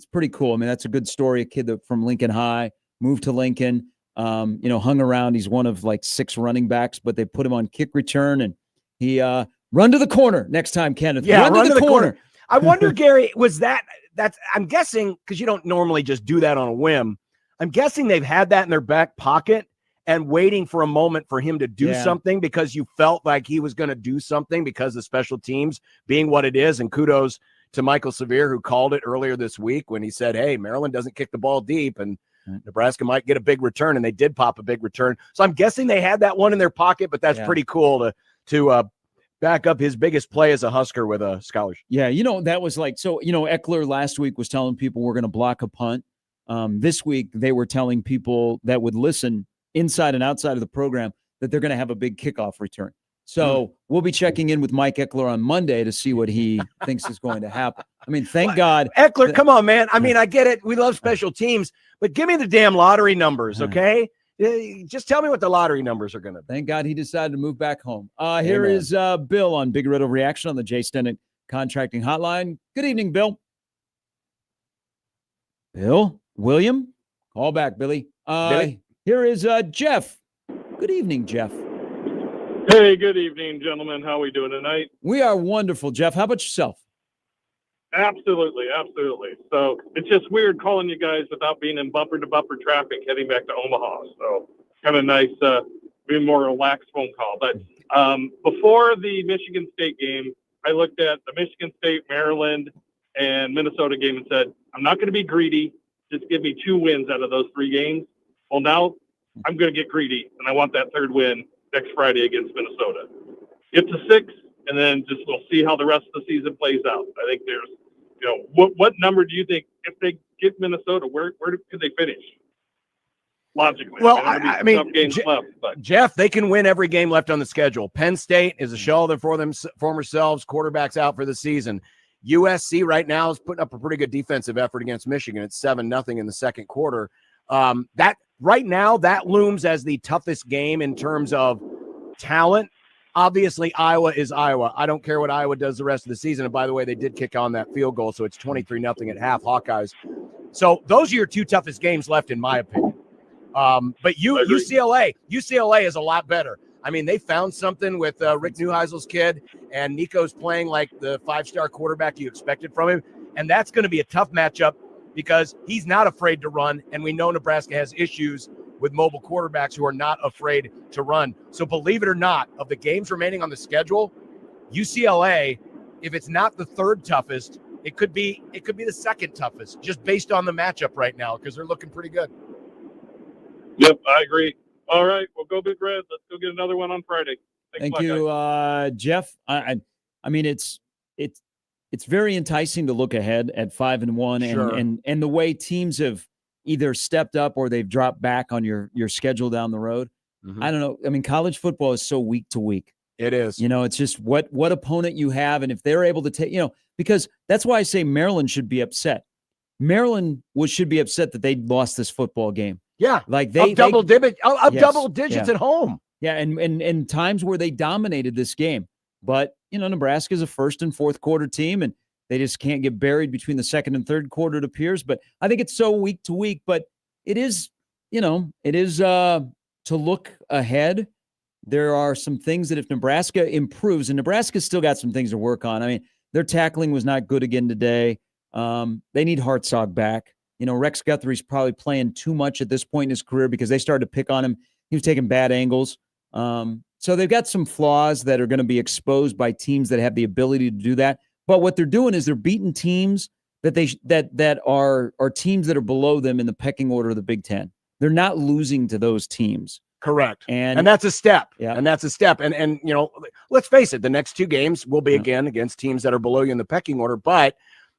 pretty cool. I mean, that's a good story. A kid from Lincoln High moved to Lincoln, hung around. He's one of like 6 running backs, but they put him on kick return, and he run to the corner next time, Kenneth. Yeah, run to the corner. I wonder, Gary, was that's I'm guessing, because you don't normally just do that on a whim. I'm guessing they've had that in their back pocket and waiting for a moment for him to do something, because you felt like he was going to do something because of special teams being what it is. And kudos to Michael Severe, who called it earlier this week when he said, hey, Maryland doesn't kick the ball deep and Nebraska might get a big return, and they did pop a big return. So I'm guessing they had that one in their pocket, but that's pretty cool to back up his biggest play as a Husker with a scholarship. Yeah, that was like, so, Eckler last week was telling people we're going to block a punt. This week they were telling people that would listen inside and outside of the program that they're going to have a big kickoff return. So we'll be checking in with Mike Eckler on Monday to see what he thinks is going to happen. I mean, thank God. Eckler, come on, man. I mean, I get it. We love special teams, but give me the damn lottery numbers, okay? Just tell me what the lottery numbers are going to be. Thank God he decided to move back home. Here is Bill on Big Red Overreaction on the Jay Stenick Contracting Hotline. Good evening, Bill. William? Call back, Billy. Billy? Here is Jeff. Good evening, Jeff. Hey, good evening, gentlemen. How are we doing tonight? We are wonderful, Jeff. How about yourself? Absolutely. So it's just weird calling you guys without being in bumper-to-bumper traffic heading back to Omaha. So kind of nice, being more relaxed phone call. But before the Michigan State game, I looked at the Michigan State, Maryland, and Minnesota game and said, I'm not going to be greedy. Just give me 2 wins out of those 3 games. Well, now I'm going to get greedy, and I want that 3rd win next Friday against Minnesota. Get to 6, and then we'll see how the rest of the season plays out. I think there's, what number do you think, if they get Minnesota, where could they finish? Logically. Well, I mean, some games left, but Jeff, they can win every game left on the schedule. Penn State is a shell of their former selves. Quarterback's out for the season. USC right now is putting up a pretty good defensive effort against Michigan. It's 7-0 in the second quarter. That right now, that looms as the toughest game in terms of talent. Obviously, Iowa is Iowa. I don't care what Iowa does the rest of the season. And by the way, they did kick on that field goal, so it's 23-0 at half, Hawkeyes. So those are your 2 toughest games left, in my opinion. But UCLA is a lot better. I mean, they found something with Rick Neuheisel's kid, and Nico's playing like the 5-star quarterback you expected from him. And that's going to be a tough matchup because he's not afraid to run, and we know Nebraska has issues with mobile quarterbacks who are not afraid to run. So believe it or not, of the games remaining on the schedule, UCLA, if it's not the 3rd toughest, it could be the 2nd toughest, just based on the matchup right now, because they're looking pretty good. Yep, I agree. All right, we'll go Big Red. Let's go get another one on Friday. Thank you, Jeff. I mean, it's very enticing to look ahead at 5-1, Sure. and the way teams have either stepped up or they've dropped back on your schedule down the road. Mm-hmm. I don't know. I mean, college football is so week to week. It is. It's just what opponent you have, and if they're able to take, because that's why I say Maryland should be upset. Maryland should be upset that they lost this football game. Yeah, like they double digits yeah. at home. Yeah, and times where they dominated this game. But Nebraska's a 1st and 4th quarter team, and they just can't get buried between the 2nd and 3rd quarter, it appears. But I think it's so week to week. But it is, to look ahead. There are some things that if Nebraska improves, and Nebraska's still got some things to work on. I mean, their tackling was not good again today. They need Hartzog back. Rex Guthrie's probably playing too much at this point in his career because they started to pick on him. He was taking bad angles. So they've got some flaws that are going to be exposed by teams that have the ability to do that. But what they're doing is they're beating teams that are teams that are below them in the pecking order of the Big Ten. They're not losing to those teams. Correct. And that's a step. Yeah. And that's a step. And let's face it, the next 2 games will be again against teams that are below you in the pecking order, but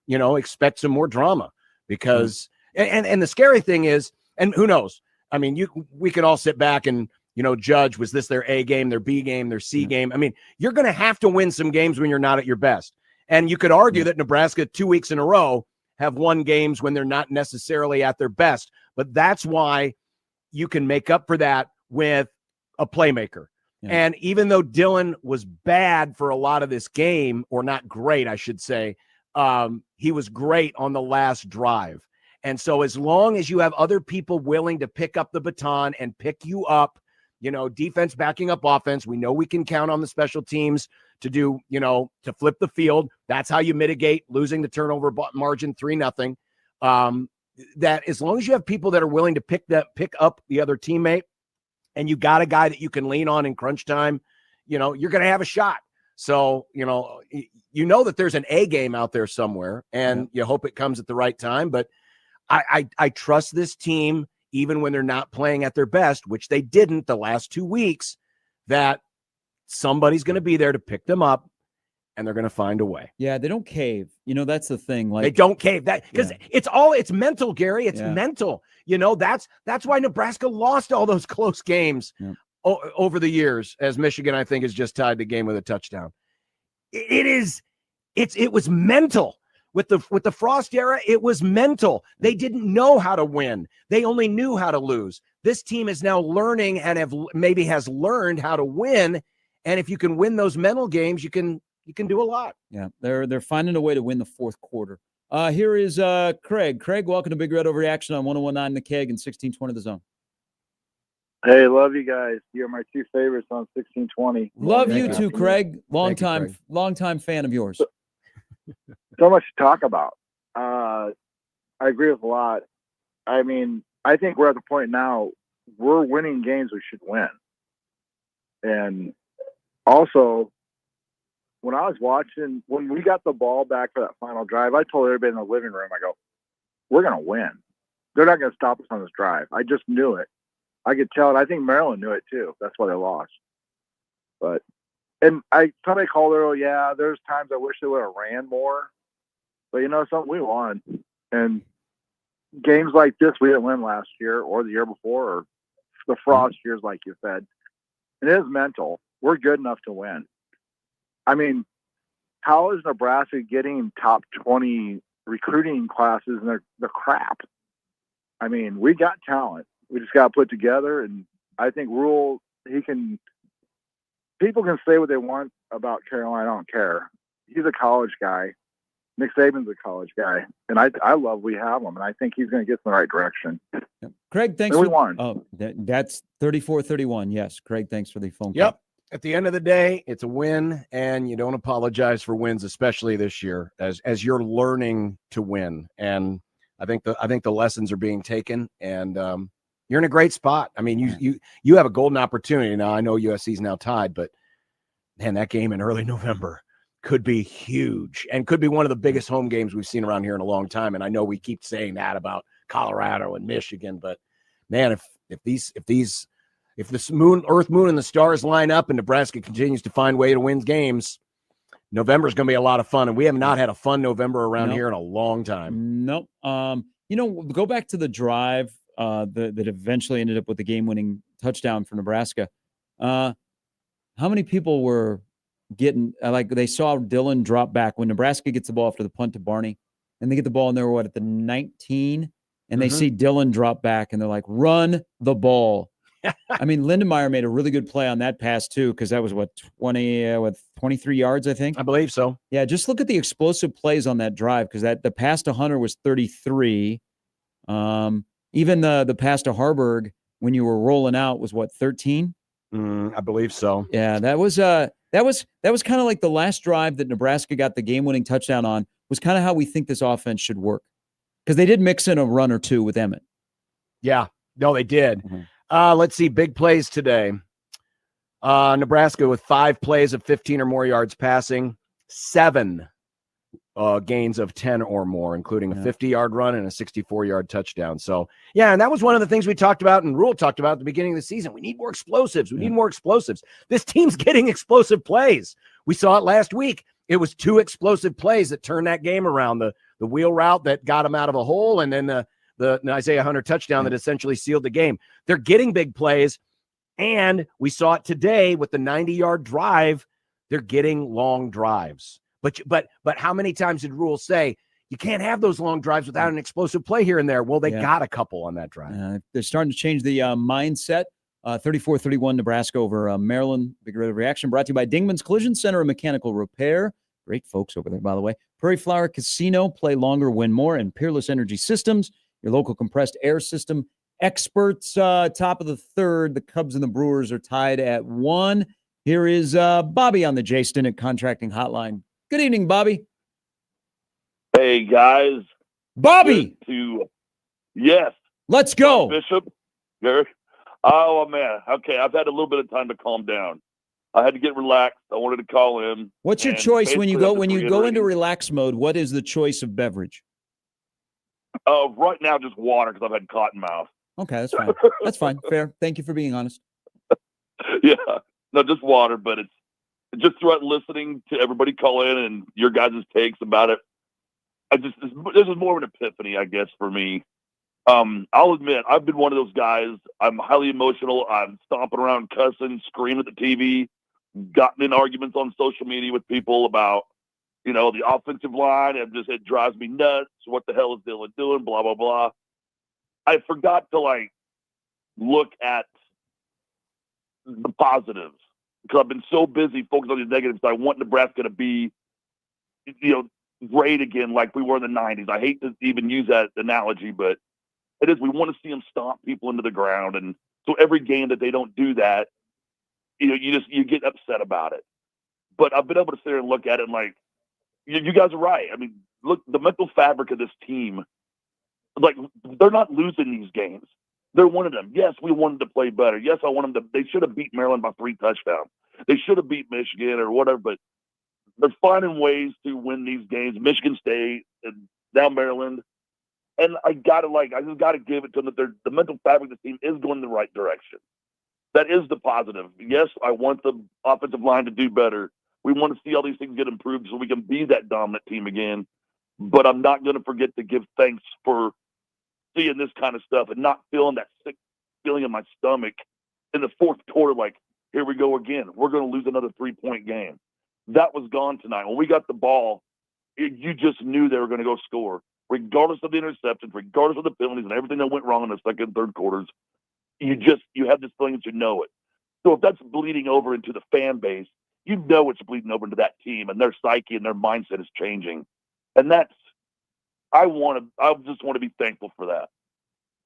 expect some more drama because and the scary thing is, and who knows? I mean, we can all sit back and judge, was this their A game, their B game, their C game? I mean, you're going to have to win some games when you're not at your best. And you could argue that Nebraska 2 weeks in a row have won games when they're not necessarily at their best. But that's why you can make up for that with a playmaker. Yeah. And even though Dylan was bad for a lot of this game, or not great, I should say, he was great on the last drive. And so as long as you have other people willing to pick up the baton and pick you up, defense backing up offense, we know we can count on the special teams to do, to flip the field. That's how you mitigate losing the turnover margin 3-0. That as long as you have people that are willing to pick up the other teammate, and you got a guy that you can lean on in crunch time, you're going to have a shot. So, that there's an A game out there somewhere, and you hope it comes at the right time. But I trust this team, even when they're not playing at their best, which they didn't the last 2 weeks, that somebody's going to be there to pick them up, and they're going to find a way. Yeah, they don't cave. That's the thing. Like, they don't cave. That because it's mental, Gary. It's mental. That's why Nebraska lost all those close games over the years, as Michigan, I think, has just tied the game with a touchdown. It was mental. With the Frost era, it was mental. They didn't know how to win. They only knew how to lose. This team is now learning and has learned how to win. And if you can win those mental games, you can do a lot. Yeah, they're finding a way to win the fourth quarter. Here is Craig. Craig, welcome to Big Red Overreaction on 101.9 The Keg and 1620 The Zone. Hey, love you guys. You're my two favorites on 1620. Love you too, Craig. Long time fan of yours. So much to talk about. I agree with a lot. I mean, I think we're at the point now we're winning games we should win. And also, when I was watching, when we got the ball back for that final drive, I told everybody in the living room, I go, we're going to win. They're not going to stop us on this drive. I just knew it. I could tell it. I think Maryland knew it too. That's why they lost. But, and somebody called earlier, there's times I wish they would have ran more. But something, we won. And games like this we didn't win last year or the year before, or the Frost years, like you said. It is mental. We're good enough to win. I mean, how is Nebraska getting top 20 recruiting classes and they're crap? I mean, we got talent. We just got to put together. And I think Rule, people can say what they want about Carolina. I don't care. He's a college guy. Nick Saban's a college guy. And I love we have him. And I think he's going to get in the right direction. Yep. Craig, thanks. And we won. Oh, that's 34-31. Yes. Craig, thanks for the phone call. Yep. At the end of the day, it's a win, and you don't apologize for wins, especially this year, as you're learning to win. And I think the lessons are being taken, and you're in a great spot. I mean, you have a golden opportunity now. I know USC's now tied, but man, that game in early November could be huge and could be one of the biggest home games we've seen around here in a long time. And I know we keep saying that about Colorado and Michigan, but man, if this Earth, Moon, and the stars line up and Nebraska continues to find way to win games, November is going to be a lot of fun. And we have not had a fun November around here in a long time. Nope. Go back to the drive that eventually ended up with the game-winning touchdown for Nebraska. How many people were getting they saw Dylan drop back when Nebraska gets the ball after the punt to Barney, and they get the ball and they're at the 19, and they see Dylan drop back and they're like, run the ball. I mean, Lindenmeyer made a really good play on that pass too, because that was 23 yards, I think. I believe so. Yeah, just look at the explosive plays on that drive, because the pass to Hunter was 33. Even the pass to Harburg when you were rolling out was 13? I believe so. Yeah, that was kind of like the last drive that Nebraska got the game-winning touchdown on, was kind of how we think this offense should work, because they did mix in a run or two with Emmett. Yeah, no, they did. Let's see, big plays today. Nebraska with 5 plays of 15 or more yards passing, 7 gains of 10 or more, including a 50-yard run and a 64-yard touchdown. So, yeah, and that was one of the things we talked about and Rule talked about at the beginning of the season. We need more explosives. We need more explosives. This team's getting explosive plays. We saw it last week. It was 2 explosive plays that turned that game around. The wheel route that got him out of a hole, and then the Isaiah Hunter touchdown that essentially sealed the game. They're getting big plays. And we saw it today with the 90-yard drive. They're getting long drives. But how many times did Rule say you can't have those long drives without an explosive play here and there? Well, they got a couple on that drive. They're starting to change the mindset. 34-31 Nebraska over Maryland. Big Red Overreaction brought to you by Dingman's Collision Center and Mechanical Repair. Great folks over there, by the way. Prairie Flower Casino, play longer, win more, and Peerless Energy Systems, your local compressed air system experts. Top of the third, the Cubs and the Brewers are tied at 1. Here is Bobby on the Jay Stinnett Contracting Hotline. Good evening, Bobby. Hey, guys. Bobby! Yes. Let's go. Bishop, Gary. Oh, man. Okay, I've had a little bit of time to calm down. I had to get relaxed. I wanted to call in. What's your choice when you go into relax mode? What is the choice of beverage? Right now, just water because I've had cotton mouth. Okay, that's fine. That's fine. Fair. Thank you for being honest. Yeah. No, just water, but it's just throughout listening to everybody call in and your guys' takes about it. This is more of an epiphany, I guess, for me. I'll admit, I've been one of those guys. I'm highly emotional. I'm stomping around, cussing, screaming at the TV, gotten in arguments on social media with people about, the offensive line. It drives me nuts. What the hell is Dylan doing? Blah, blah, blah. I forgot to, look at the positives because I've been so busy focused on the negatives. I want Nebraska to be, great again like we were in the 90s. I hate to even use that analogy, but it is. We want to see them stomp people into the ground. And so every game that they don't do that, you get upset about it. But I've been able to sit there and look at it and you guys are right. I mean, look, the mental fabric of this team, they're not losing these games. They're winning them. Yes, we wanted to play better. Yes, I want them to. They should have beat Maryland by 3 touchdowns. They should have beat Michigan or whatever, but they're finding ways to win these games. Michigan State and now Maryland. And I just got to give it to them that the mental fabric of the team is going in the right direction. That is the positive. Yes, I want the offensive line to do better. We want to see all these things get improved so we can be that dominant team again. But I'm not going to forget to give thanks for seeing this kind of stuff and not feeling that sick feeling in my stomach in the fourth quarter. Here we go again. We're going to lose another 3-point game. That was gone tonight. When we got the ball, you just knew they were going to go score. Regardless of the interceptions, regardless of the penalties and everything that went wrong in the second and third quarters, you have this feeling that you know it. So if that's bleeding over into the fan base, it's bleeding over into that team and their psyche and their mindset is changing. And I just want to be thankful for that.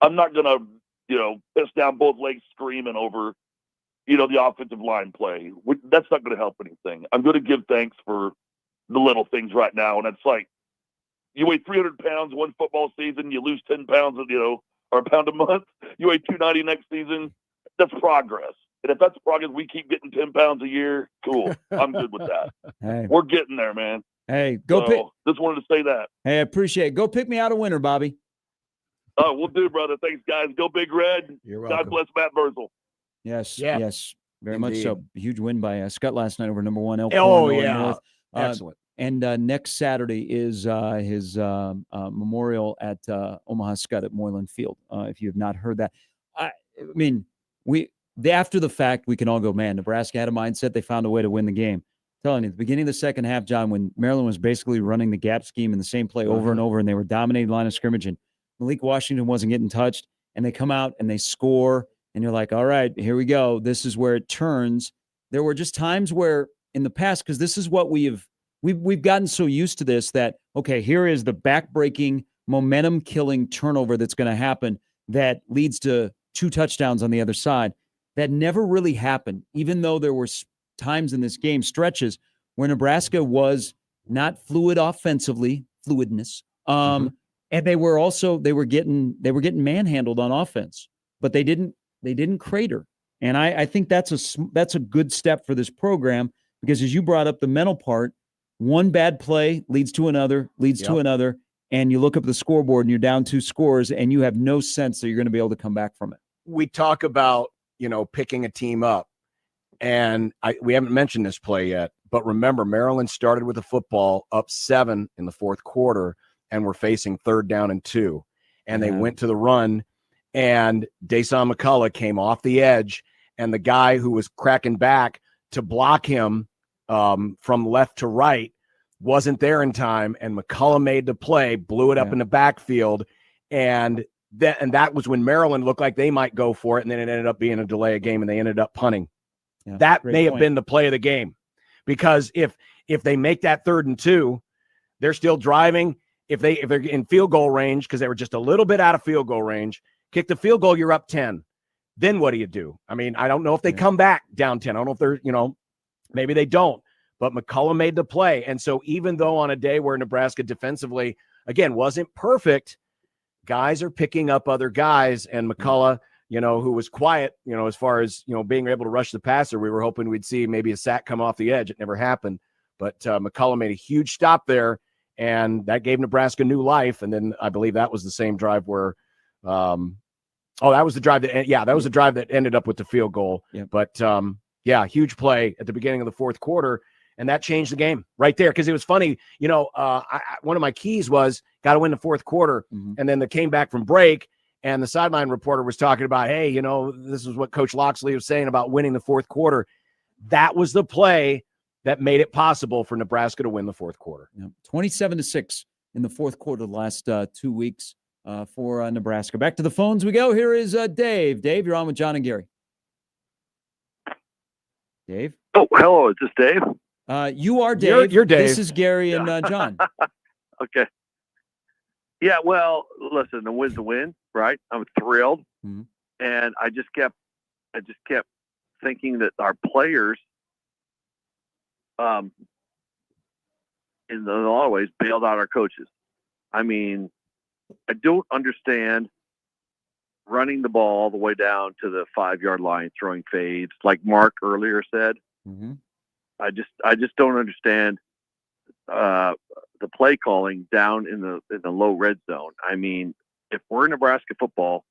I'm not going to, piss down both legs screaming over, the offensive line play. That's not going to help anything. I'm going to give thanks for the little things right now. And it's you weigh 300 pounds one football season, you lose 10 pounds, or a pound a month. You weigh 290 next season. That's progress. And if that's progress, we keep getting 10 pounds a year. Cool. I'm good with that. Hey. We're getting there, man. Hey, just wanted to say that. Hey, I appreciate it. Go pick me out a winner, Bobby. Oh, we'll do, brother. Thanks, guys. Go Big Red. You're welcome. God bless Matt Burzel. Yes, Yeah. yes, very Indeed. much so. Huge win by Scott last night over number 1 Elkhorn. Oh, Illinois yeah. North. Excellent. And next Saturday is his memorial at Omaha Scott at Moylan Field. If you have not heard that, after the fact, we can all go, man, Nebraska had a mindset. They found a way to win the game. I'm telling you, at the beginning of the second half, John, when Maryland was basically running the gap scheme in the same play over and over, and they were dominating the line of scrimmage, and Malik Washington wasn't getting touched, and they come out and they score, and you're like, all right, here we go. This is where it turns. There were just times where in the past, because this is what we've gotten so used to this that, okay, here is the back-breaking, momentum-killing turnover that's going to happen that leads to 2 touchdowns on the other side. That never really happened, even though there were times in this game, stretches, where Nebraska was not fluid offensively, fluidness, and they were getting manhandled on offense, but they didn't crater. And I think that's a good step for this program, because as you brought up the mental part, one bad play leads to another, to another, and you look up the scoreboard and you're down 2 scores and you have no sense that you're going to be able to come back from it. We talk about, picking a team up, and we haven't mentioned this play yet, but remember, Maryland started with the football up 7 in the fourth quarter and were facing 3rd down and 2, and they went to the run, and Dasan McCullough came off the edge and the guy who was cracking back to block him from left to right wasn't there in time, and McCullough made the play, blew it up in the backfield, and that was when Maryland looked like they might go for it, and then it ended up being a delay of game, and they ended up punting. Yeah, that may have been the play of the game, because if they make that 3rd and 2, they're still driving. If they're in field goal range, because they were just a little bit out of field goal range, kick the field goal, you're up 10. Then what do you do? I mean, I don't know if they come back down 10. I don't know if they're, maybe they don't. But McCullough made the play. And so even though on a day where Nebraska defensively, again, wasn't perfect, guys are picking up other guys. And McCullough, who was quiet, as far as, being able to rush the passer, we were hoping we'd see maybe a sack come off the edge. It never happened. But McCullough made a huge stop there, and that gave Nebraska new life. And then I believe that was the same drive where that was the drive that ended up with the field goal. Yep. But huge play at the beginning of the 4th quarter. And that changed the game right there. Because it was funny, one of my keys was got to win the 4th quarter. Mm-hmm. And then they came back from break, and the sideline reporter was talking about, hey, this is what Coach Loxley was saying about winning the 4th quarter. That was the play that made it possible for Nebraska to win the 4th quarter. 27-6 in the 4th quarter the last 2 weeks for Nebraska. Back to the phones we go. Here is Dave. Dave, you're on with John and Gary. Dave? Oh, hello. Is this Dave? You are Dave. You're Dave. This is Gary and John. Okay. Yeah, well, listen, the win's a win, right? I'm thrilled. Mm-hmm. And I just kept thinking that our players in a lot of ways bailed out our coaches. I mean, I don't understand running the ball all the way down to the 5-yard line, throwing fades, like Mark earlier said. Mm-hmm. I just don't understand the play calling down in the low red zone. I mean, if we're Nebraska football,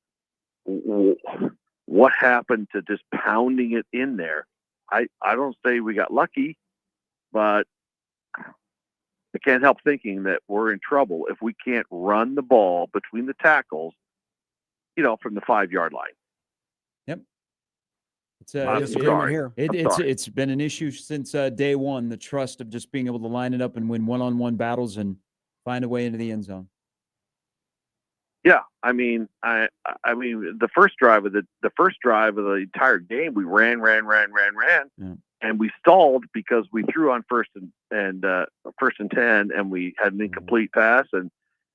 what happened to just pounding it in there? I don't say we got lucky, but I can't help thinking that we're in trouble if we can't run the ball between the tackles, from the 5-yard line. Yep. It's been an issue since day one, the trust of just being able to line it up and win one-on-one battles and find a way into the end zone. Yeah, I mean, the first drive of the entire game, we ran, Yeah. and we stalled because we threw on first and 10, and we had an incomplete pass, and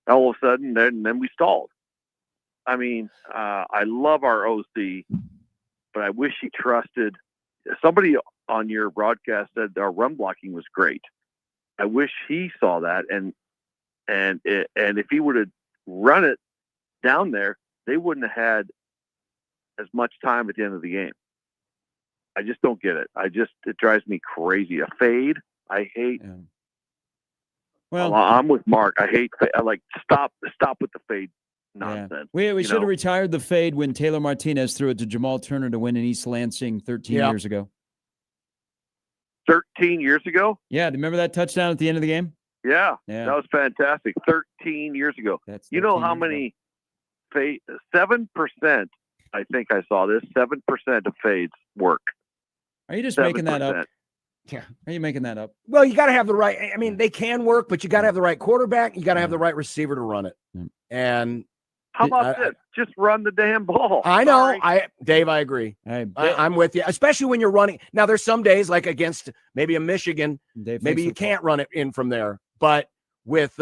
all of a sudden, then we stalled. I mean, I love our OC, but I wish he trusted. Somebody on your broadcast said our run blocking was great. I wish he saw that, and if he would have run it down there, they wouldn't have had as much time at the end of the game. I just don't get it. It drives me crazy. A fade, I hate. Yeah. Well, I'm with Mark. I like stop with the fade nonsense. We should have retired the fade when Taylor Martinez threw it to Jamal Turner to win in East Lansing 13 years ago. 13 years ago? Yeah, do you remember that touchdown at the end of the game? Yeah. That was fantastic. 13 years ago. You know how many 7%, I think I saw this, 7% of fades work. Are you just 7%. making that up? Yeah. Are you making that up? Well, you got to have the right. I mean, they can work, but you got to have the right quarterback. You got to have the right receiver to run it. And how about this? Just run the damn ball. I know. Dave, I agree. I'm with you, especially when you're running. Now, there's some days like against maybe a Michigan, maybe you can't run it in from there. But with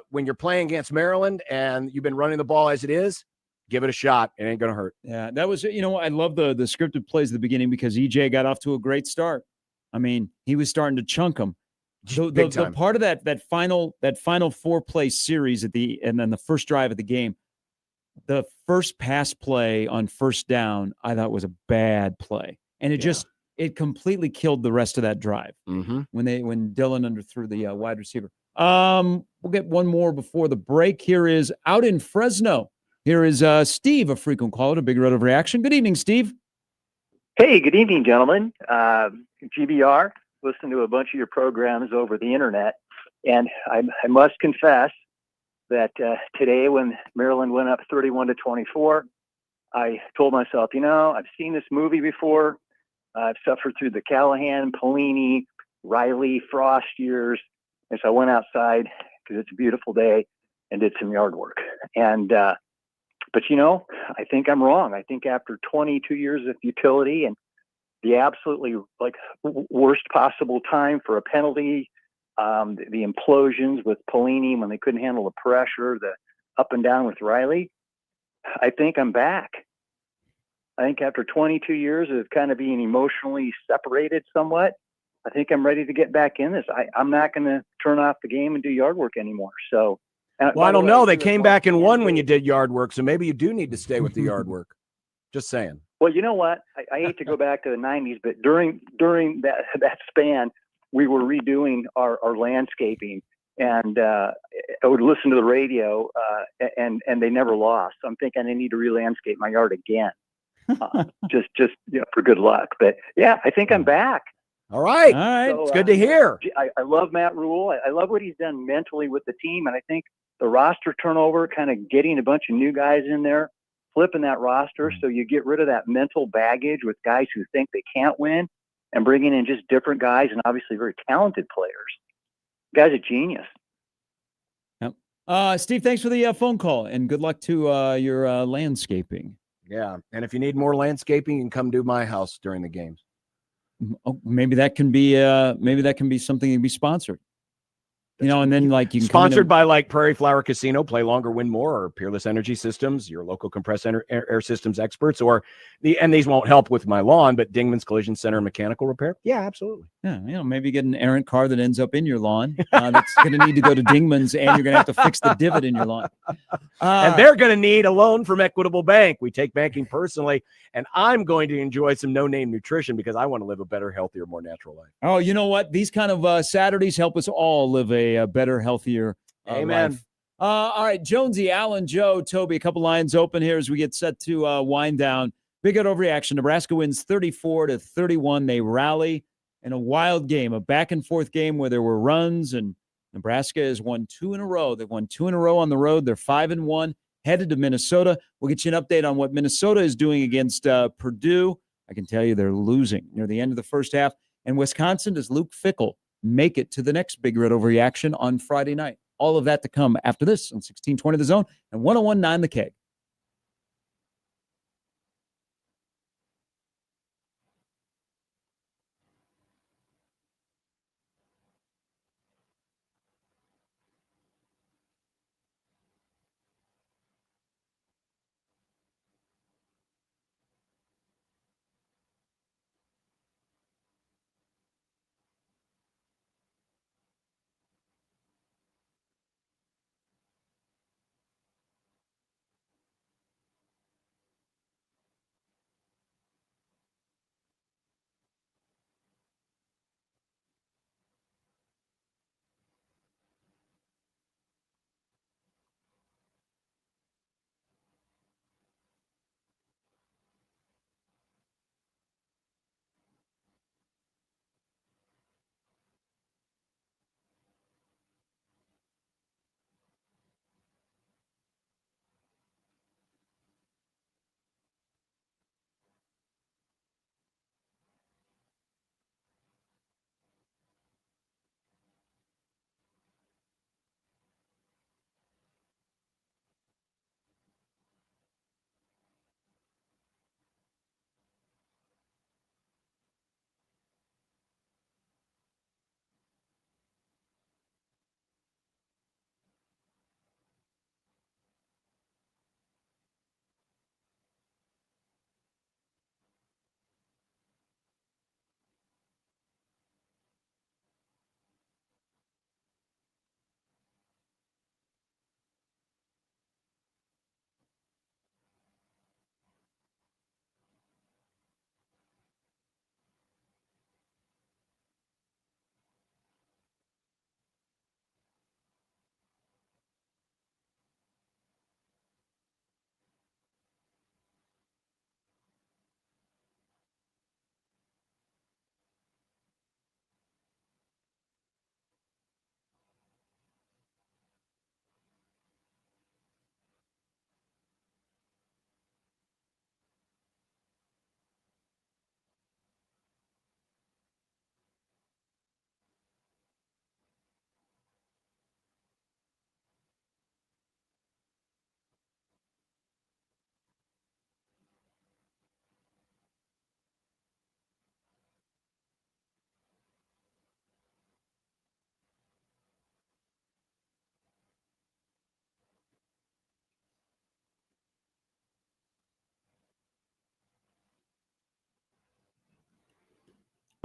when you're playing against Maryland and you've been running the ball as it is, give it a shot. It ain't going to hurt. Yeah, that was, I love the scripted plays at the beginning because EJ got off to a great start. I mean, he was starting to chunk them. The part of that final 4-play series and then the first drive of the game, the first pass play on first down, I thought was a bad play. And it completely killed the rest of that drive when Dylan underthrew the wide receiver. We'll get one more before the break. Here is out in Fresno. Here is Steve, a frequent caller to Big Red Overreaction. Good evening, Steve. Hey, good evening, gentlemen. GBR, listened to a bunch of your programs over the internet, and I must confess that today when Maryland went up 31-24, I told myself, I've seen this movie before. I've suffered through the Callahan, Pelini, Riley, Frost years. And so I went outside because it's a beautiful day and did some yard work. And, but I think I'm wrong. I think after 22 years of futility and the absolutely worst possible time for a penalty, the implosions with Pelini when they couldn't handle the pressure, the up and down with Riley, I think I'm back. I think after 22 years of kind of being emotionally separated somewhat, I think I'm ready to get back in this. I'm not going to turn off the game and do yard work anymore. So, well, I don't know. They came back and won when you did yard work, so maybe you do need to stay with the yard work. Just saying. Well, you know what? I hate to go back to the 90s, but during that span, we were redoing our landscaping, and I would listen to the radio, and they never lost. So I'm thinking I need to re-landscape my yard again, just for good luck. But yeah, I think I'm back. All right. So, it's good to hear. I love Matt Rule. I love what he's done mentally with the team, and I think the roster turnover, kind of getting a bunch of new guys in there, flipping that roster so you get rid of that mental baggage with guys who think they can't win, and bringing in just different guys and obviously very talented players. The guy's a genius. Yep. Steve, thanks for the phone call, and good luck to your landscaping. Yeah, and if you need more landscaping, you can come to my house during the games. Oh, maybe that can be something to be sponsored. And then you can sponsored by Prairie Flower Casino, Play Longer, Win More, or Peerless Energy Systems, your local compressed air systems experts, and these won't help with my lawn, but Dingman's Collision Center Mechanical Repair. Yeah, absolutely. Yeah, maybe get an errant car that ends up in your lawn. That's going to need to go to Dingman's, and you're going to have to fix the divot in your lawn. And they're going to need a loan from Equitable Bank. We take banking personally, and I'm going to enjoy some no-name nutrition because I want to live a better, healthier, more natural life. Oh, you know what? These kind of Saturdays help us all live a better, healthier Amen. life. All right, Jonesy, Alan, Joe, Toby, a couple lines open here as we get set to wind down. Big Red Overreaction. Nebraska wins 34-31. They rally in a wild game, a back-and-forth game where there were runs, and Nebraska has won 2 in a row. They've won 2 in a row on the road. They're 5-1, headed to Minnesota. We'll get you an update on what Minnesota is doing against Purdue. I can tell you they're losing near the end of the first half. And Wisconsin, does Luke Fickell make it to the next Big Red Overreaction on Friday night? All of that to come after this on 1620 The Zone and 101.9 The Keg.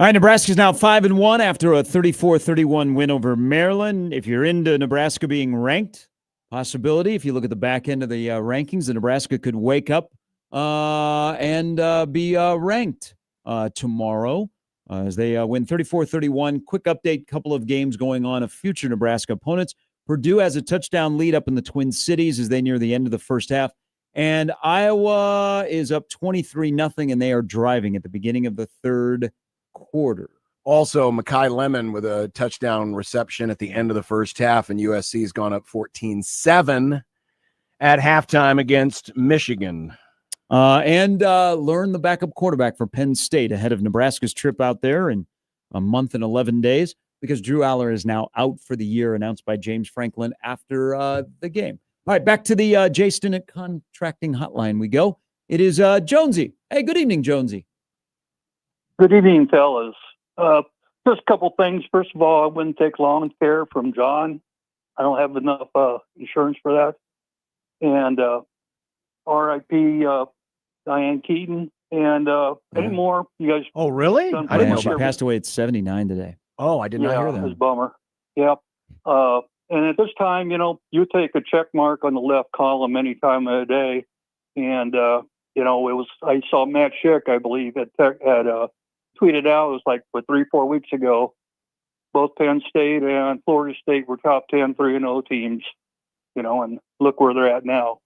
All right, Nebraska's now 5-1 after a 34-31 win over Maryland. If you're into Nebraska being ranked, possibility. If you look at the back end of the rankings, the Nebraska could wake up and be ranked tomorrow as they win 34-31. Quick update, couple of games going on of future Nebraska opponents. Purdue has a touchdown lead up in the Twin Cities as they near the end of the first half. And Iowa is up 23-0, and they are driving at the beginning of the third quarter. Also, Mekhi Lemon with a touchdown reception at the end of the first half, and USC has gone up 14-7 at halftime against Michigan. And learn the backup quarterback for Penn State ahead of Nebraska's trip out there in a month and 11 days because Drew Aller is now out for the year, announced by James Franklin after the game. All right, back to the Jay Stinnett contracting hotline we go. It is Jonesy. Hey, good evening, Jonesy. Good evening, fellas. Just a couple things. First of all, I wouldn't take lawn care from John. I don't have enough insurance for that. And R.I.P. Diane Keaton. And any more? You guys? Oh, really? done I didn't know pretty she much passed away at 79 today. Oh, I did not hear It was that. a bummer. Yep. And at this time, you take a check mark on the left column any time of the day. And, I saw Matt Schick, I believe, had tweeted out, it was like 3-4 weeks ago, both Penn State and Florida State were top 10 3-0 teams, and look where they're at now.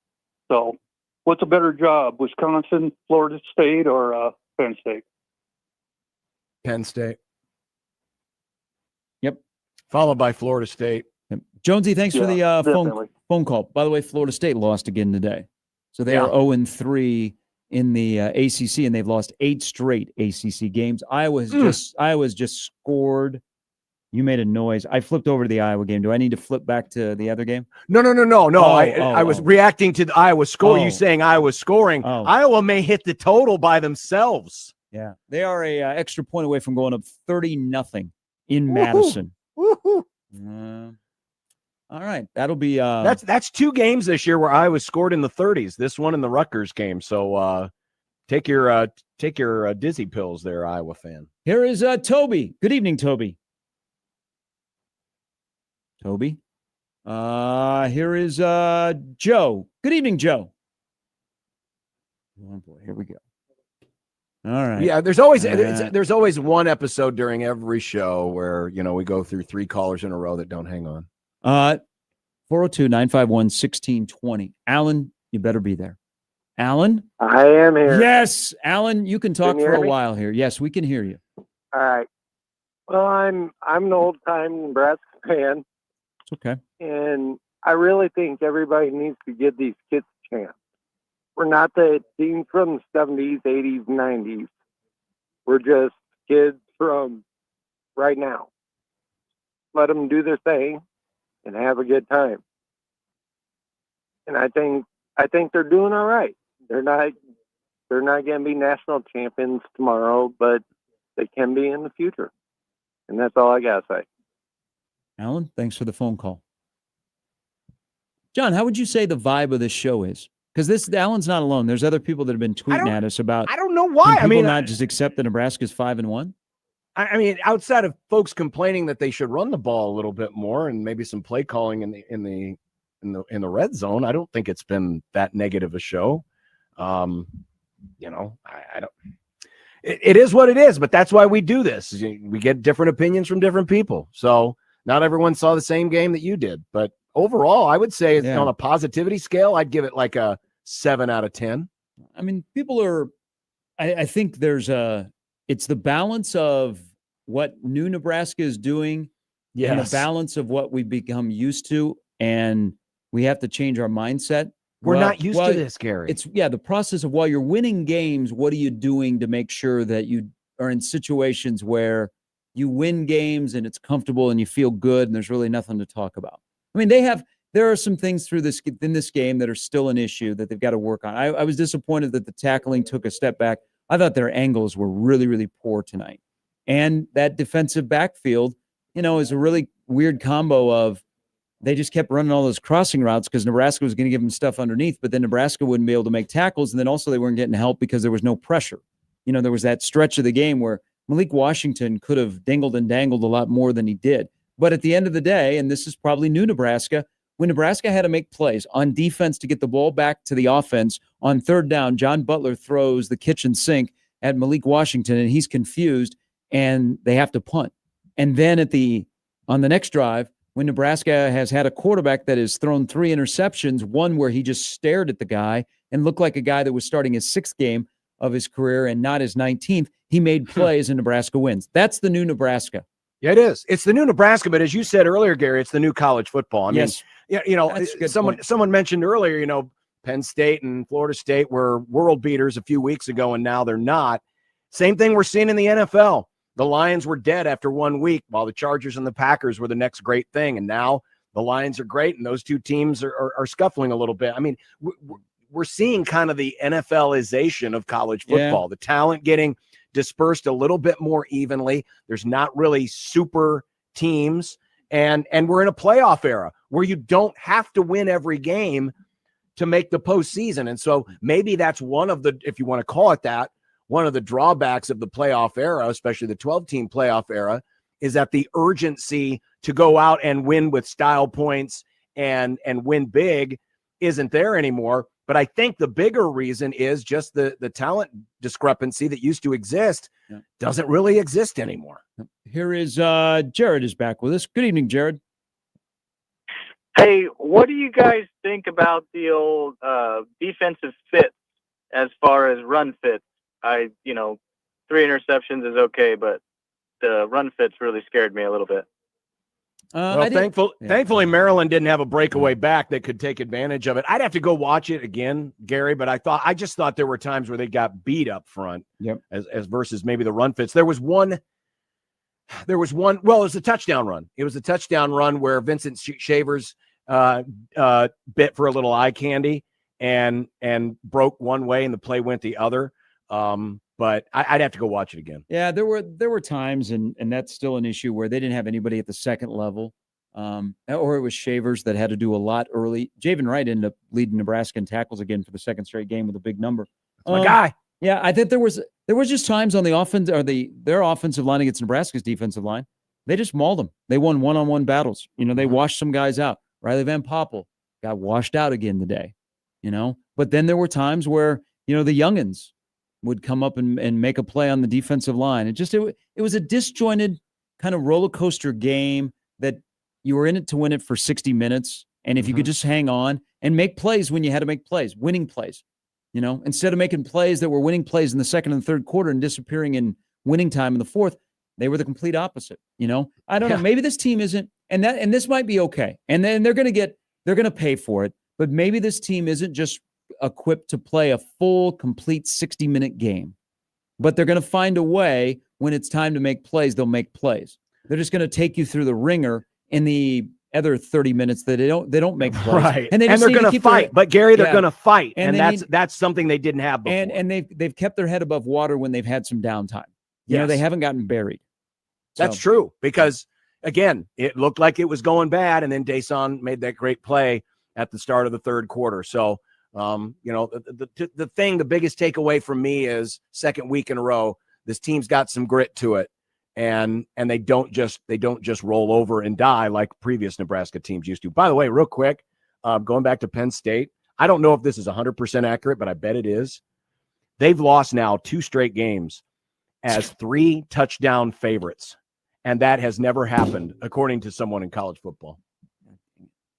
So what's a better job, Wisconsin, Florida State, or Penn State? Penn State. Yep. Followed by Florida State. Yep. Jonesy, thanks for the definitely. phone call. By the way, Florida State lost again today. So they Yeah. are 0-3 in the ACC, and they've lost 8 straight ACC games. Iowa's just scored. You made a noise. I flipped over to the Iowa game. Do I need to flip back to the other game? No. I was reacting to the Iowa score. You saying Iowa scoring. Iowa may hit the total by themselves. Yeah. They are a extra point away from going up 30-0 in Madison. Woohoo. All right. That'll be that's 2 games this year where Iowa scored in the 30s. This one in the Rutgers game. So take your dizzy pills there, Iowa fan. Here is Toby. Good evening, Toby. Toby. Here is Joe. Good evening, Joe. Oh boy, here we go. All right. Yeah, there's always one episode during every show where we go through 3 callers in a row that don't hang on. 402-951-1620. Alan, you better be there. Alan? I am here. Yes, Alan, you can talk Can you for hear a me? while here. Yes, we can hear you. All right. Well, I'm an old time Nebraska fan, It's okay. and I really think everybody needs to give these kids a chance. We're not the team from the 70s, 80s, 90s. We're just kids from right now. Let them do their thing and have a good time. And I think they're doing all right. They're not going to be national champions tomorrow, but they can be in the future. And that's all I got to say. Alan, thanks for the phone call. John, how would you say the vibe of this show is? Because Alan's not alone. There's other people that have been tweeting at us about. I don't know why. Can I mean, people not just accept that Nebraska's 5-1. I mean, outside of folks complaining that they should run the ball a little bit more and maybe some play calling in the red zone, I don't think it's been that negative a show. I don't. It is what it is, but that's why we do this. We get different opinions from different people. So not everyone saw the same game that you did, but overall, I would say on a positivity scale, I'd give it like a 7 out of 10. I mean, people are. I think it's the balance of what new Nebraska is doing, and the balance of what we've become used to, and we have to change our mindset. We're not used to this, Gary. It's the process of while you're winning games, what are you doing to make sure that you are in situations where you win games and it's comfortable and you feel good and there's really nothing to talk about. I mean, there are some things in this game that are still an issue that they've got to work on. I was disappointed that the tackling took a step back. I thought their angles were really, really poor tonight. And that defensive backfield, is a really weird combo of they just kept running all those crossing routes because Nebraska was going to give them stuff underneath, but then Nebraska wouldn't be able to make tackles. And then also they weren't getting help because there was no pressure. There was that stretch of the game where Malik Washington could have dingled and dangled a lot more than he did. But at the end of the day, and this is probably new Nebraska, when Nebraska had to make plays on defense to get the ball back to the offense on third down, John Butler throws the kitchen sink at Malik Washington, and he's confused, and they have to punt. And then on the next drive, when Nebraska has had a quarterback that has thrown 3 interceptions, one where he just stared at the guy and looked like a guy that was starting his 6th game of his career and not his 19th, he made plays and Nebraska wins. That's the new Nebraska. Yeah, it is. It's the new Nebraska, but as you said earlier, Gary, it's the new college football. I mean, someone mentioned earlier, Penn State and Florida State were world beaters a few weeks ago, and now they're not. Same thing we're seeing in the NFL. The Lions were dead after 1 week, while the Chargers and the Packers were the next great thing, and now the Lions are great, and those two teams are scuffling a little bit. I mean, we're seeing kind of the NFLization of college football. Yeah. The talent getting dispersed a little bit more evenly. There's not really super teams, and we're in a playoff era where you don't have to win every game to make the postseason. And so maybe that's one of the, if you want to call it that, one of the drawbacks of the playoff era, especially the 12-team playoff era, is that the urgency to go out and win with style points and win big isn't there anymore. But I think the bigger reason is just the talent discrepancy that used to exist doesn't really exist anymore. Here is Jared is back with us. Good evening, Jared. Hey, what do you guys think about the old defensive fits as far as run fits? 3 interceptions is okay, but the run fits really scared me a little bit. Thankfully, Maryland didn't have a breakaway back that could take advantage of it. I'd have to go watch it again, Gary, but I just thought there were times where they got beat up front as versus maybe the run fits. There was one, well, it was a touchdown run. It was a touchdown run where Vincent Shavers bit for a little eye candy and broke one way and the play went the other. But I'd have to go watch it again. Yeah, there were times, and that's still an issue where they didn't have anybody at the second level, or it was Shavers that had to do a lot early. Javen Wright ended up leading Nebraska in tackles again for the second straight game with a big number. That's my guy. Yeah, I think there was just times on the offense or their offensive line against Nebraska's defensive line, they just mauled them. They won one-on-one battles. They washed some guys out. Riley Van Poppel got washed out again today. But then there were times where the youngins would come up and make a play on the defensive line. It was a disjointed kind of roller coaster game that you were in it to win it for 60 minutes. And if you could just hang on and make plays when you had to make plays, winning plays, instead of making plays that were winning plays in the second and third quarter and disappearing in winning time in the fourth, they were the complete opposite. I don't know. Maybe this team isn't, and this might be okay. And then they're going to pay for it. But maybe this team isn't just equipped to play a full, complete 60-minute game. But they're going to find a way when it's time to make plays, they'll make plays. They're just going to take you through the ringer in the other 30 minutes that they don't make plays. Right. And they're going to fight. But Gary, they're going to fight. And that's something they didn't have before. And they've kept their head above water when they've had some downtime. They haven't gotten buried. That's true. Because again, it looked like it was going bad, and then Deson made that great play at the start of the third quarter. So the biggest takeaway from me is second week in a row, this team's got some grit to it, and they don't just roll over and die like previous Nebraska teams used to. By the way, real quick, going back to Penn State, I don't know if this is 100% accurate, but I bet it is. They've lost now 2 straight games as 3 touchdown favorites, and that has never happened according to someone in college football.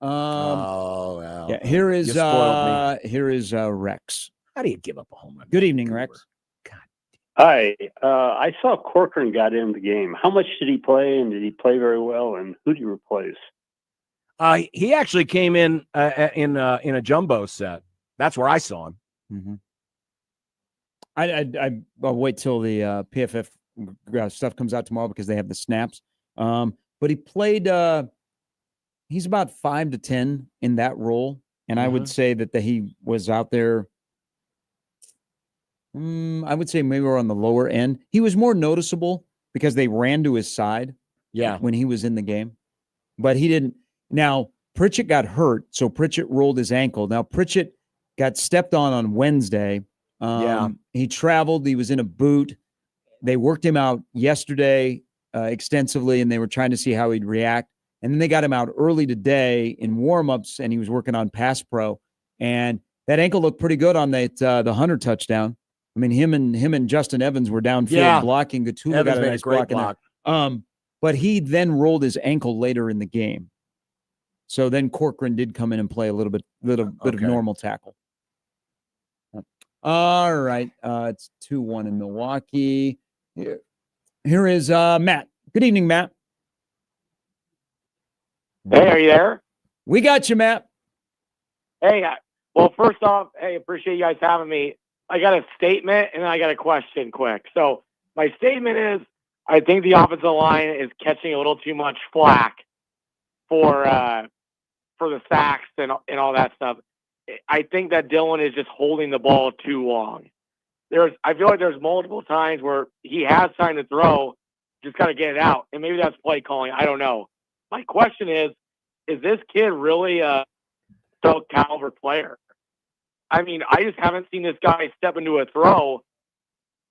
Yeah. Here is Rex. How do you give up a home run? Good evening, Rex. Hi. I saw Corcoran got in the game. How much did he play, and did he play very well? And who did he replace? He actually came in a jumbo set. That's where I saw him. Mm-hmm. I'll wait till the PFF stuff comes out tomorrow because they have the snaps. But he played. He's about 5 to 10 in that role, and I would say that he was out there. I would say maybe we're on the lower end. He was more noticeable because they ran to his side. When he was in the game, but he didn't. Now Pritchett got hurt, so Pritchett rolled his ankle. Now Pritchett got stepped on Wednesday. He traveled. He was in a boot. they worked him out yesterday extensively, and they were trying to see how he'd react. And then they got him out early today in warmups, and he was working on pass pro. And that ankle looked pretty good on that the Hunter touchdown. I mean, him and Justin Evans were downfield blocking. Gatula Evans got a made a nice great block in there. But he then rolled his ankle later in the game. So then Corcoran did come in and play a little bit of normal tackle. All right. It's 2-1 in Milwaukee. Here is Matt. Good evening, Matt. Hey, are you there? We got you, Matt. Hey, well, first off, hey, appreciate you guys having me. I got a statement and I got a question quick. So my statement is, I think the offensive line is catching a little too much flack for the sacks and all that stuff. I think that Dylan is just holding the ball too long. I feel like there's multiple times where he has time to throw, just got to get it out. And maybe that's play calling. I don't know. My question is this kid really a top caliber player? I mean, I just haven't seen this guy step into a throw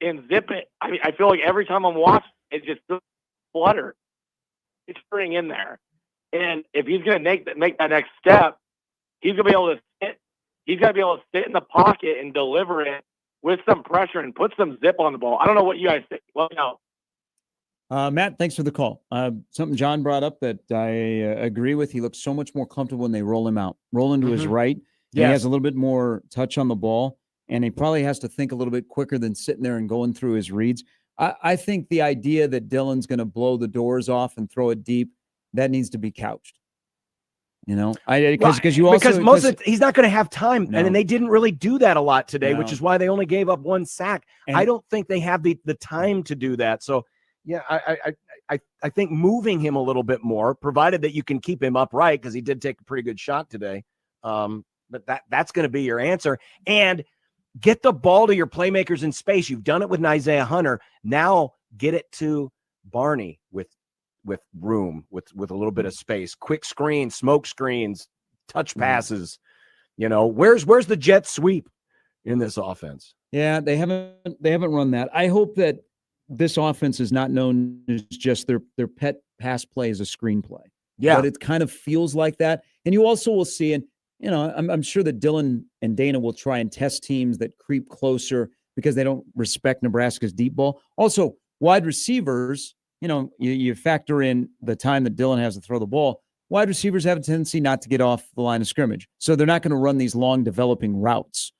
and zip it. I mean, I feel like every time I'm watching, it's just flutter. It's turning in there. And if he's going to make that next step, he's going to be able to sit. He's got to be able to sit in the pocket and deliver it with some pressure and put some zip on the ball. I don't know what you guys think. Let me know. Matt, thanks for the call. Something John brought up that I agree with. He looks so much more comfortable when they roll him out. Roll into his right. He has a little bit more touch on the ball, and he probably has to think a little bit quicker than sitting there and going through his reads. I think the idea that Dylan's going to blow the doors off and throw it deep, that needs to be couched. You know, because he's not going to have time, and they didn't really do that a lot today, which is why they only gave up one sack. I don't think they have the time to do that. So, yeah, I think moving him a little bit more, provided that you can keep him upright, because he did take a pretty good shot today. But that's going to be your answer. And get the ball to your playmakers in space. You've done it with Isaiah Hunter. Now get it to Barney with room, with a little bit of space. Quick screens, smoke screens, touch passes. You know, where's the jet sweep in this offense? Yeah, they haven't run that. I hope that this offense is not known as just their pet pass play as a screenplay. Yeah, but it kind of feels like that. And you also will see, and you know, I'm sure that Dylan and Dana will try and test teams that creep closer because they don't respect Nebraska's deep ball. Also, wide receivers, you know, you factor in the time that Dylan has to throw the ball. Wide receivers have a tendency not to get off the line of scrimmage, so they're not going to run these long developing routes.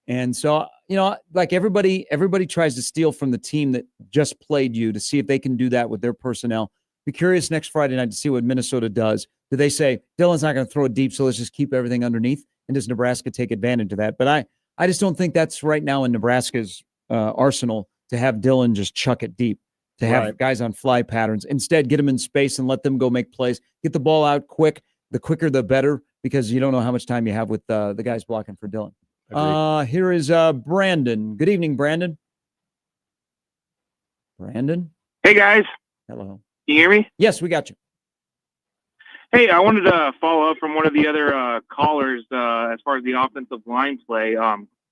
And so, you know, like everybody tries to steal from the team that just played you to see if they can do that with their personnel. Be curious next Friday night to see what Minnesota does. Do they say Dylan's not going to throw it deep, so let's just keep everything underneath? And does Nebraska take advantage of that? But I just don't think that's right now in Nebraska's arsenal to have Dylan just chuck it deep, to have guys on fly patterns. Instead, get them in space and let them go make plays. Get the ball out quick. The quicker, the better, because you don't know how much time you have with the guys blocking for Dylan. Here is Brandon. Good evening, Brandon. Brandon? Hey, guys. Hello. Can you hear me? Yes, we got you. Hey, I wanted to follow up from one of the other callers as far as the offensive line play.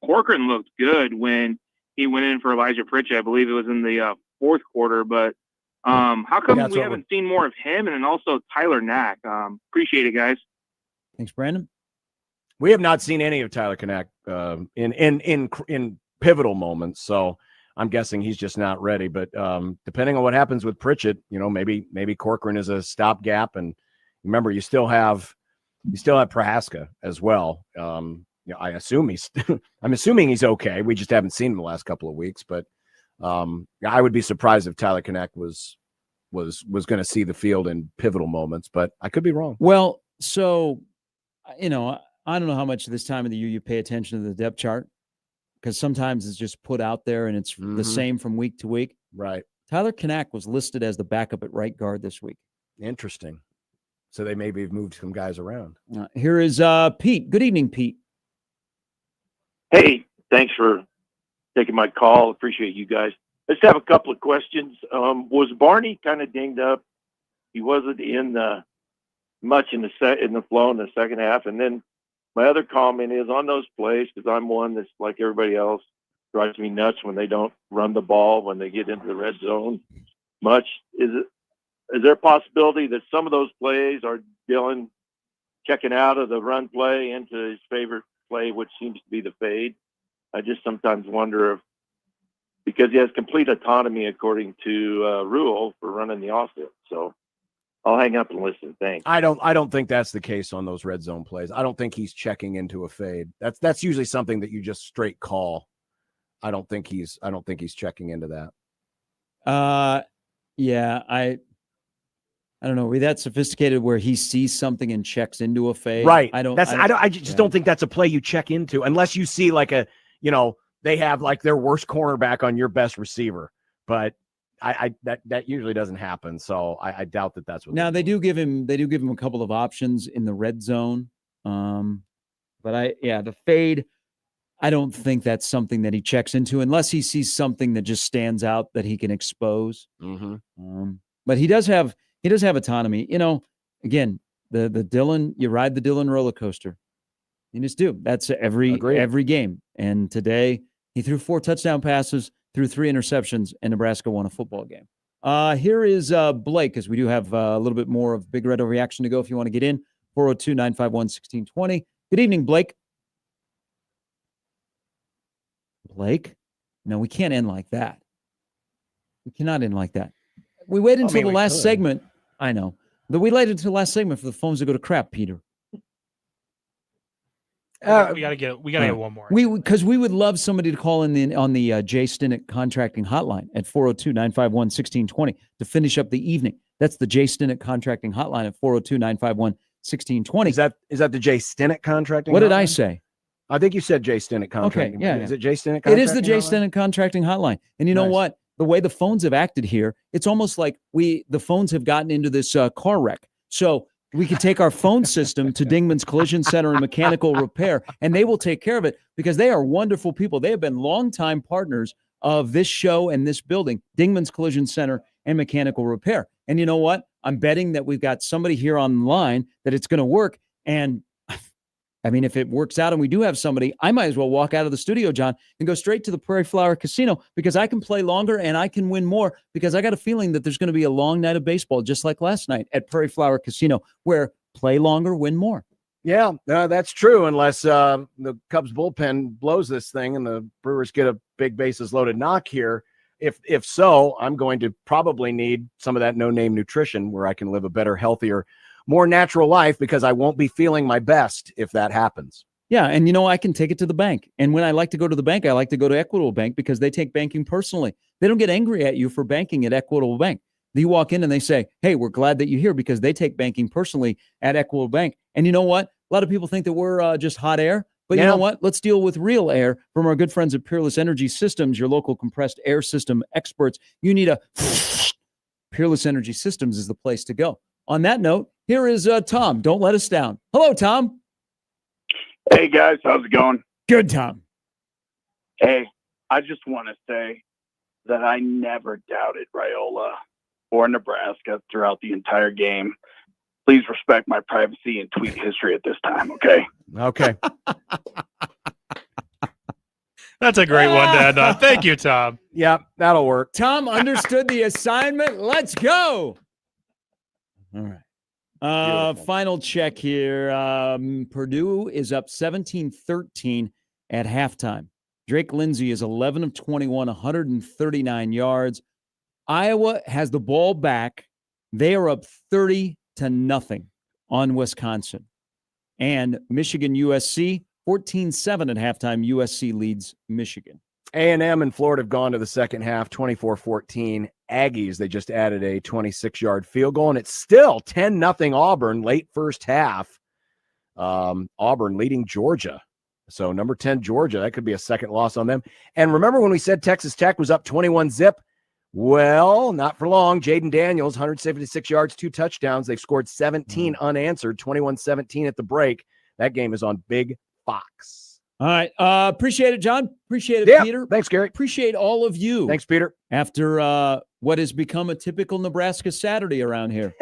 Corcoran looked good when he went in for Elijah Pritchett. I believe it was in the fourth quarter. But how come we haven't seen more of him and then also Tyler Knack? Appreciate it, guys. Thanks, Brandon. We have not seen any of Tyler Knack in pivotal moments, so I'm guessing he's just not ready. But depending on what happens with Pritchett, you know, maybe Corcoran is a stopgap. And remember, you still have Prohaska as well. You know, I'm assuming he's okay. We just haven't seen him the last couple of weeks. But I would be surprised if Tyler Knack was going to see the field in pivotal moments. But I could be wrong. Well, so you know, I don't know how much this time of the year you pay attention to the depth chart, because sometimes it's just put out there and it's the same from week to week. Right. Tyler Knack was listed as the backup at right guard this week. Interesting. So they maybe have moved some guys around. Here is Pete. Good evening, Pete. Hey, thanks for taking my call. Appreciate you guys. I just have a couple of questions. Was Barney kind of dinged up? He wasn't in much in the flow in the second half. And then my other comment is on those plays, because I'm one that's like everybody else. drives me nuts when they don't run the ball when they get into the red zone much. Is there a possibility that some of those plays are Dylan checking out of the run play into his favorite play, which seems to be the fade? I just sometimes wonder if, because he has complete autonomy according to Rule for running the offense. So I'll hang up and listen. Thanks. I don't think that's the case on those red zone plays. I don't think he's checking into a fade. That's usually something that you just straight call. I don't think he's checking into that. Yeah, I don't know. Are we that sophisticated where he sees something and checks into a fade? Right. I just don't think that's a play you check into unless you see like they have like their worst cornerback on your best receiver. But that usually doesn't happen. So I doubt that that's what. Now they do give him a couple of options in the red zone. But the fade, I don't think that's something that he checks into unless he sees something that just stands out that he can expose. Mm-hmm. But he does have autonomy. Again, the Dylan, you ride the Dylan roller coaster. You just do. That's every game. And today he threw 4 touchdown passes, threw 3 interceptions, and Nebraska won a football game. Here is Blake, because we do have a little bit more of Big Red Overreaction to go if you want to get in. 402-951-1620. Good evening, Blake. Blake? No, we can't end like that. We cannot end like that. We waited until the last segment. I know. But we waited until the last segment for the phones to go to crap, Peter. We gotta get one more. Because we would love somebody to call in on the Jay Stinnett contracting hotline at 402-951-1620 to finish up the evening. That's the Jay Stinnett contracting hotline at 402-951-1620. Is that the Jay Stinnett contracting? What did hotline? I say? I think you said Jay Stinnett contracting. Okay, yeah. Is it Jay Stinnett? It is the Jay Stinnett contracting hotline. And you know what? The way the phones have acted here, it's almost like the phones have gotten into this car wreck. So we could take our phone system to Dingman's Collision Center and Mechanical Repair, and they will take care of it because they are wonderful people. They have been longtime partners of this show and this building, Dingman's Collision Center and Mechanical Repair. And you know what? I'm betting that we've got somebody here online that it's going to work. And I mean, if it works out and we do have somebody, I might as well walk out of the studio, John, and go straight to the Prairie Flower Casino because I can play longer and I can win more because I got a feeling that there's going to be a long night of baseball just like last night at Prairie Flower Casino where play longer, win more. Yeah, that's true unless the Cubs bullpen blows this thing and the Brewers get a big bases loaded knock here. If so, I'm going to probably need some of that no-name nutrition where I can live a better, healthier, more natural life because I won't be feeling my best if that happens. Yeah, and I can take it to the bank. And when I like to go to the bank, I like to go to Equitable Bank because they take banking personally. They don't get angry at you for banking at Equitable Bank. You walk in and they say, hey, we're glad that you're here because they take banking personally at Equitable Bank. And you know what? A lot of people think that we're just hot air. But you know what? Let's deal with real air from our good friends at Peerless Energy Systems, your local compressed air system experts. You need a Peerless Energy Systems is the place to go. On that note, here is Tom. Don't let us down. Hello, Tom. Hey, guys. How's it going? Good, Tom. Hey, I just want to say that I never doubted Raiola or Nebraska throughout the entire game. Please respect my privacy and tweet history at this time, okay? Okay. That's a great one to end on. Thank you, Tom. Yeah, that'll work. Tom understood the assignment. Let's go. All right. Final check here. Purdue is up 17-13 at halftime. Drake Lindsey is 11 of 21, 139 yards. Iowa has the ball back. They are up 30-0 on Wisconsin. And Michigan USC 14-7 at halftime. USC leads Michigan. A&M and Florida have gone to the second half, 24-14. Aggies, they just added a 26-yard field goal, and it's still 10-0 Auburn late first half. Auburn leading Georgia. So number 10, Georgia, that could be a second loss on them. And remember when we said Texas Tech was up 21-0? Well, not for long. Jaden Daniels, 176 yards, 2 touchdowns. They've scored 17 unanswered, 21-17 at the break. That game is on Big Fox. All right. Appreciate it, John. Appreciate it, Peter. Thanks, Gary. Appreciate all of you. Thanks, Peter. After what has become a typical Nebraska Saturday around here.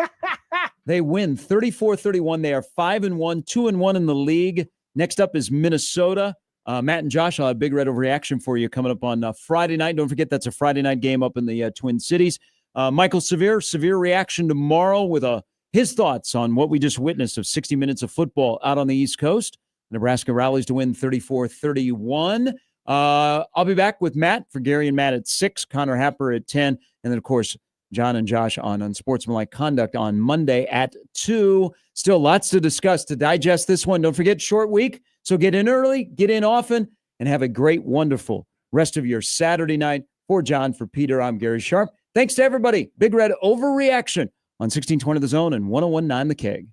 They win 34-31. They are 5-1, 2-1 in the league. Next up is Minnesota. Matt and Josh, I'll have Big Red Overreaction for you coming up on Friday night. Don't forget, that's a Friday night game up in the Twin Cities. Michael Severe reaction tomorrow with his thoughts on what we just witnessed of 60 minutes of football out on the East Coast. Nebraska rallies to win 34-31. I'll be back with Matt for Gary and Matt at 6, Connor Happer at 10, and then, of course, John and Josh on Unsportsmanlike Conduct on Monday at 2. Still lots to discuss, to digest this one. Don't forget, short week, so get in early, get in often, and have a great, wonderful rest of your Saturday night. For John, for Peter, I'm Gary Sharp. Thanks to everybody. Big Red Overreaction on 1620 The Zone and 101.9 The Keg.